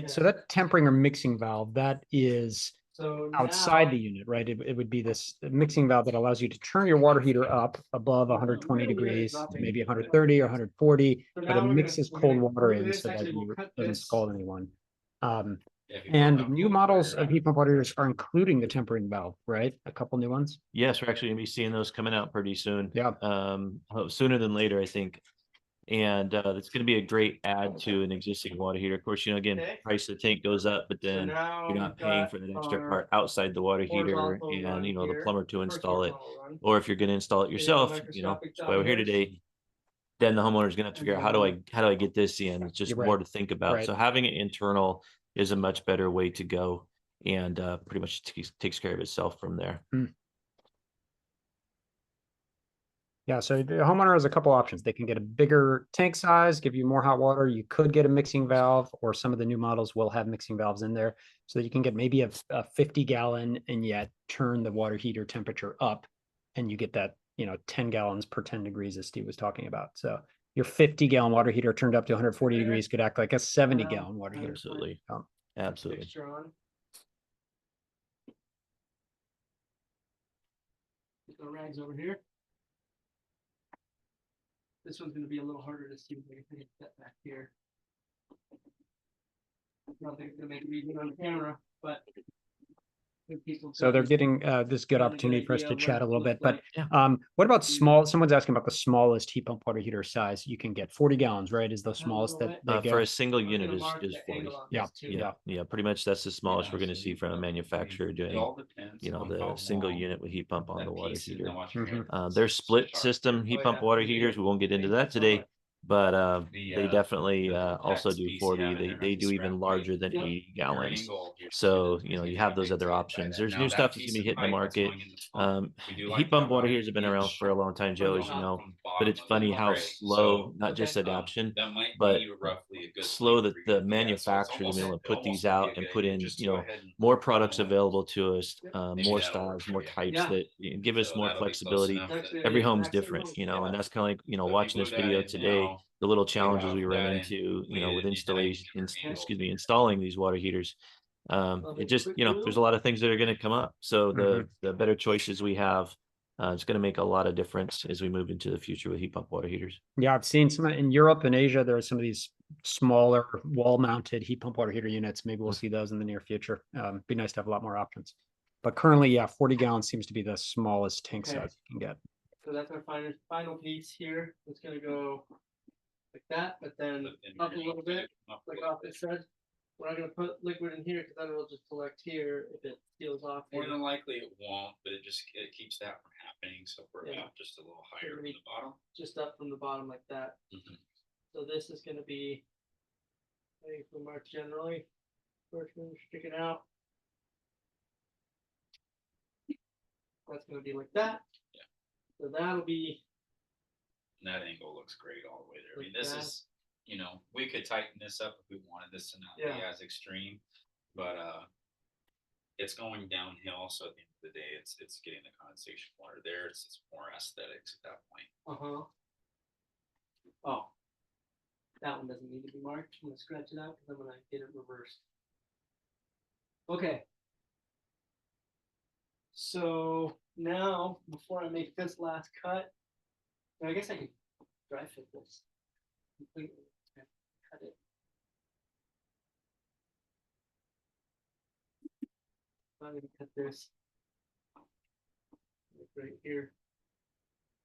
so that tempering or mixing valve, that is So outside the unit, right? It would be this mixing valve that allows you to turn your water heater up above 120 degrees to maybe 130 or 140, but it mixes cold water in so that it doesn't scald anyone. And new models of heat pump water heaters are including the tempering valve, right? A couple new ones. Yes, we're actually gonna be seeing those coming out pretty soon. Yeah. Sooner than later, I think. And it's going to be a great add to an existing water heater. Of course, again, price of the tank goes up, but then you're not paying for that extra part outside the water heater and, the plumber to install it. Or if you're going to install it yourself, that's why we're here today. Then the homeowner is going to have to figure out how do I get this in? It's just more to think about. Right. So having it internal is a much better way to go, and pretty much takes care of itself from there. Yeah, so the homeowner has a couple options. They can get a bigger tank size, give you more hot water. You could get a mixing valve, or some of the new models will have mixing valves in there, so that you can get maybe a 50-gallon and yet turn the water heater temperature up, and you get that 10 gallons per 10 degrees as Steve was talking about. So your 50-gallon water heater turned up to 140 degrees could act like a 70-gallon water heater. Absolutely. Absolutely. The rags over here. This one's going to be a little harder to see. I can get back here. I don't think it's going to make it easy on camera, but So they're getting this good Got a good opportunity for us idea to of chat what a it little bit. looks But like. what about small? Someone's asking about the smallest heat pump water heater size you can get. 40 gallons, right? Is the smallest that they For go. a single I'm unit gonna is mark is the 40. angle on Yeah, this too. Yeah, yeah, pretty much that's the smallest we're Yeah, gonna so see you from a know, I mean, manufacturer It doing, all depends you know, on the how single long unit with heat pump on that the water piece is. heater. Now watch your Mhm. hand, There's split sharp system here. heat Oh, pump yeah, water pretty heaters. good. We won't get into Thank you that so today, much. but The, they definitely the also text do piece you 40. have in They there, they the do even scrap larger plate, than Yep. 80 your gallons. angle, your So, spin you know, is you gonna have those other dictate by options. that. There's Now, new that stuff that's piece gonna be of hitting the pipe that's market. going in the pump, we do like Heat to pump have water a heaters have been around for a sharp long time, Joe, as you know, from the but bottom it's of funny the how tray. slow, So, not just Okay. adoption, that might but be roughly a good slow point that for you the to be at. So it's manufacturers have been able to put almost these would be a out and good put idea in, just you to go know, ahead and more put products one. available to us, Maybe more that'll work styles, for more you. types Yeah. that give us So more that'll be close flexibility. enough Actually, that- Every the home's exact same different, home. you know, and Yeah. that's kind of like, you know, So if you watching glue this that video in today, now, the little you challenges have we run that in into, you know, completed, with and you now you installation, can get your angle. excuse me, installing these water heaters. Love It it. just, Quick you know, there's a glue. lot of things that are going to come up. So Mhm. the better choices we have, it's going to make a lot of difference as we move into the future with heat pump water heaters. Yeah, I've seen some in Europe and Asia. There are some of these smaller wall-mounted heat pump water heater units. Maybe we'll see those in the near future. Be nice to have a lot more options. But currently, yeah, 40 gallons seems to be the smallest tank Okay. size you can get. So that's our final piece here. It's gonna go like that, but then up a little bit, like Office said. We're not gonna put liquid in here because then it'll just collect here if it seals off. More here. than likely it won't, but it keeps that from happening, so we're Yeah. up just a little higher from maybe- the bottom. Just up from the bottom like that. Mhm. So this is gonna be, if we mark generally, first one sticking out. That's gonna be like that. Yeah. So that'll be, And that angle looks great all the way there. I mean, Like this that. is, you know, we could tighten this up if we wanted this to not be Yeah. as extreme, but it's going downhill, so at the end of the day, it's getting the condensation water there. It's more aesthetics at that point. uh-huh. Oh. That one doesn't need to be marked. I'm gonna scratch it out because I'm gonna get it reversed. Okay. So now, before I make this last cut, I guess I can dry fit this completely. Cut it. I'm gonna cut this like right here.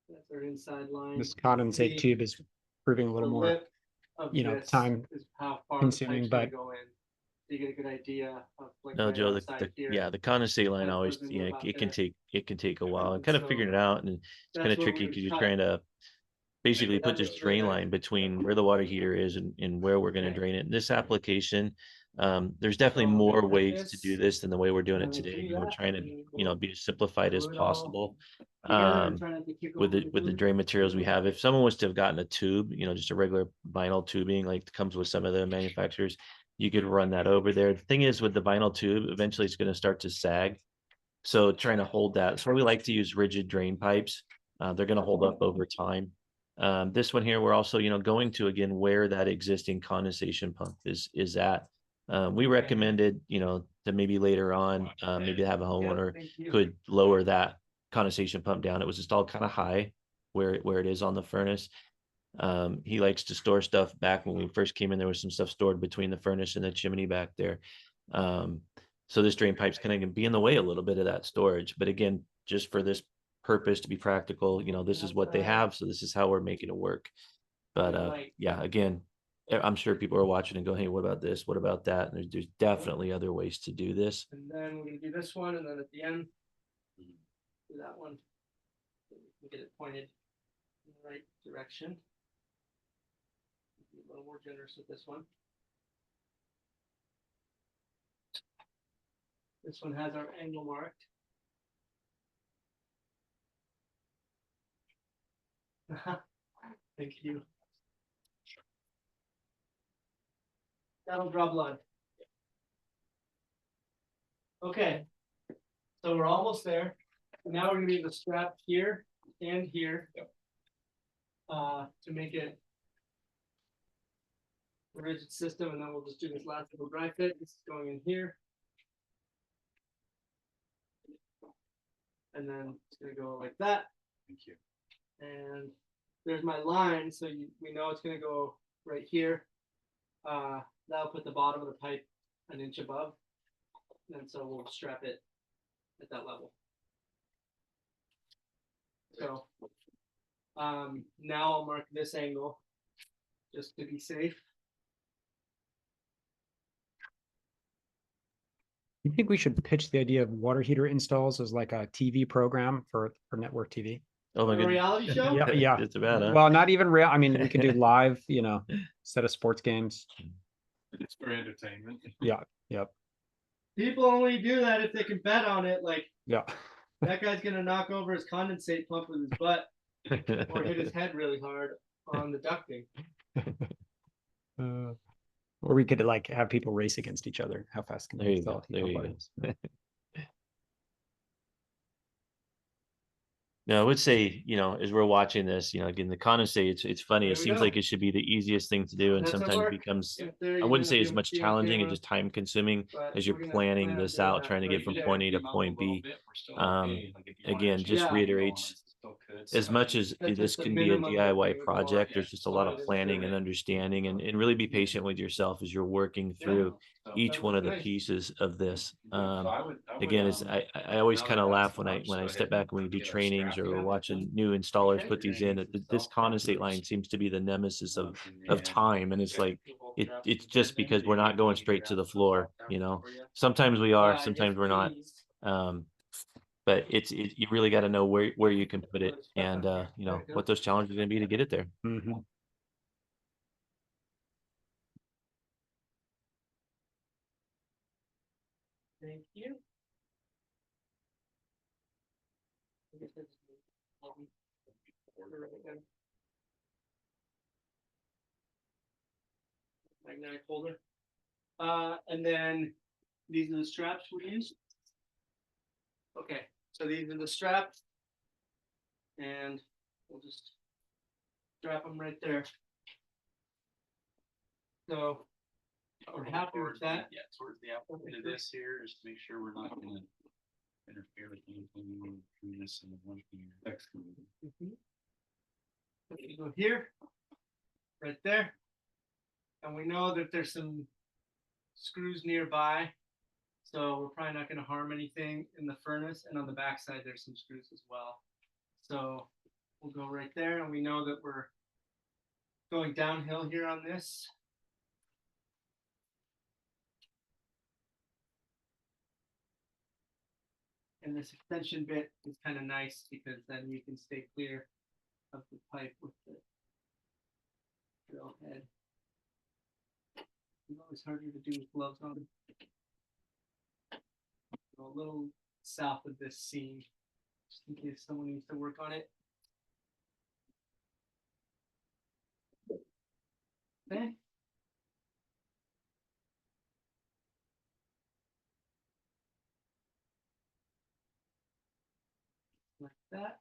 That's our inside line. This condensate The- tube is proving a little the more. lip of you know, this time is how far consuming, the pipe's but- gonna go in. So you get a good idea of like No, right Joe, outside here. yeah, the condensate line Pipe always, doesn't yeah, go about it can there. take a while. And And kind of so figuring it out, and it's kind that's of what tricky we're because you're cut. trying to basically Make put that this looks really drain nice. line between where the water heater is and where we're going to Okay. drain it. In this application, there's definitely So we're more gonna cut ways to this, do this than the way we're doing and it then today. do We're that, trying to, and you know, we'll be as simplified as glue it all possible. together and try not to kick With over the glue. drain materials we have. If someone was to have gotten a tube, you know, just a regular vinyl tubing like comes with some of the manufacturers, you could run that over there. The thing is with the vinyl tube, eventually it's going to start to sag. So trying to hold that. So we like to use rigid drain pipes. They're going to hold up over time. This one here, we're also, you know, going to again where that existing condensation pump is at. We recommended, you know, that maybe later on, maybe have a homeowner Thank you. could lower that condensation pump down. It was installed kind of high where it is on the furnace. He likes to store stuff back. When we first came in, there was some stuff stored between the furnace and the chimney back there. So this drain pipe's kind of be in the way a little bit of that storage. But again, just for this purpose to be practical, you know, this is what they have. So this is how we're making it work. But yeah, again, I'm sure people are watching and go, hey, what about this? What about that? And there's definitely other ways to do this. And then we're gonna do this one, and then at the end, do that one. So we get it pointed in the right direction. Be a little more generous with this one. This one has our angle marked. Thank you. That'll draw blood. Okay. So we're almost there. Now we're gonna be the strap here and here. To make it a rigid system, and then we'll just do this last little dry fit. This is going in here. And then it's gonna go like that. Thank you. And there's my line, so we know it's gonna go right here. That'll put the bottom of the pipe an inch above. And so we'll strap it at that level. So, now I'll mark this angle just to be safe. You think we should pitch the idea of water heater installs as like a TV program for network TV? Oh my A goodness. reality show? Yeah, yeah. It's about, huh? Well, not even real. I mean, we could do live, you know, set of sports games. It's for entertainment. Yeah, yep, People only do that if they can bet on it. Like yeah. that guy's gonna knock over his condensate pump with his butt or hit his head really hard on the ducting. Or we could like have people race against each other. How fast can There they you go, install there TV you go. buttons? No, I would say, you know, as we're watching this, you know, again, the condensate, it's funny. There It we seems go. like it should be the easiest thing to do, and That's our sometimes mark. becomes, If they're I even wouldn't if say you as much see on challenging, camera, it's just time consuming but as you're we're gonna planning plan on this doing out, that trying to right get from there. point A to point B. Again, just Yeah. reiterates, as much as That's this just the can be a minimum that we DIY would project, want. there's just a lot of Slide it planning into and it. understanding, and really be patient with yourself as you're working through each that one of the looks nice. pieces of this. Again, is I always kind of laugh when I step back when we do trainings or we're watching new installers put these in. This condensate line seems to be the nemesis of time, and it's like it's just because we're not going straight to the floor. You know, sometimes we are, sometimes we're not. But you really got to know where you can put it, and you know what those challenges are going to be to get it there. Mhm. Thank you. Magnetic holder. And then these are the straps we use. Okay, so these are the straps. And we'll just strap them right there. So we're happy with that. Yeah, towards the output of this here is to make sure we're not gonna interfere with anything between this and the one here. Mhm. Okay, go here, right there. And we know that there's some screws nearby. So we're probably not going to harm anything in the furnace. And on the back side, there's some screws as well. So we'll go right there. And we know that we're going downhill here on this. And this extension bit is kind of nice because then you can stay clear of the pipe with the drill head. It's always harder to do with gloves on. A little south of this seam, just in case someone needs to work on it. Okay. Like that.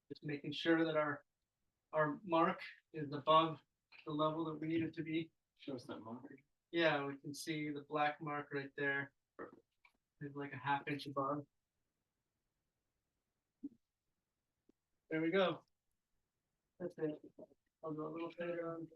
Just making sure that our mark is above the level that we need it to be. Shows that mark. Yeah, we can see the black mark right there. It's like a 1/2 inch above. There we go. That's it. I'll go a little further on.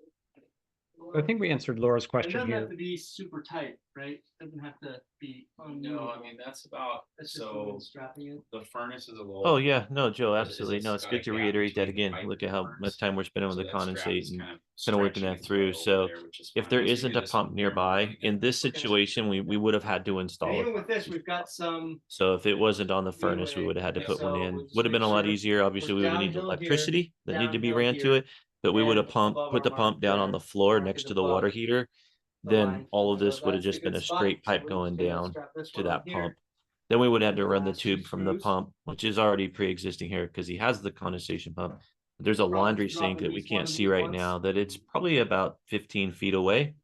I think we answered Laura's It question doesn't have here. to be super tight, right? It doesn't have to be. No, I mean, that's about, That's just a so little strapping it. the furnace is a little. Oh yeah, no, Joe, Is absolutely. No, it's got a good to gap reiterate that between the again. pipe Look and at the how furnace. much time we're spending with So the that strap condensate is and kind of kind of working stretching that and through. over So there, which is if fine. there Once you isn't do a this one pump here, nearby, in this situation, we would have had to And install even it. with this, we've got some. So if it wasn't on the furnace, we leeway. would have had to Yeah, put one so in. we'll just Would have been make a lot sure easier. Obviously, we would need downhill here, electricity that need to be downhill ran to here, it, but we would have and pumped, above put the our pump mark down on there. the floor Mark next is to the above water heater. the Then line. all of So this would have that's the just been good a spot. straight So pipe we're going just gonna down strap this to one on that here. pump. Then we would have to The run the last two tube from the screws. pump, which is already pre-existing here because he has the condensation pump. There's a Probably laundry drop sink at that we least one can't of see these right once. now that it's probably about 15 feet away.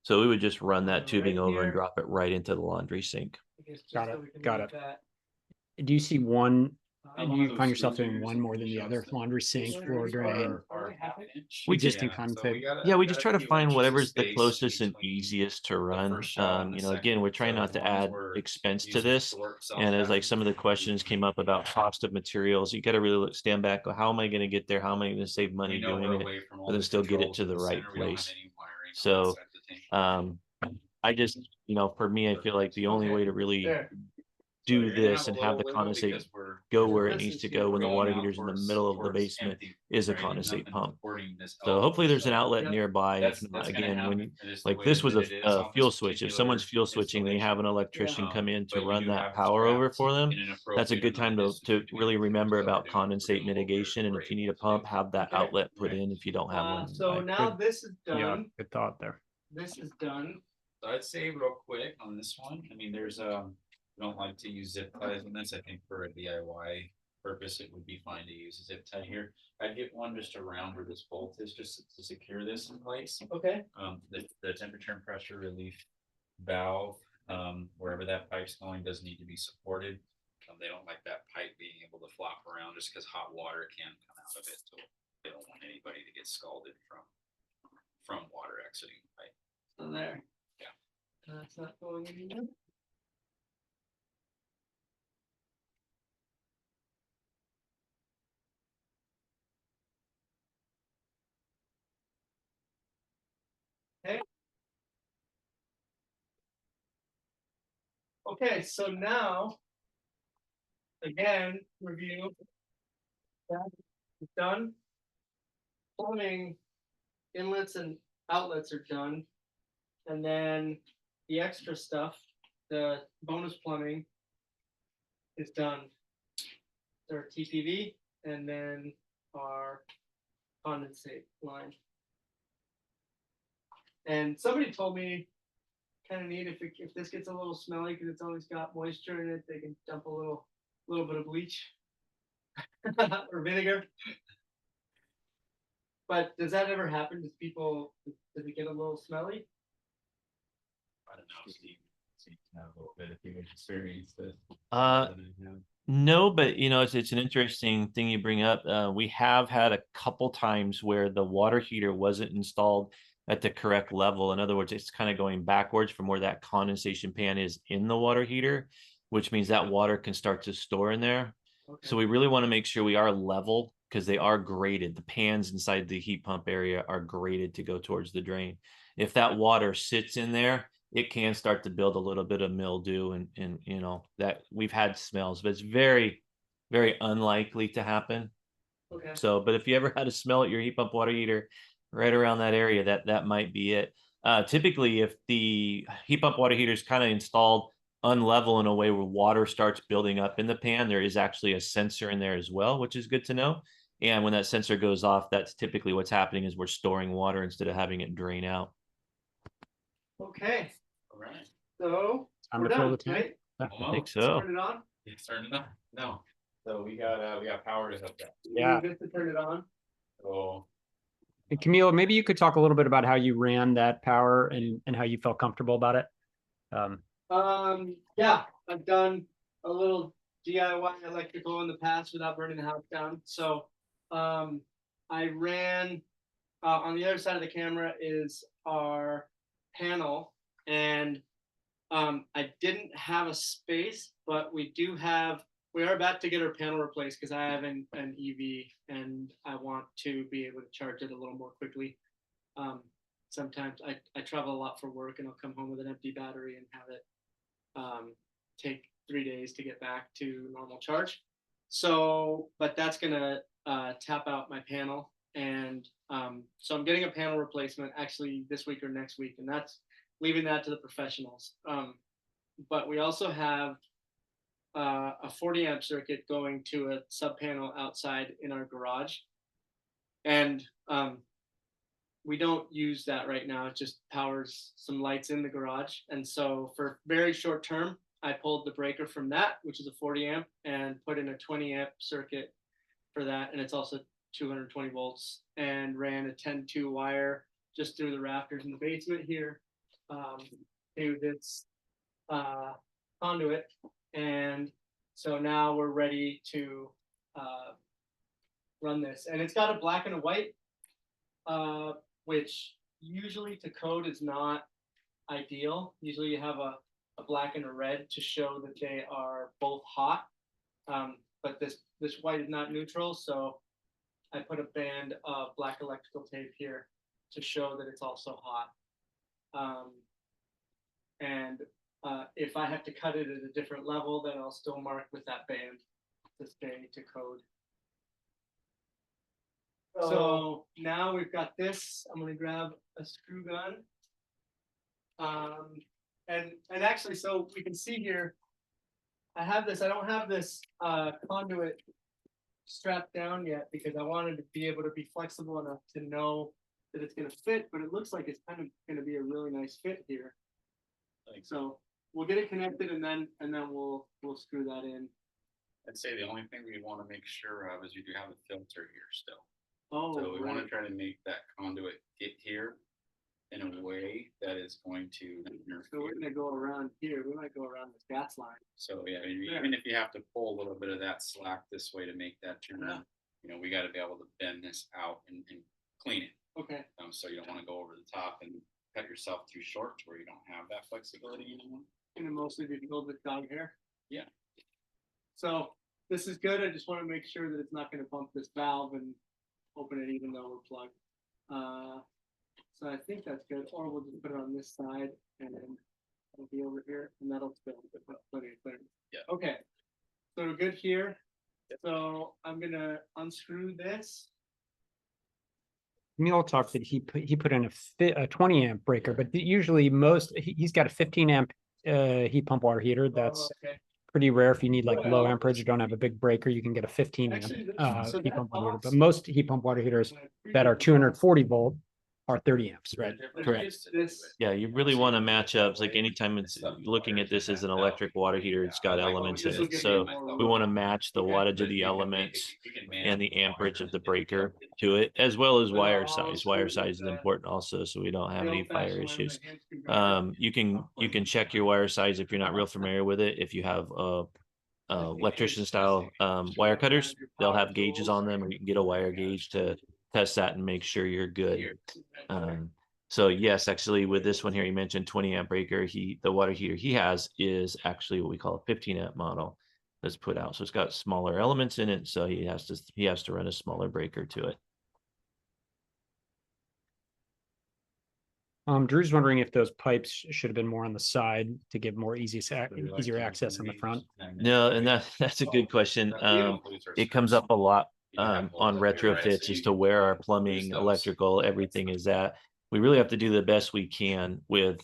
So we would just run that Right tubing over and here. drop it right into the laundry sink. I guess just Got so it, we can got make it. that. Do you see one And you find yourself doing one more than the other, laundry sink, floor drain. We just Existing condensate. Yeah, we just try to find whatever's the closest and easiest to run. You know, again, we're trying not to add expense to this. And as like some of the questions came up about cost of materials, you got to really stand back. How am I going to get there? How am I going to save money doing it, but then still get it to the right place? So, I just, you know, for me, I feel like the only way to really do this and have the condensate go where it needs to go when the water heater's in the middle of the basement is a condensate pump. So hopefully there's an outlet nearby. If not, again, when you, like this was a fuel switch. If someone's fuel switching, they have an electrician come in to run that power over for them. That's a good time to really remember about condensate mitigation. And if you need a pump, have that outlet put in if you don't have one. So nearby. now this is Yeah, done. good thought there. This is done. So I'd say real quick on this one, I mean, there's don't like to use zip ties on this. I think for a DIY purpose, it would be fine to use a zip tie here. I'd get one just around where this bolt is, just to secure this in place. Okay. The temperature and pressure relief valve, wherever that pipe's going, does need to be supported. They don't like that pipe being able to flop around just because hot water can come out of it. So they don't want anybody to get scalded from water exiting the pipe. So there. Yeah. That's not going anywhere. Okay, so now, again, review. That's done. Plumbing inlets and outlets are done. And then the extra stuff, the bonus plumbing is done. Our TPV and then our condensate line. And somebody told me kind of neat if this gets a little smelly because it's always got moisture in it, they can dump a little bit of bleach or vinegar. But does that ever happen? Does it get a little smelly? I don't know, Steve. Have a little bit if you experience this. No, but you know, it's an interesting thing you bring up. We have had a couple times where the water heater wasn't installed at the correct level. In other words, it's kind of going backwards from where that condensation pan is in the water heater, which means that water can start to store in there. Okay. So we really want to make sure we are level because they are graded. The pans inside the heat pump area are graded to go towards the drain. If that water sits in there, it can start to build a little bit of mildew and you know, that we've had smells, but it's very, very unlikely to happen. Okay. So, but if you ever had a smell at your heat pump water heater right around that area, that might be it. Typically, if the heat pump water heater is kind of installed unlevel in a way where water starts building up in the pan, there is actually a sensor in there as well, which is good to know. And when that sensor goes off, that's typically what's happening is we're storing water instead of having it drain out. Okay. All right. So Time we're to fill done, the tank. right? I think so. Turn it on. It's turning on. No. So we got power to hook that. Yeah. Just to turn it on. So And Camilo, maybe you could talk a little bit about how you ran that power and how you felt comfortable about it. Yeah, I've done a little DIY electrical in the past without burning the house down. So I ran on the other side of the camera is our panel, and I didn't have a space, but we are about to get our panel replaced because I have an EV and I want to be able to charge it a little more quickly. Sometimes I travel a lot for work and I'll come home with an empty battery and have it take 3 days to get back to normal charge. So, but that's gonna tap out my panel, and so I'm getting a panel replacement actually this week or next week, and that's leaving that to the professionals. But we also have a 40 amp circuit going to a sub panel outside in our garage, and we don't use that right now. It just powers some lights in the garage. And so for very short term, I pulled the breaker from that, which is a 40 amp, and put in a 20 amp circuit for that. And it's also 220 volts, and ran a 10-2 wire just through the rafters in the basement here to this conduit. And So now we're ready to run this, and it's got a black and a white, which usually to code is not ideal. Usually you have a black and a red to show that they are both hot. But this white is not neutral, so I put a band of black electrical tape here to show that it's also hot. And if I have to cut it at a different level, then I'll still mark with that band to stay to code. So now we've got this. I'm gonna grab a screw gun. And actually, so we can see here, I have this. I don't have this conduit strapped down yet because I wanted to be able to be flexible enough to know that it's gonna fit. But it looks like it's kind of gonna be a really nice fit here. So we'll get it connected and then we'll screw that in. I'd say the only thing we want to make sure of is you do have a filter here still. Oh, So we want right. to try to make that conduit get here in a way that is going to So we're interfere. gonna go around here. We might go around this gas line. So yeah, Yeah. even if you have to pull a little bit of that slack this way to make that turn, Yeah. you know, we got to be able to bend this out and clean it. Okay. So you don't want to go over the top and cut yourself too short to where you don't have that flexibility anymore. Gonna mostly be filled with dog hair. Yeah. So this is good. I just want to make sure that it's not gonna bump this valve and open it even though we're plugged. So I think that's good. Or we'll just put it on this side and then it'll be over here and that'll fill with plenty of clearance. Yeah. Okay. So we're good here. So I'm gonna unscrew this. Camille talked that he put in a 20 amp breaker, but usually he's got a 15 amp heat pump water heater. That's Okay. pretty rare. If you need like low amperage, you don't have a big breaker, you can get a 15 amp Actually, so heat that pump water heater. But box- most heat pump water heaters that are 240 volt are 30 amps, right? Correct. This. Yeah, you really want to match up. Like anytime it's looking at this as an electric water heater, it's got elements in it. So we want to match the wattage of the elements and the amperage of the breaker to it, as well as wire size. Wire size is important also, so we don't have any fire issues. You can check your wire size if you're not real familiar with it. If you have electrician style wire cutters, they'll have gauges on them, or you can get a wire gauge to test that and make sure you're good. So yes, actually with this one here, you mentioned 20 amp breaker. The water heater he has is actually what we call a 15 amp model that's put out. So it's got smaller elements in it. So he has to run a smaller breaker to it. Drew's wondering if those pipes should have been more on the side to give more easier access on the front. No, and that's a good question. It comes up a lot on retrofits as to where our plumbing, electrical, everything is at. We really have to do the best we can with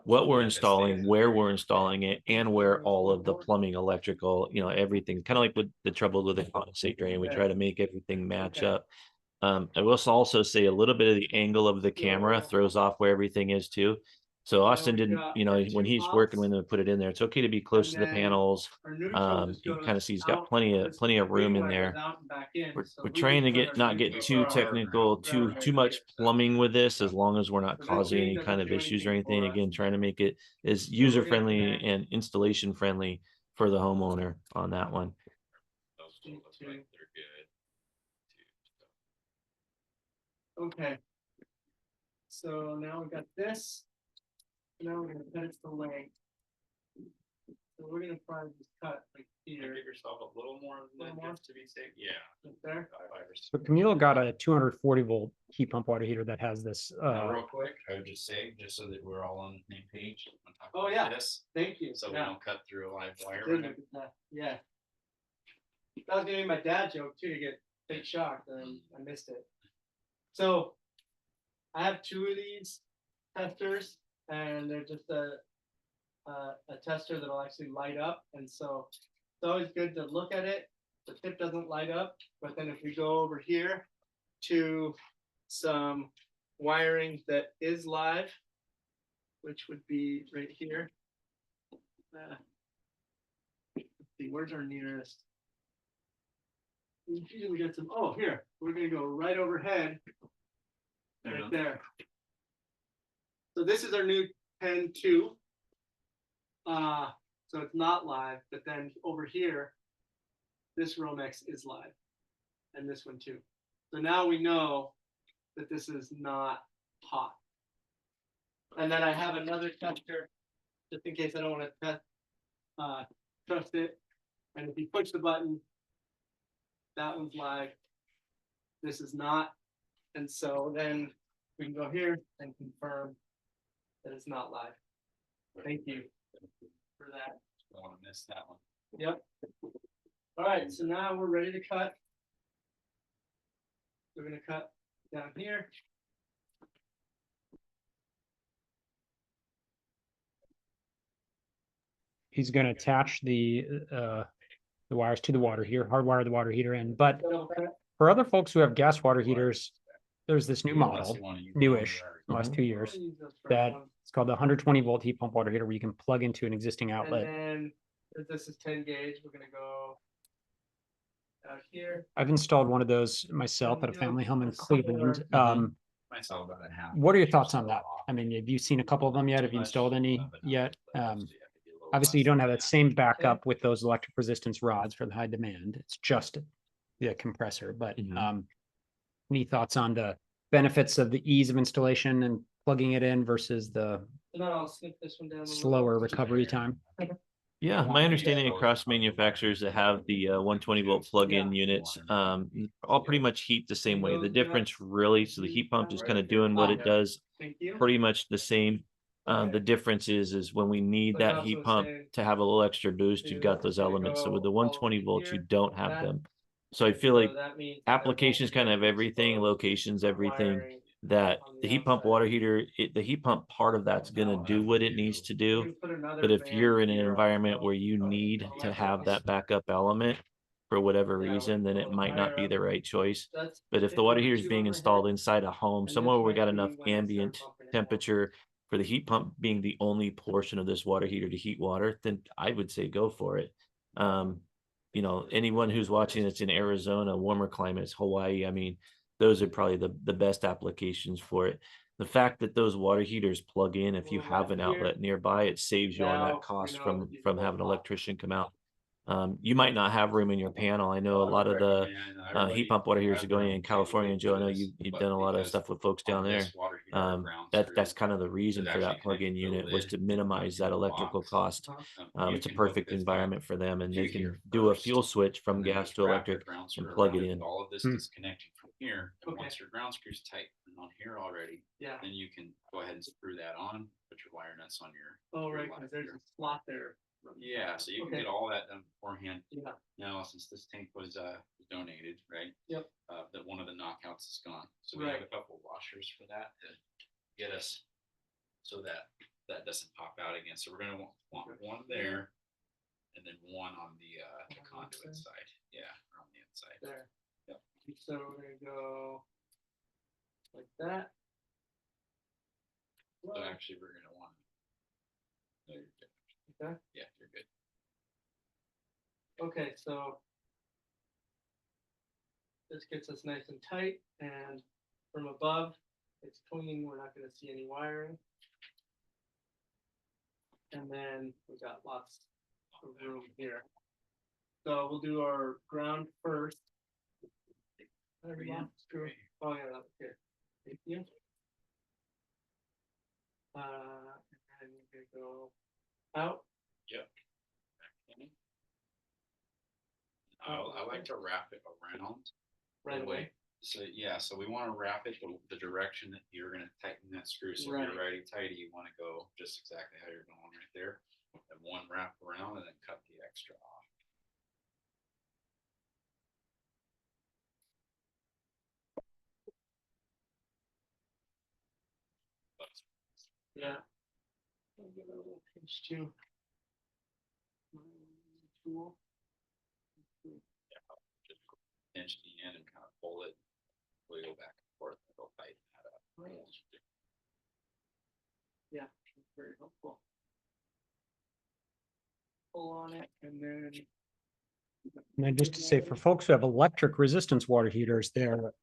what we're installing, where we're installing it, and where all of the plumbing, electrical, everything, kind of like with the trouble with the condensate drain. We try to make everything match up. I will also say a little bit of the angle of the camera throws off where everything is too. So Austin didn't, when he's working when they put it in there, it's okay to be close to the panels. You can kind of see he's got plenty of room in there. We're trying to not get too technical, too much plumbing with this, as long as we're not causing any kind of issues or anything. Again, trying to make it as user friendly and installation friendly for the homeowner on that one. Those two look like they're good. Okay. So now we got this. Now we're gonna cut it to length. So we're gonna probably just cut like here. Give yourself a little more than more? just to be safe. Yeah. Right there. So Camille got a 240 volt heat pump water heater that has this. Real quick, I would just say, just so that we're all on the same page. on talking Oh, about yeah. This, Thank you. so we Yeah. don't cut through a live wire. Good, look at that. Yeah. That was gonna be my dad joke too, to get big shocked, and I missed it. So I have two of these testers, and they're just a tester that'll actually light up, and so it's always good to look at it. The tip doesn't light up, but then if we go over here to some wiring that is live, which would be right here. Let's see, where's our nearest? Usually we get some, oh, here, we're gonna go right overhead. Right there. So this is our new 10-2. So it's not live, but then over here, this Romex is live. And this one too. So now we know that this is not hot. And then I have another tester, just in case I don't want to trust it. And if you push the button, that one's live. This is not. And so then we can go here and confirm that it's not live. Thank you for that. Don't want to miss that one. Yep. All right, so now we're ready to cut. We're gonna cut down here. He's going to attach the wires to the water heater, hardwire the water heater in. But for other folks who have gas water heaters, there's this new model, newish, last 2 years, that it's called the 120-volt heat pump water heater, where you can plug into an existing outlet. And then if this is 10 gauge, we're gonna go out here. I've installed one of those myself at a family home in Cleveland. Myself about a half. What are your thoughts on that? I mean, have you seen a couple of them yet? Have you installed any yet? Obviously, you don't have that same backup with those electric resistance rods for the high demand. It's just the compressor. But any thoughts on the benefits of the ease of installation and plugging it in versus the And then I'll snip this one down. a little. slower recovery time? Yeah, my understanding across manufacturers that have the 120-volt plug-in units, all pretty much heat the same way. The difference really, so the heat pump is kind of doing what it does Thank you. pretty much the same. The difference is when we need that heat pump to have a little extra boost, you've got those elements. So with the 120 volts, you don't have them. So I feel like So that means applications kind of everything, locations, everything, that the heat pump water heater, the heat pump part of that's going to do what it needs to do. But if you're in an environment where you need to have that backup element for whatever reason, then it might not be the right choice. But if the water heater is being installed inside a home, somewhere where we got enough ambient temperature for the heat pump being the only portion of this water heater to heat water, then I would say go for it. You know, anyone who's watching that's in Arizona, warmer climates, Hawaii, I mean, those are probably the best applications for it. The fact that those water heaters plug in, if you have an outlet nearby, it saves you on that cost from having an electrician come out. You might not have room in your panel. I know a lot of the heat pump water heaters are going in California. And Joe, I know you've done a lot of stuff with folks down there. That's kind of the reason for that plug-in unit, was to minimize that electrical cost. It's a perfect environment for them, and they can do a fuel switch from gas to electric and plug it in. All of this is connecting from here. And once your ground screw's tight on here already, Yeah. then you can go ahead and screw that on, put your wire nuts on your. Oh, your right, line because there's here. a slot there. Yeah, so you can Okay. get all that done beforehand. Yeah. Now, since this tank was donated, right? Yep. That one of the knockouts is gone, so we have Right. a couple of washers for that to get us so that that doesn't pop out again. So we're gonna want one there, and then one on the conduit side. Yeah, on the inside. There. Yep. So we're gonna go like that. So actually, we're gonna want. No, you're good. Okay. Yeah, you're good. Okay, so this gets us nice and tight, and from above, it's clean. We're not going to see any wiring. And then we got lots of room here. So we'll do our ground first. There you go. Screw. Oh yeah, that's good. Thank you. And then we're gonna go out. Yep. I like to wrap it around. Right away. So yeah, so we want to wrap it the direction that you're going to tighten that screw. So if Right. you're righty tighty, you want to go just exactly how you're going right there, and one wrap around, and then cut the extra off. Yeah. I'll give it a little pinch too. Tool. Just pinch the end and kind of pull it, wiggle back and forth, and it'll tighten that up. Yeah, very helpful. Pull on it and then. And then just to say, for folks who have electric resistance water heaters, their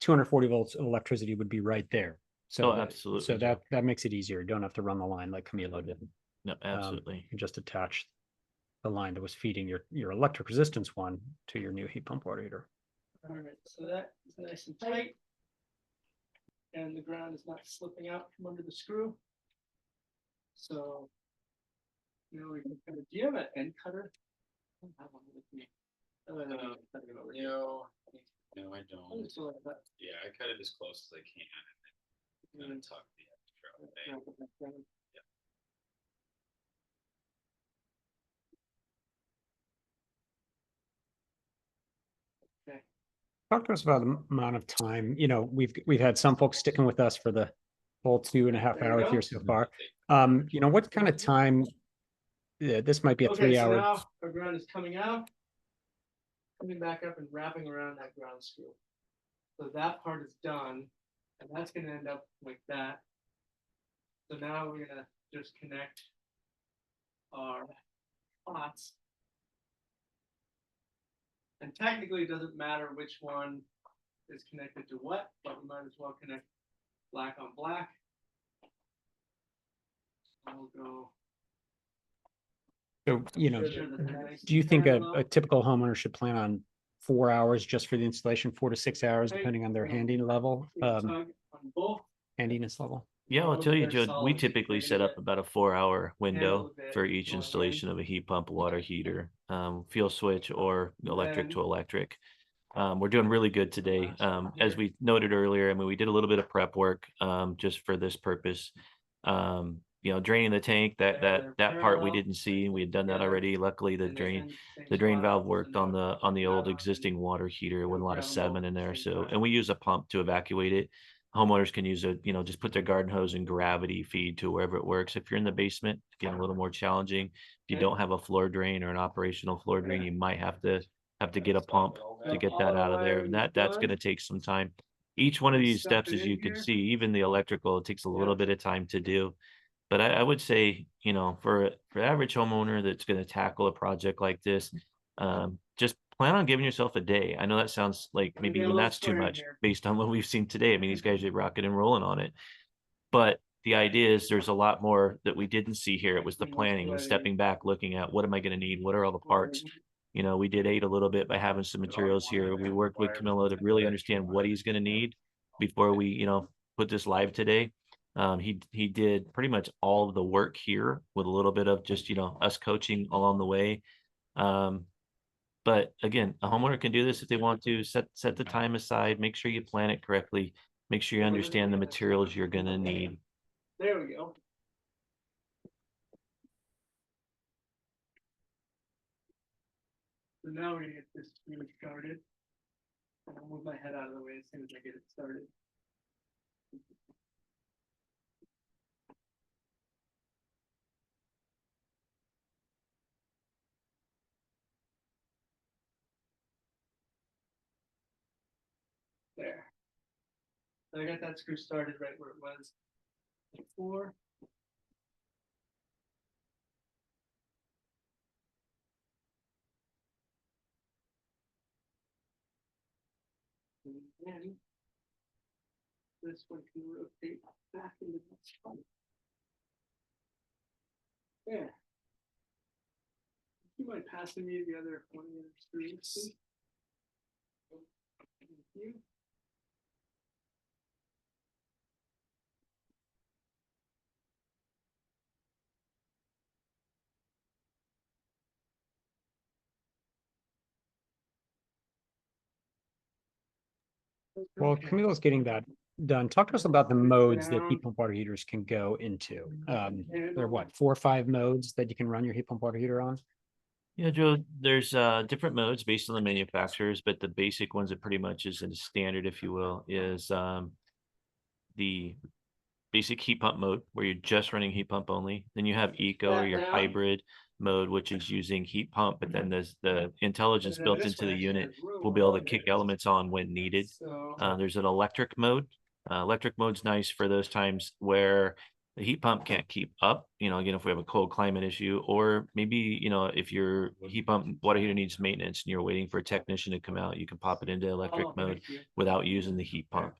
240 volts of electricity would be right there. So Oh, that- absolutely, So Joe. that makes it easier. You don't have to run the line like Camilo did. No, absolutely. You just attach the line that was feeding your electric resistance one to your new heat pump water heater. All right, so that is nice and tight. And the ground is not slipping out from under the screw. So, you know, we can kind of, do you have an end cutter? I don't have one with me. Oh, I don't cut it over here. No, I I don't. just wanted that. Yeah, I cut it as close as I can and then tuck the extra away. Talk to us about the amount of time, you know, we've had some folks sticking with us for the full 2.5 There you hours go. here so far. You know, what kind of time? Yeah, this might be a Okay, 3 so hour. now our ground is coming out, coming back up and wrapping around that ground screw. So that part is done, and that's gonna end up like that. So now we're gonna just connect our pots. And technically, it doesn't matter which one is connected to what, but we might as well connect black on black. I'll go. So, you know, Make sure that they're nice do you and think a parallel. typical homeowner should plan on 4 hours just for the installation, 4 to 6 hours, Right. depending on their handy level, Tug on both. handiness level? Yeah, I'll Both tell you, are Joe, we solid. typically They're set gonna up about a 4 hour window bit for each going in. installation of a heat pump, water heater, fuel switch, or electric to Then- electric. We're doing really good today. As we noted earlier, I mean, we did a little bit of prep work, just for this purpose. You know, draining the tank, they're that part we parallel, didn't see. We had done that together, already. Luckily, the and they're in same drain spot, valve so worked no on the old grab 'em existing and water heater with a lot of grab 'em both sediment in at the there. same So, time. and we use a pump to evacuate it. Homeowners can use a, you know, just put their garden hose and gravity feed to wherever it works. If you're in the basement, again, a little more challenging. If you Okay. don't have a floor drain or an operational floor drain, you might have to get a pump to get that out of there. And that's going to take some time. Each one of these Stuff steps, it as in you can here. see, even the electrical, it takes a little Yeah. bit of time to do. But I would say, you know, for the average homeowner that's going to tackle a project like this, just plan on giving yourself a day. I know that sounds like maybe a even little that's too square in much here. based on what we've seen today. I mean, these guys are rocking and rolling on it. But the idea is there's a lot more that we didn't see here. It was the planning and stepping back, looking at what am I going to need? What are all the parts? You know, we did aid a little bit by having some materials here. We worked with Camilo to really understand what he's going to need before we, you know, put this live today. He did pretty much all of the work here with a little bit of just, you know, us coaching along the way. But again, a homeowner can do this if they want to. Set the time aside, make sure you plan it correctly, make sure you understand the materials you're going to need. There we go. So now we're gonna get this really started. And I'll move my head out of the way as soon as I get it started. There. So I got that screw started right where it was before. And then this one can rotate back into that spot. There. You mind passing me the other one of the other screws, please? Thank you. Well, Okay. Camilo's getting that done. Talk to us about the modes that heat pump water heaters can go into. There are what, 4 or 5 modes that you can run your heat pump water heater on? Yeah, Joe, there's different modes based on the manufacturers, but the basic ones that pretty much is a standard, if you will, is the basic heat pump mode where you're just running heat pump only. Then you have eco or That your down. hybrid mode, which is using heat pump, but then there's the intelligence built This into one the actually unit has room will be able to on kick it. elements on when needed. So. There's an electric mode. Electric mode's nice for those times where the heat pump can't keep up, you know, again, if we have a cold climate issue, or maybe, you know, if your heat pump water heater needs maintenance and you're waiting for a technician to come out, you can pop it into electric mode Thank you. without using the heat pump.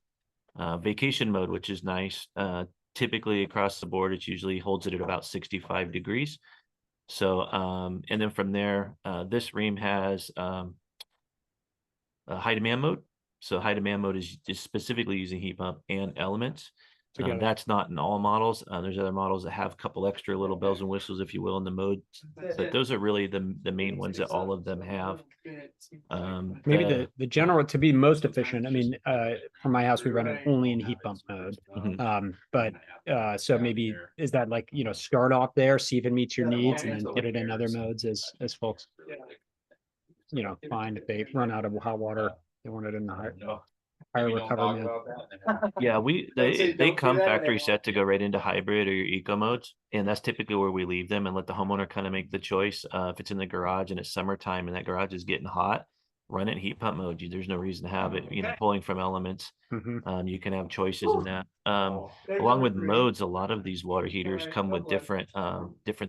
Vacation mode, which is nice. Typically across the board, it usually holds it at about 65 degrees. So, and then from there, this ream has a high demand mode. So high demand mode is just specifically using heat pump and elements. Together. That's not in all models. There's other models that have a couple extra little bells and whistles, if you will, in the mode. But those are really the main ones that all of them have. Maybe the general to be most efficient. I mean, for my house, we run it only in heat pump mode. But so maybe is that like, you know, start off there, see if it meets your needs, and then get it in other modes as folks, you know, find if they run out of hot water, they want it in the higher recovery mode. Yeah, they don't come do that factory anymore. set to go right into hybrid or your eco modes, and that's typically where we leave them and let the homeowner kind of make the choice. If it's in the garage and it's summertime and that garage is getting hot, run it in heat pump mode. There's no reason to have it, you know, pulling from elements. You can have choices in that. Along with modes, a lot of these water heaters come with different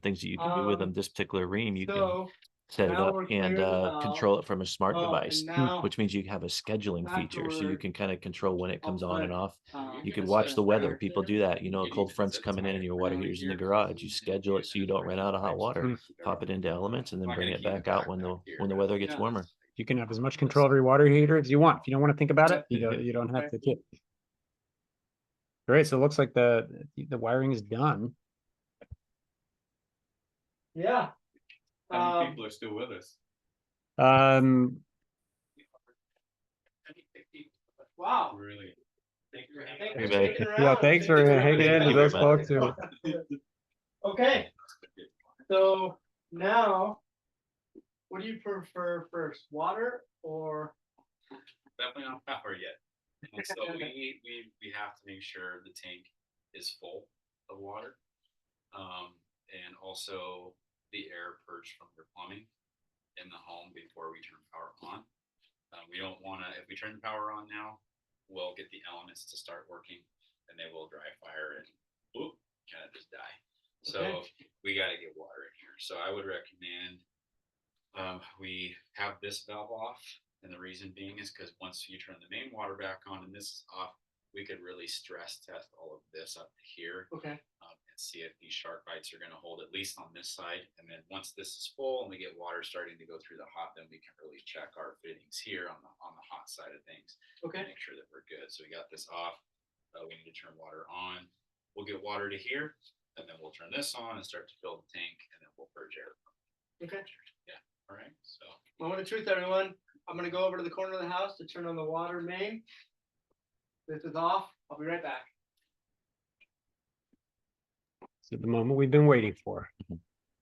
things that you can do with them. This particular ream, you can So set it now up we're and clearing the valve. control it from a smart Oh, device, and now which means you have a scheduling feature, so you afterward, can kind of control when it comes on and off. You could this watch is the weather. right People do there. that. You know, a cold front's coming in and your water heater's in the garage. You schedule it so you don't run out of hot water. Pop it into elements and then bring it back out when the weather gets warmer. You can have as much control of your water heater as you want. If you don't want to think about it, you don't have to get. Great. So it looks like the wiring is done. Yeah. How many people are still with us? Wow. Really? Thanks Hey, for buddy. sticking Yeah, around. thanks for hanging in Thank with you those very much. folks who. Okay, so now, what do you prefer first, water or? Definitely not power yet. And so we have to make sure the tank is full of water. And also the air purged from your plumbing in the home before we turn power on. We don't want to, if we turn the power on now, we'll get the elements to start working and they will dry fire and kind of just die. So we got to get water in here. So I would recommend we have this valve off. And the reason being is because once you turn the main water back on and this is off, we could really stress test all of this up here. Okay. And see if these shark bites are going to hold at least on this side. And then once this is full and we get water starting to go through the hot, then we can really check our fittings here on the hot side of things. Okay. Make sure that we're good. So we got this off. We need to turn water on. We'll get water to here, and then we'll turn this on and start to fill the tank, and then we'll purge air. Okay. Yeah. All right. So Moment of truth, everyone. I'm gonna go over to the corner of the house to turn on the water main. This is off. I'll be right back. This is the moment we've been waiting for.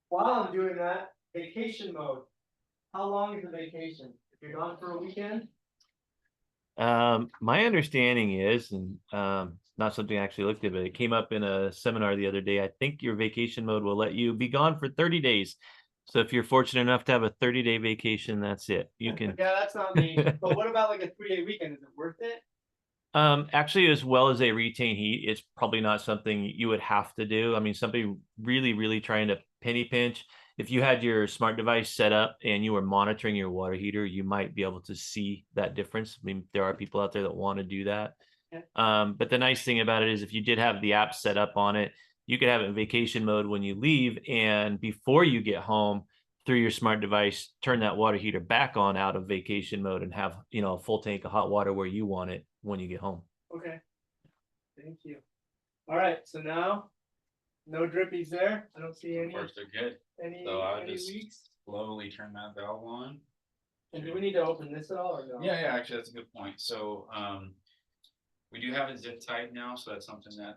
While I'm doing that, vacation mode. How long is the vacation? If you're gone for a weekend? My understanding is, and not something I actually looked at, but it came up in a seminar the other day. I think your vacation mode will let you be gone for 30 days. So if you're fortunate enough to have a 30-day vacation, that's it. You can. Yeah, that's not me. But what about like a 3-day weekend? Is it worth it? Actually, as well as they retain heat, it's probably not something you would have to do. I mean, somebody really trying to penny pinch. If you had your smart device set up and you were monitoring your water heater, you might be able to see that difference. I mean, there are people out there that want to do that. Okay. But the nice thing about it is if you did have the app set up on it, you could have it in vacation mode when you leave, and before you get home through your smart device, turn that water heater back on out of vacation mode and have, you know, a full tank of hot water where you want it when you get home. Okay. Thank you. All right, so now, no drippies there. I don't see of any, course they're good. any, So I would any just leaks. slowly turn that valve on. And do we need to open this at all or no? Yeah, actually, that's a good point. So, we do have it zip tied now, so that's something that,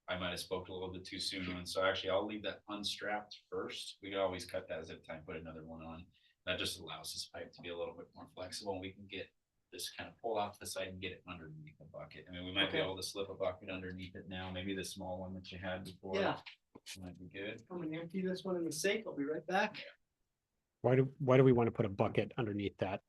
I might have spoke a little bit too soon on. So actually, I'll leave that unstrapped first. We can always cut that zip tie and put another one on. That just allows this pipe to be a little bit more flexible, and we can get this kind of pull off the side and get it underneath the bucket. I mean, we might be able to slip a bucket underneath it now. Maybe the small one that you had before. Yeah. Might be good. I'm gonna empty this one in the sink. I'll be right back. Why do we want to put a bucket underneath that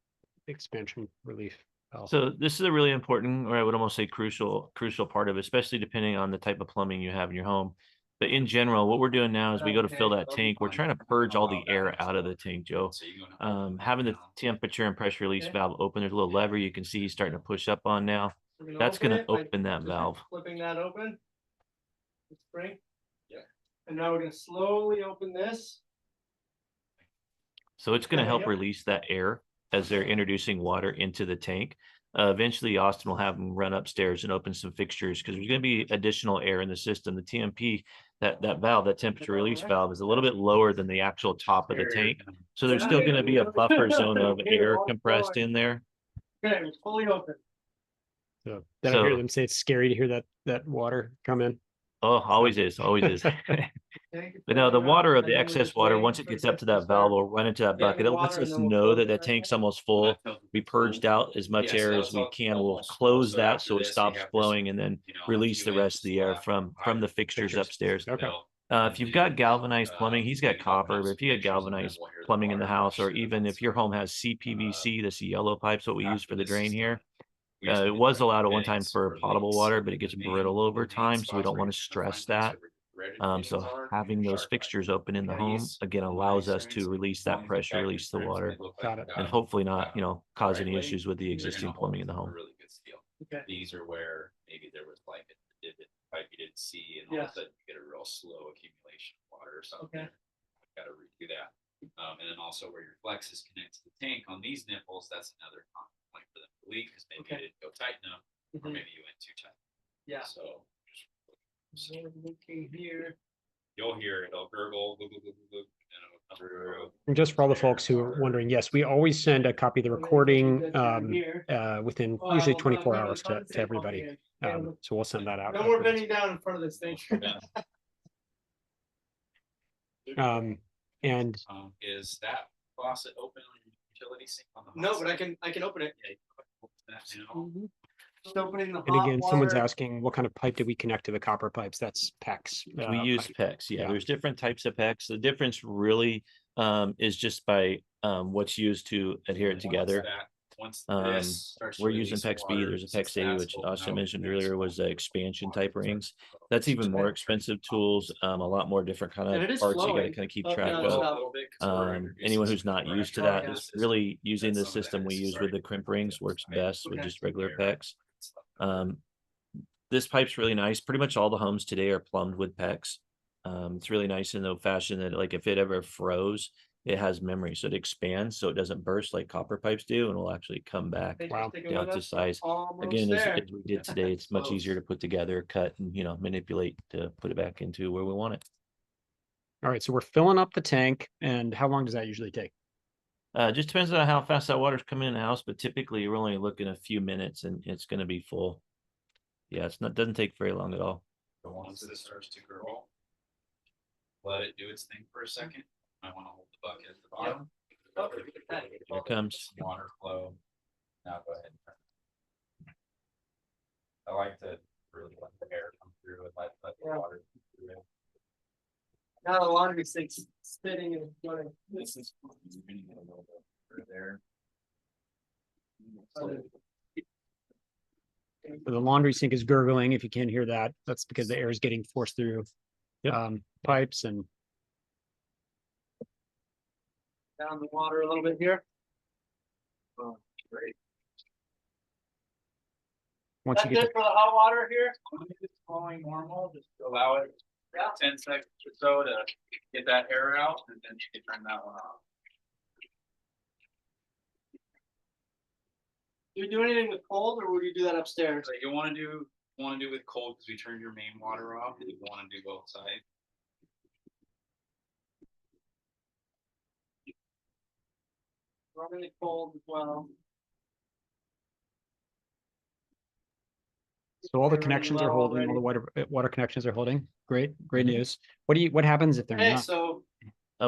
expansion relief valve? So this is a really important, or I would almost say crucial part of it, especially depending on the type of plumbing you have in your home. But in general, what we're doing now is we go to fill that tank. We're trying to purge all the air out of the tank, Joe. So you go Having the temperature and pressure release valve open, there's a little lever you can see he's starting to push up on now. We're That's going to it by open that just valve. Flipping that open. The spring. Yeah. And now we're gonna slowly open this. So it's going to Okay, help yep. release that air as they're introducing water into the tank. Eventually, Austin will have them run upstairs and open some fixtures because there's going to be additional air in the system. The TMP, that valve, that temperature release valve, is a little bit lower than the actual top of the tank. So there's still going to be a buffer zone of air compressed in there. Okay, it's fully open. So did I hear So- them say it's scary to hear that water come in? Oh, always is, always is. But no, the water of the excess water, once it gets up to that valve, will run into that bucket. It lets us know that that tank's almost full. We purged out as much air as we can. We'll close that so it stops flowing and then release the rest of the air from the fixtures upstairs. Okay. If you've got galvanized plumbing, he's got copper, but if you got galvanized plumbing in the house, or even if your home has CPVC, that's the yellow pipes, what we use for the drain here. It was allowed at one time for potable water, but it gets brittle over time, so we don't want to stress that. So having those fixtures open in the home, again, allows us to release that pressure, release the water, Got it. and hopefully not, cause any issues with the existing plumbing in the home. Really good steel. Okay. These are where maybe there was like a divot pipe you didn't see, and all of a sudden you get a real slow accumulation of water or something. Okay. I've got to redo that. And then also where your flexes connect to the tank on these nipples, that's another common point for them to leak, because maybe Okay. you didn't go tight enough, or Mhm. maybe you went too tight. Yeah. So So looking here. you'll hear it'll gurgle, and it'll come through. And just for all the folks who are wondering, yes, we always send a copy of the recording within usually 24 hours to everybody. So we'll send that out. No more bending down in front of this thing. And Is that faucet open on your utility sink on the hot No, but I side? can open it. Yeah, you can open that now. Just opening the and hot again, someone's water. asking what kind of pipe did we connect to the copper pipes? That's PEX. We use pipe. PEX. Yeah, Yeah. there's different types of PEX. The difference really is just by what's used to adhere it together. Once Um, this starts to We're using release PEX B. water, There's a since PEX A, that's which open Austin out, mentioned there's earlier was water expansion water type starts rings. to flow. That's even more expensive tools, a lot more different kind And of it is parts you got to flowing. kind of keep Oh, track no, of. it's A not. little bit, 'cause we're introducing Anyone some who's not pressure used to Oh, that, yeah. is really using the Some of that system we is use with starting the crimp rings works to best with Okay. just regular air PEX. stuff. This pipe's really nice. Pretty much all the homes today are plumbed with PEX. It's really nice in the fashion that, like, if it ever froze, it has memory, so it expands, so it doesn't burst like copper pipes do, and will actually come back Thanks Wow. for sticking down with to us. size. Almost Again, as there. we did today, it's much easier to put together, cut, and manipulate to put it back into where we want it. All right, so we're filling up the tank, and how long does that usually take? Just depends on how fast that water's coming in the house, but typically we're only looking a few minutes and it's going to be full. Yeah, doesn't take very long at all. But once this starts to gurgle, let it do its thing for a second. I want to hold the bucket at the bottom. Here it comes. Water flow. Now go ahead and turn it. I like to really let the air come through and let the water come through it. Now the laundry sink's spitting and running. This is you're gonna get a little bit through there. So the laundry sink is gurgling. If you can't hear that, that's because the air is getting forced through pipes and Down the water a little bit here. Oh, great. once That's you get it for the hot water here. It's flowing normal, just allow it Yeah. 10 seconds or so to get that air out, and then you can turn that one off. Do you do anything with cold, or would you do that upstairs? So you want to do with cold because we turned your main water off, and you want to do both sides. Running it cold as well. so all the They're running connections are low holding, all the water connections are holding. Great news. What happens if they're Okay, not? so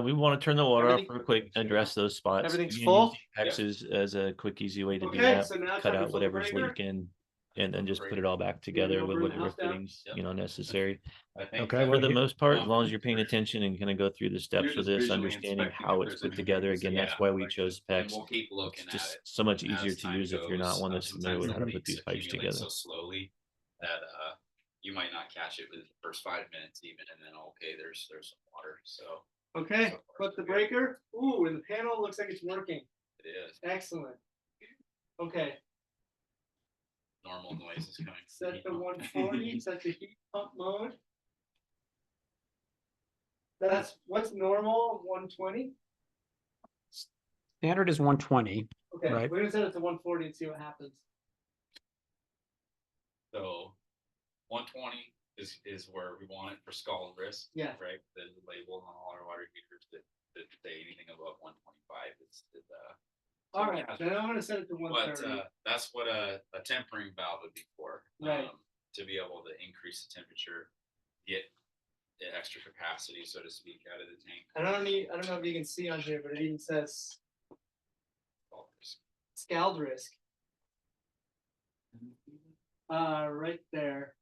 We want to turn the water off Everything- real quick, address those spots. Everything's You can full? use PEX as a quick, easy way to do Okay, that. so now Cut time to out fill the whatever's breaker. leaking and then just put it all back together go with burn the whatever house down? fittings, Yep. necessary. I think Okay, that- well, For the here- most part, as long as you're paying attention and kind of go through the steps You're with just this, visually understanding inspecting how if it's there's put together. anything Again, that's missing. why we chose And PEX. we'll keep looking It's at just it. so much as easier to time use if you're not goes. one that's familiar with Sometimes how to the put these leaks pipes accumulate together. So slowly that you might not catch it within the first 5 minutes even, and then okay, there's some water. So okay, So far, put so the good. breaker. Ooh, and the panel looks like it's working. it is Excellent. Okay, normal noises coming. from set heat the pump. 140, set the heat pump mode. That's what's normal, 120? Standard is 120. Okay, Right. we're gonna set it to 140 and see what happens. So 120 is where we want it for scald risk. Yeah. Right, the label on all our water heaters that say anything above 125 is All right, then I'm gonna set it to but 130. that's what a tempering valve would be for. Right. To be able to increase the temperature, get the extra capacity, so to speak, out of the tank. I don't know if you can see on here, but it even says Scald risk. scald risk. Right there.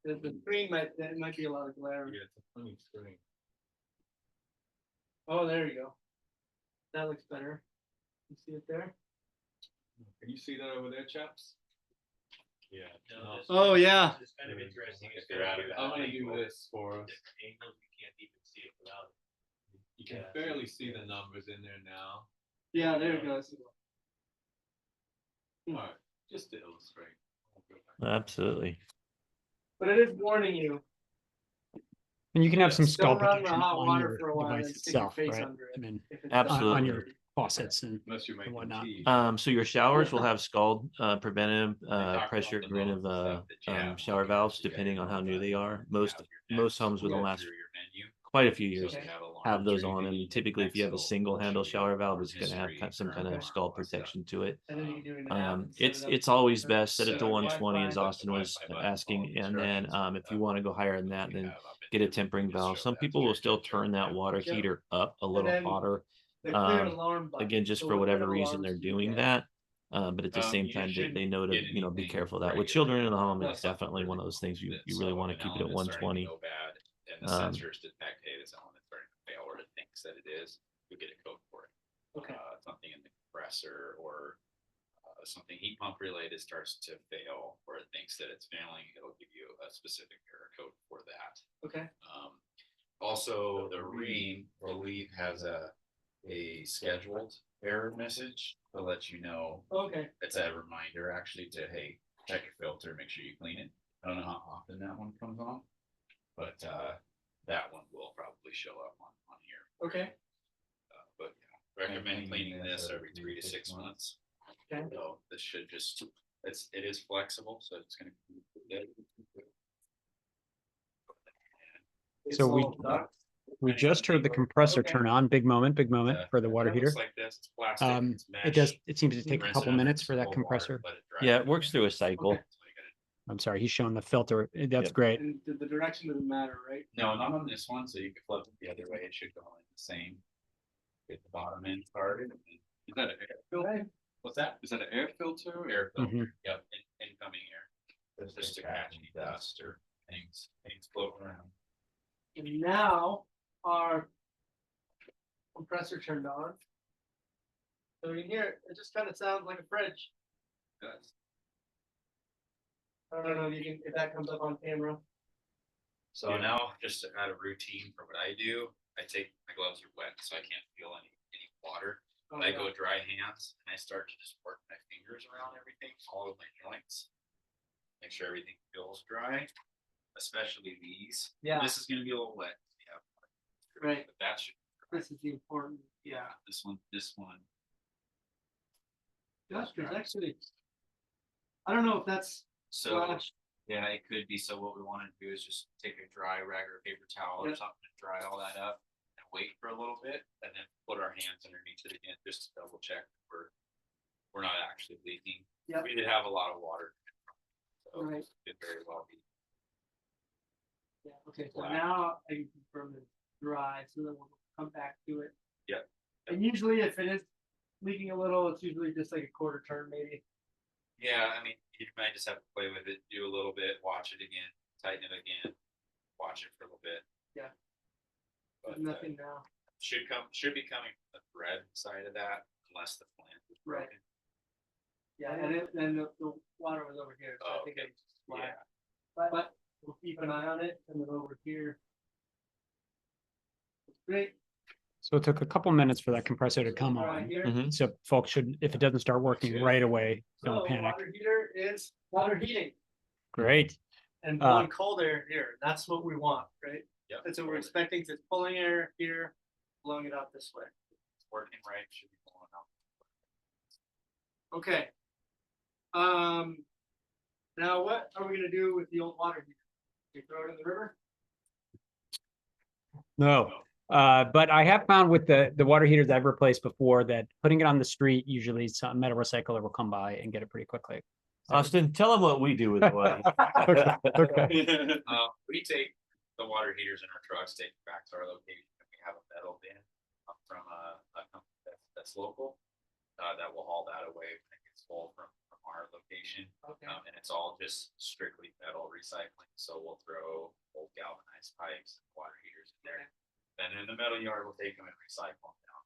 The screen might be a lot of glare. Yeah, it's a funny screen. Oh, there you go. That looks better. You see it there? Can you see that over there, chaps? Yeah. No, this- Oh, yeah. It's kind of interesting. If you're out of that I'm gonna do angle. this for us. Different angles, you can't even see it without it. You can Yeah. barely see the numbers in there now. Yeah, there it goes. All right, just to illustrate. Absolutely. But it is warning you. And you can have some Don't scald run the protection hot on water your for a while and device stick your itself, face right? under it. I mean, If it's Absolutely. on your faucets and Unless you're making whatnot. tea. So your showers will have scald, preventive, talked pressure about the preventive, notes and stuff that you have shower on valves, here, so you depending on gotta how know new that. they are. You Most have your most nets homes within the go last through your menu. quite a few So years you have alarms have those or on, anything and typically if you have a next single will handle show you shower valve, alarm it's gonna have history, some kind alarm, of scald all that stuff. protection to it. And then you can do an app and set It's it up it's to always turn- best set it to Set it 120 as Wi-Fi. Austin was Wi-Fi button, asking, follow and then instructions. if you want to go higher than that, We then have up in get a here, tempering just valve. show Some that people will still temperature. turn that water Yep. heater up a little then hotter. The clear alarm button. Again, just So for what whatever kind of reason alarms they're do you doing get? that. But at the same You time, they shouldn't know to, get be anything careful of that. With regular. children in the home, That's it's definitely one of those things you really want to keep it at 120. Go bad, and the Um, sensors detect, hey, this element's starting to fail, or it thinks that it is, you get a code for it. Okay. Something in the compressor or something heat pump related starts to fail, or it thinks that it's failing, it'll give you a specific error code for that. Okay. Also, the Ream, I believe, has a scheduled error message to let you know. Okay. It's a reminder actually to, hey, check your filter, make sure you clean it. I don't know how often that one comes on, but that one will probably show up on here. Okay. But yeah, recommend cleaning this every 3 to 6 months. Okay. So this should just, it is flexible, so it's gonna. So we just heard the compressor Okay. turn on. Big moment for the water It heater. looks like this, it's plastic, it's It does, mesh. it seems to take a Rinse couple it out minutes with for that cold compressor. water, let it dry. Yeah, it works through a cycle. Okay. So you gotta- I'm sorry, he's showing the filter. That's Yep. great. And the direction doesn't matter, right? No, not on this one, so you can flip it the other way, it should go in the same. Get the bottom end started. and then- Is that an air filter? What's that? Is that an air filter? Air filter, Mhm. yep, incoming air. Just to catch any dust or things floating around. And now our compressor turned on. So you can hear it, it just kind of sounds like a fridge. Does. I don't know if you can, if that comes up on camera. So now, just out of routine for what I do, I take, my gloves are wet, so I can't feel any water. Oh, I yeah. go dry hands and I start to just work my fingers around everything, all of my joints. Make sure everything feels dry, especially these. Yeah. This is gonna be a little wet. Yeah. Right. But that should, This is the important. yeah, this one. Gosh, there's actually, I don't know if that's So, flash. yeah, it could be. So what we wanna do is just take a dry rag or a paper towel or Yep. something to dry all that up. And wait for a little bit and then put our hands underneath it again, just to double check that we're not actually leaking. Yep. We did have a lot of water. So Right. it could very well be. Yeah, okay, so Black. now I can confirm it's dry, so then we'll come back to it. Yep. And usually if it is leaking a little, it's usually just like a quarter turn maybe. Yeah, I mean, you might just have to play with it, do a little bit, watch it again, tighten it again, watch it for a little bit. Yeah. But There's nothing now. should be coming from the thread side of that, unless the flange is Right. broken. Yeah, and then the water was over here, so I Oh, think okay. it's just flat. Yeah. But we'll keep an eye on it, and then over here. Great, So it took a couple minutes for that compressor to come right on. here. Mhm. So folks should, if it doesn't start working right away, don't So panic. water heater is water heating Great. and Uh, blowing cold air here. That's what we want, right? Yep. And so we're expecting it's pulling air here, blowing it out this way. It's working right, should be blowing out. Okay. Now what are we gonna do with the old water heater? We throw it in the river? No. But I have found with the water heaters I've replaced before that putting it on the street, usually some metal recycler will come by and get it pretty quickly. So- Austin, tell them what we do with the water. Okay, okay. We take the water heaters in our trucks, take it back to our location, and we have a metal bin from a company that's local. That will haul that away when it gets full from our location. Okay. And it's all just strictly metal recycling. So we'll throw old galvanized pipes and water heaters in there. And in the metal yard, we'll take them and recycle them down.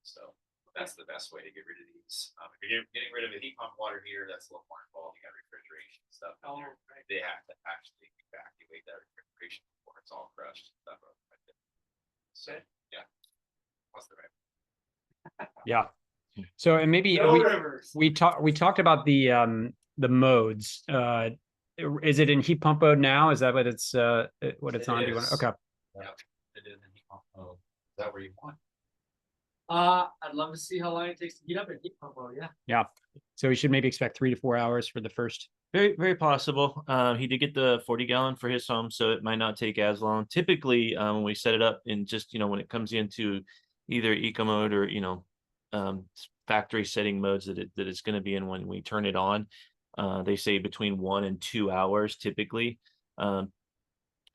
So that's the best way to get rid of these. If you're getting rid of a heat pump water heater, that's a little more involved. You got refrigeration stuff in there. Right. They have to actually evacuate that refrigeration before it's all crushed. Stuff. So yeah, plus the right. Yeah. So, and maybe No rivers. we talked about the modes. Is it in heat pump mode now? Is that what it's on? Do you want? is. Okay. Yeah, it is in heat pump mode. Is that where you want? I'd love to see how long it takes to heat up a heat pump. Oh, yeah. Yeah. So we should maybe expect 3 to 4 hours for the first. Very, very possible. He did get the 40 gallon for his home, so it might not take as long. Typically, when we set it up in just, when it comes into either eco mode or, factory setting modes that it's going to be in when we turn it on, they say between 1 and 2 hours typically.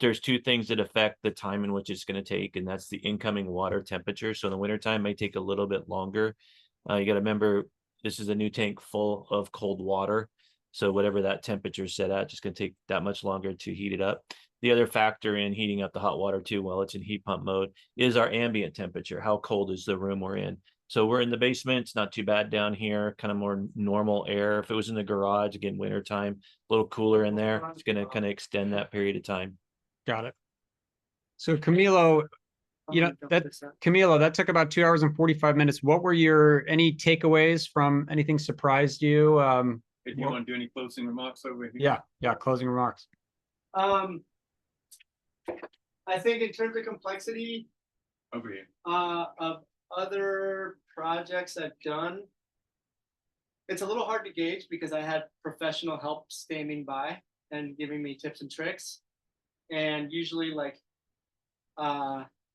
There's two things that affect the time in which it's going to take, and that's the incoming water temperature. So in the wintertime, it may take a little bit longer. You got to remember, this is a new tank full of cold water. So whatever that temperature is set at, just going to take that much longer to heat it up. The other factor in heating up the hot water too, while it's in heat pump mode, is our ambient temperature. How cold is the room we're in? So we're in the basement. It's not too bad down here, kind of more normal air. If it was in the garage, again, wintertime, a little cooler in there, it's going to kind of extend that period of time. Got it. So Camilo, that took about 2 hours and 45 minutes. What were any takeaways from anything surprised you? If you want to do any closing remarks over here? Yeah. Closing remarks. I think in terms of complexity Over here. of other projects I've done, it's a little hard to gauge because I had professional help standing by and giving me tips and tricks. And usually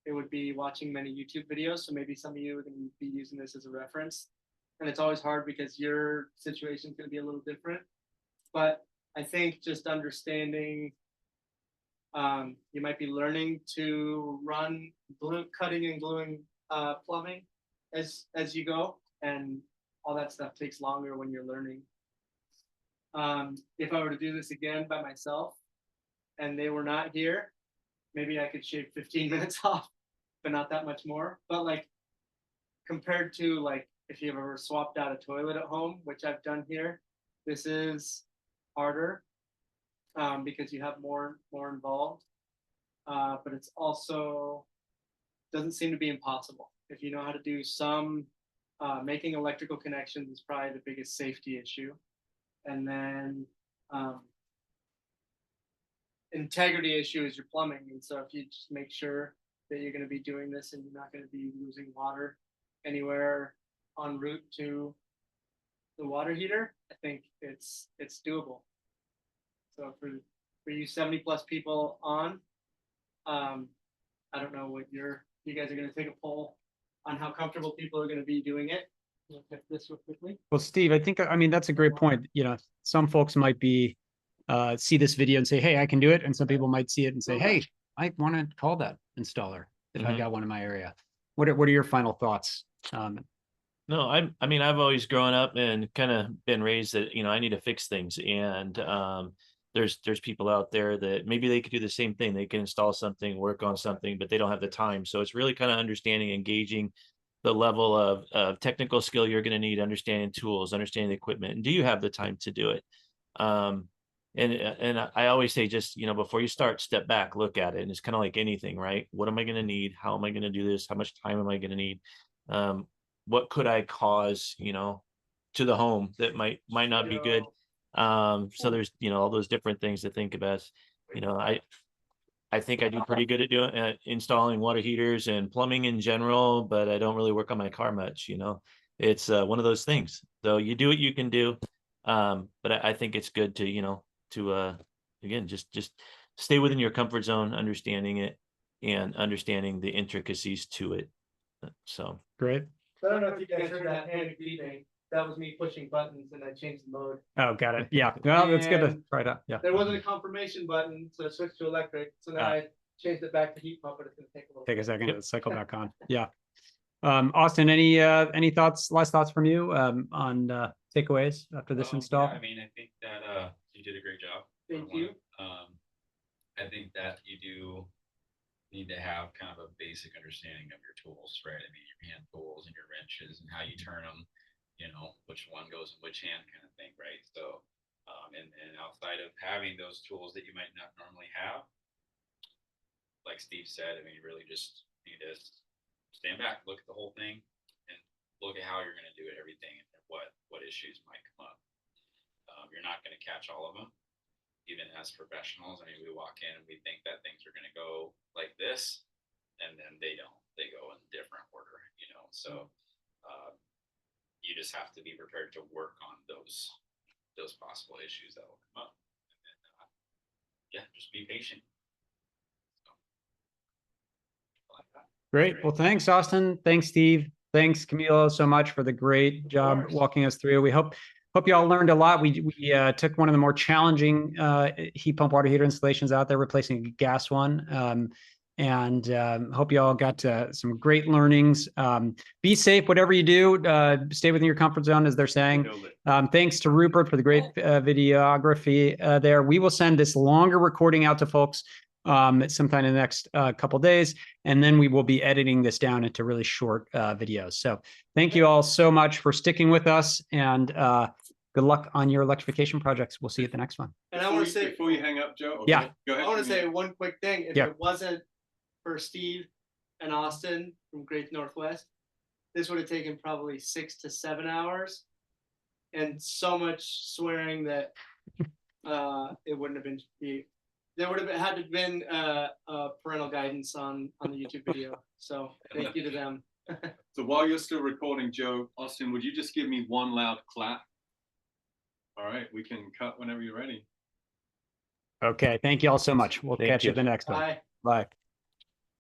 it would be watching many YouTube videos. So maybe some of you are going to be using this as a reference. And it's always hard because your situation is going to be a little different. But I think just understanding, you might be learning to run cutting and gluing plumbing as you go. And all that stuff takes longer when you're learning. If I were to do this again by myself, and they were not here, maybe I could shave 15 minutes off, but not that much more. But compared to if you've ever swapped out a toilet at home, which I've done here, this is harder because you have more involved. But it's also doesn't seem to be impossible. If you know how to do some, making electrical connections is probably the biggest safety issue. And then integrity issue is your plumbing. And so if you just make sure that you're going to be doing this and you're not going to be losing water anywhere en route to the water heater, I think it's doable. So for you 70+ people on, I don't know what you guys are going to take a poll on how comfortable people are going to be doing it. We'll pick this real quickly. Well, Steve, I mean, that's a great point. Some folks might see this video and say, hey, I can do it. And some people might see it and say, hey, I want to call that installer if I've got one in my area. What are your final thoughts? No, I mean, I've always grown up and kind of been raised that, I need to fix things. And there's people out there that maybe they could do the same thing. They can install something, work on something, but they don't have the time. So it's really kind of understanding, engaging the level of technical skill you're going to need, understanding tools, understanding the equipment, and do you have the time to do it? And I always say, just, before you start, step back, look at it. And it's kind of like anything, right? What am I going to need? How am I going to do this? How much time am I going to need? What could I cause, to the home that might not be good? So there's, all those different things to think about. I think I do pretty good at doing installing water heaters and plumbing in general, but I don't really work on my car much, you know. It's one of those things. So you do what you can do. But I think it's good to, you know, to again just stay within your comfort zone, understanding it and understanding the intricacies to it. So Great. I don't know if you guys heard that panic beeping. That was me pushing buttons and I changed the mode. Oh, got it. Yeah. Well, that's good to And try it out. Yeah. There wasn't a confirmation button, so I switched to electric. So now Ah. I changed it back to heat pump, but it's gonna take a little. Take a second to cycle back on. Yeah. Austin, any thoughts, last thoughts from you on takeaways after this install? Yeah, I mean, I think that you did a great job. Thank for you. one. I think that you do need to have kind of a basic understanding of your tools, right? I mean, your hand tools and your wrenches and how you turn them, you know, which one goes in which hand kind of thing, right? So, and outside of having those tools that you might not normally have, like Steve said, I mean, you really just need to stand back, look at the whole thing, and look at how you're going to do it, everything, and what issues might come up. You're not going to catch all of them, even as professionals. I mean, we walk in and we think that things are going to go like this, and then they don't. They go in different order, you know. So you just have to be prepared to work on those possible issues that will come up. And then, yeah, just be patient. So, I like that. Great. Well, thanks, Austin. Thanks, Steve. Thanks, Camilo, so much for the great job course. walking us through. We hope you all learned a lot. We took one of the more challenging heat pump water heater installations out there, replacing a gas one. And hope you all got some great learnings. Be safe, whatever you do. Stay within your comfort zone, as they're saying. Thanks to Rupert for the great videography there. We will send this longer recording out to folks sometime in the next couple days, and then we will be editing this down into really short videos. So thank you all so much for sticking with us, and good luck on your electrification projects. We'll see you at the next one. And I want to say, Before you hang up, Joe. Yeah. Go ahead. I want to say one quick thing. If Yeah. it wasn't for Steve and Austin from Great Northwest, this would have taken probably 6 to 7 hours, and so much swearing that it wouldn't have been. There would have had to been parental guidance on the YouTube video. So thank you to them. So while you're still recording, Joe, Austin, would you just give me one loud clap? All right, we can cut whenever you're ready. Okay. Thank you all so much. We'll Thank catch you you. at the next one. Bye. Bye.